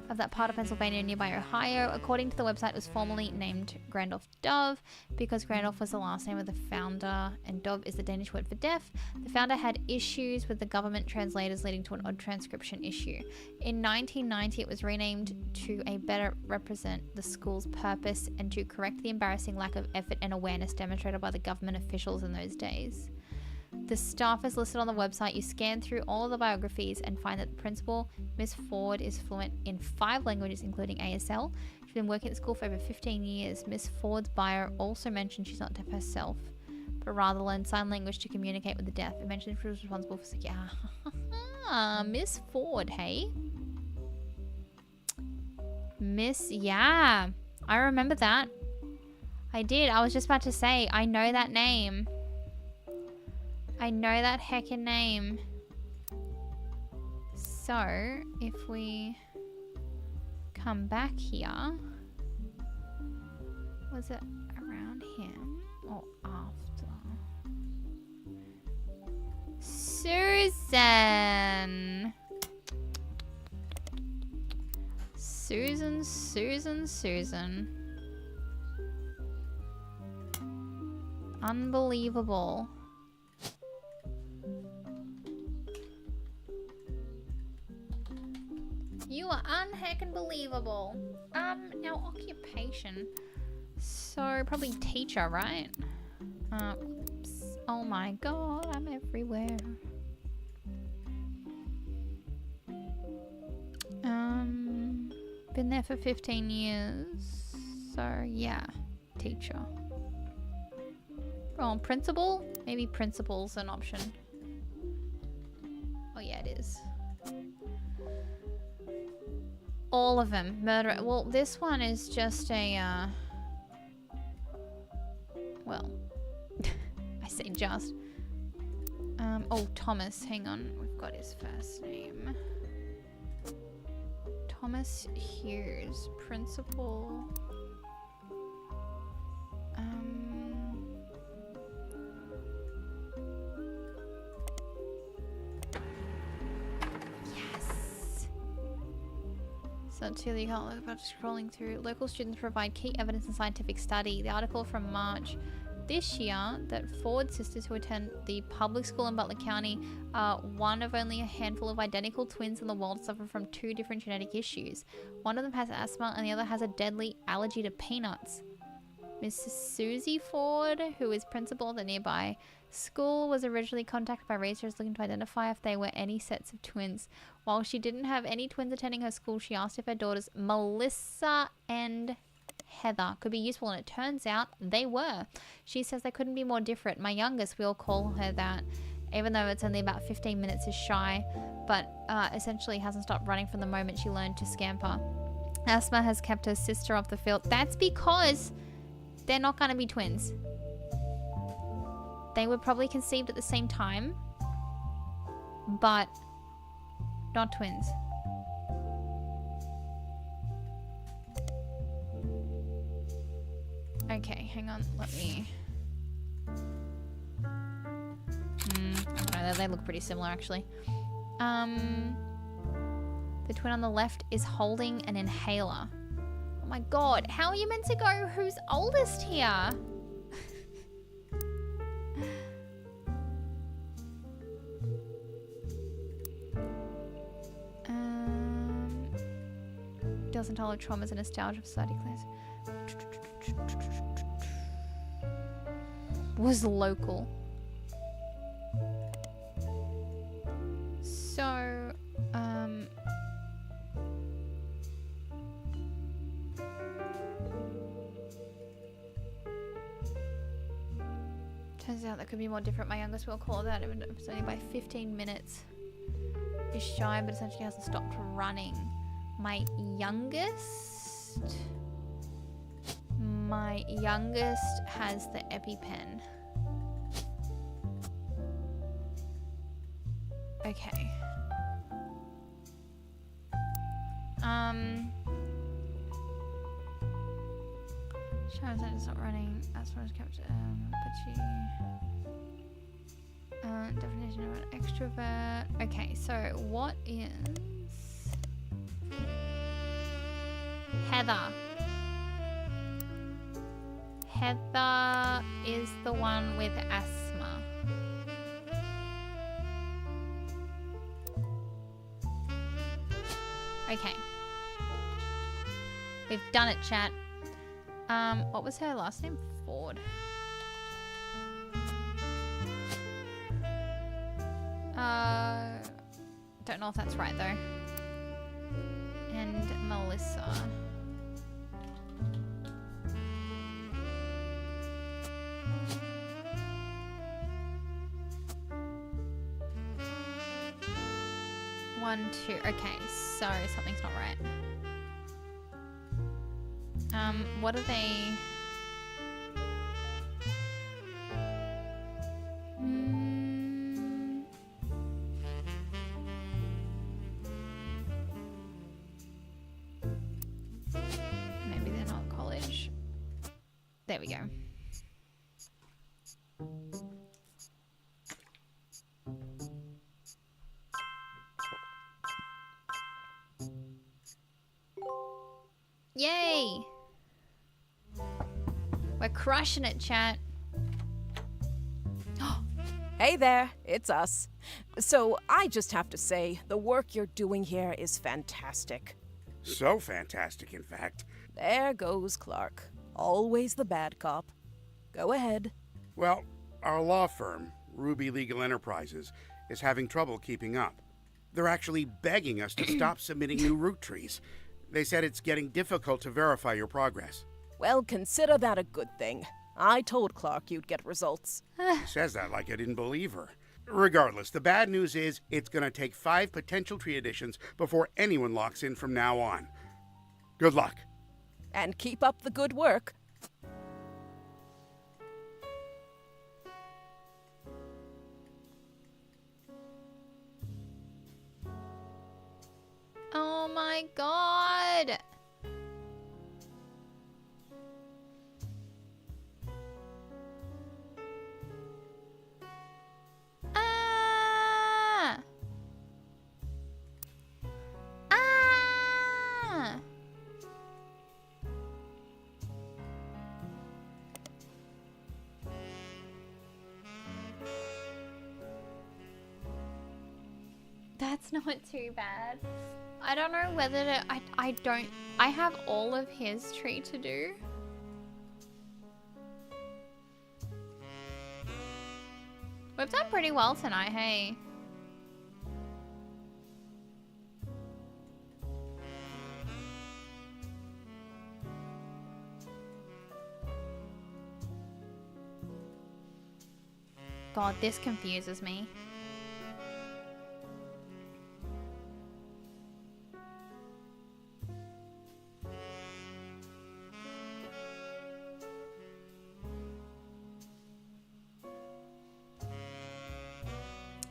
of that part of Pennsylvania and nearby Ohio. According to the website, it was formerly named Grandolph Dove because Grandolph was the last name of the founder and Dove is the Danish word for deaf. The founder had issues with the government translators, leading to an odd transcription issue. In 1990, it was renamed to better represent the school's purpose and to correct the embarrassing lack of effort and awareness demonstrated by the government officials in those days. The staff is listed on the website. You scan through all of the biographies and find that the principal, Miss Ford, is fluent in 5 languages, including ASL. She's been working at the school for over 15 years. Miss Ford's bio also mentioned she's not deaf herself, but rather learned sign language to communicate with the deaf. It mentioned she was responsible for... Yeah. Miss Ford, hey? Yeah. I remember that. I did. I was just about to say, I know that name. I know that heckin' name. So, if we come back here, was it around him or after? Susan! Susan. Unbelievable. You are unheckin' believable. Now occupation. So probably teacher, right? Oops. Oh my god, I'm everywhere. Been there for 15 years. So yeah, teacher. Oh, principal? Maybe principal's an option. Oh yeah, it is. All of them. Murder. Well, this one is just a, well, I say just. Oh, Thomas. Hang on. We've got his first name. Thomas Hughes. Principal. So until you can't look about scrolling through. Local students provide key evidence in scientific study. The article from March this year that Ford sisters who attend the public school in Butler County are one of only a handful of identical twins in the world suffer from 2 different genetic issues. One of them has asthma and the other has a deadly allergy to peanuts. Mrs. Susie Ford, who is principal of the nearby school, was originally contacted by researchers looking to identify if they were any sets of twins. While she didn't have any twins attending her school, she asked if her daughters Melissa and Heather could be useful, and it turns out they were. She says they couldn't be more different. My youngest, we'll call her that, even though it's only about 15 minutes, is shy, but essentially hasn't stopped running from the moment she learned to scamper. Asthma has kept her sister off the field. That's because they're not going to be twins. They were probably conceived at the same time, but not twins. Okay, hang on. Let me... I don't know, they look pretty similar, actually. The twin on the left is holding an inhaler. Oh my god, how are you meant to go who's oldest here? Doesn't tolerate traumas and nostalgia of society class. Was local. So, turns out that could be more different. My youngest will call that. It's only by 15 minutes. Is shy, but essentially hasn't stopped running. My youngest has the EpiPen. Okay. Sharon's not running as far as kept, but she definition of an extrovert. Okay, so what is Heather? Heather is the one with asthma. Okay. We've done it, chat. What was her last name? Ford. Don't know if that's right though. And Melissa. One, two. Okay, so something's not right. What are they? Maybe they're not college. There we go. Yay! We're crushing it, chat. Hey there, it's us. So I just have to say, the work you're doing here is fantastic. So fantastic, in fact. There goes Clark. Always the bad cop. Go ahead. Well, our law firm, Ruby Legal Enterprises, is having trouble keeping up. They're actually begging us to stop submitting new root trees. They said it's getting difficult to verify your progress. Well, consider that a good thing. I told Clark you'd get results. She says that like I didn't believe her. Regardless, the bad news is it's going to take 5 potential tree additions before anyone locks in from now on. Good luck. And keep up the good work. Oh my god! Ah! Ah! That's not too bad. I don't know whether to... I have all of his tree to do. We've done pretty well tonight, hey? God, this confuses me.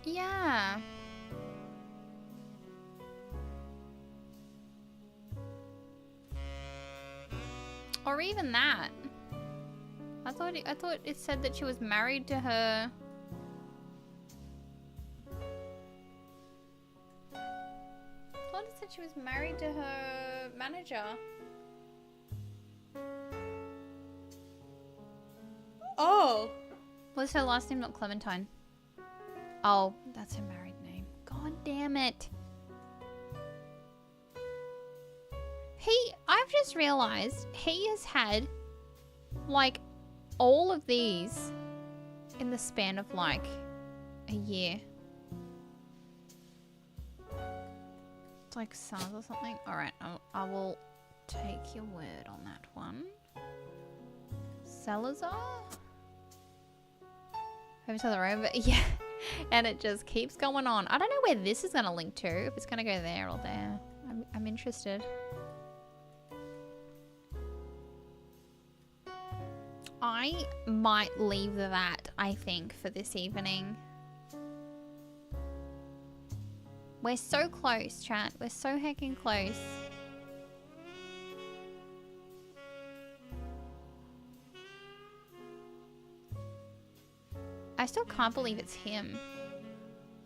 Yeah. Or even that. I thought it said that she was married to her. I thought it said she was married to her manager. Oh. Was her last name not Clementine? Oh, that's her married name. God damn it. I've just realized he has had, like, all of these in the span of, like, a year. It's like SARS or something. Alright, I will take your word on that one. Salazar? Over to the road, but yeah. And it just keeps going on. I don't know where this is going to link to. If it's going to go there or there. I'm interested. I might leave that, I think, for this evening. We're so close, chat. We're so heckin' close. I still can't believe it's him.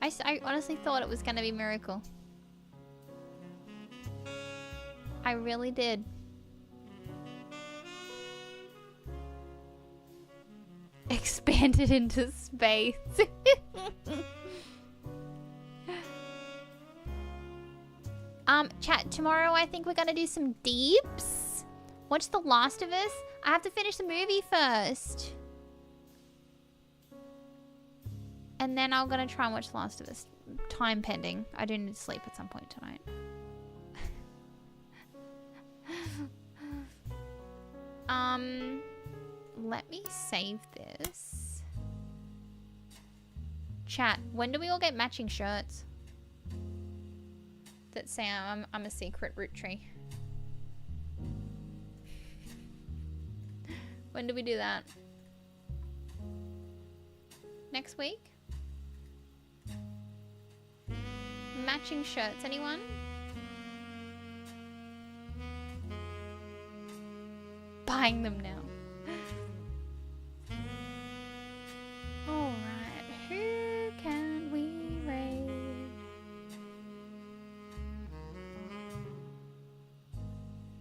I honestly thought it was gonna be Miracle. I really did. Expanded into space. Chat, tomorrow I think we're gonna do some deeps. Watch The Last of Us. I have to finish the movie first. And then I'm gonna try and watch The Last of Us. Time pending. I do need to sleep at some point tonight. Let me save this. Chat, when do we all get matching shirts that say I'm a secret root tree? When do we do that? Next week? Matching shirts, anyone? Buying them now. Alright, who can we raid?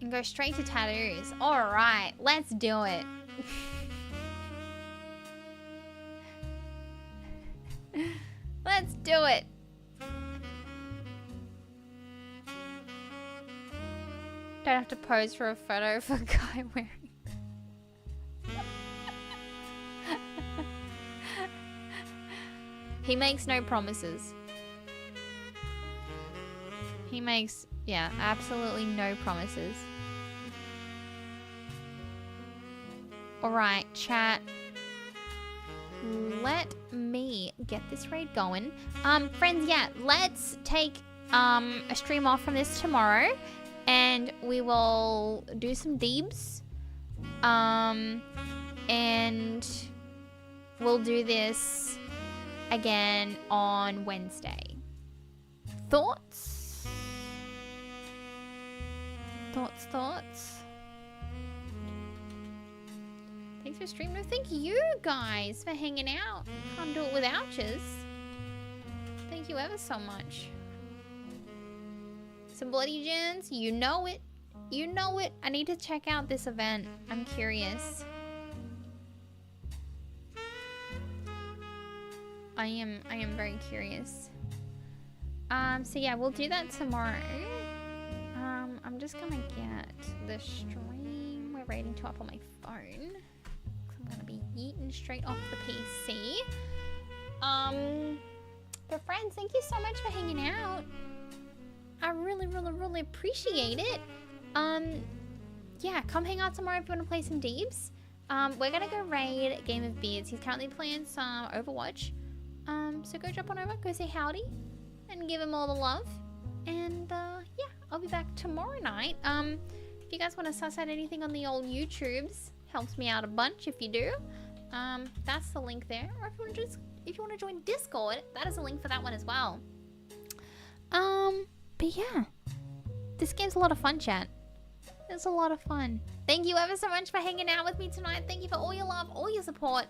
And go straight to tattoos. Alright, let's do it. Let's do it. Don't have to pose for a photo for a guy wearing. He makes no promises. He makes, yeah, absolutely no promises. Alright, chat. Let me get this raid going. Friends, yeah, let's take a stream off from this tomorrow. And we will do some deebs. And we'll do this again on Wednesday. Thoughts? Thoughts? Thanks for streaming. No, thank you guys for hanging out. Can't do it without yous. Thank you ever so much. Some bloody gens, you know it. You know it. I need to check out this event. I'm curious. I am very curious. So yeah, we'll do that tomorrow. I'm just gonna get the stream we're rating to up on my phone. I'm gonna be yeeting straight off the PC. But friends, thank you so much for hanging out. I really, really, really appreciate it. Yeah, come hang out tomorrow if you want to play some Deebs. We're gonna go raid Game of Beards. He's currently playing some Overwatch. So go jump on over, go say howdy, and give him all the love. And yeah, I'll be back tomorrow night. If you guys want to suss out anything on the old YouTubes, helps me out a bunch if you do. That's the link there. Or if you want to join Discord, that is a link for that one as well. But yeah, this game's a lot of fun, chat. It's a lot of fun. Thank you ever so much for hanging out with me tonight. Thank you for all your love, all your support,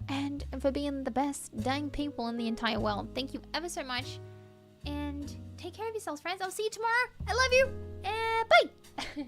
and for being the best dang people in the entire world. Thank you ever so much. And take care of yourselves, friends. I'll see you tomorrow. I love you. And bye.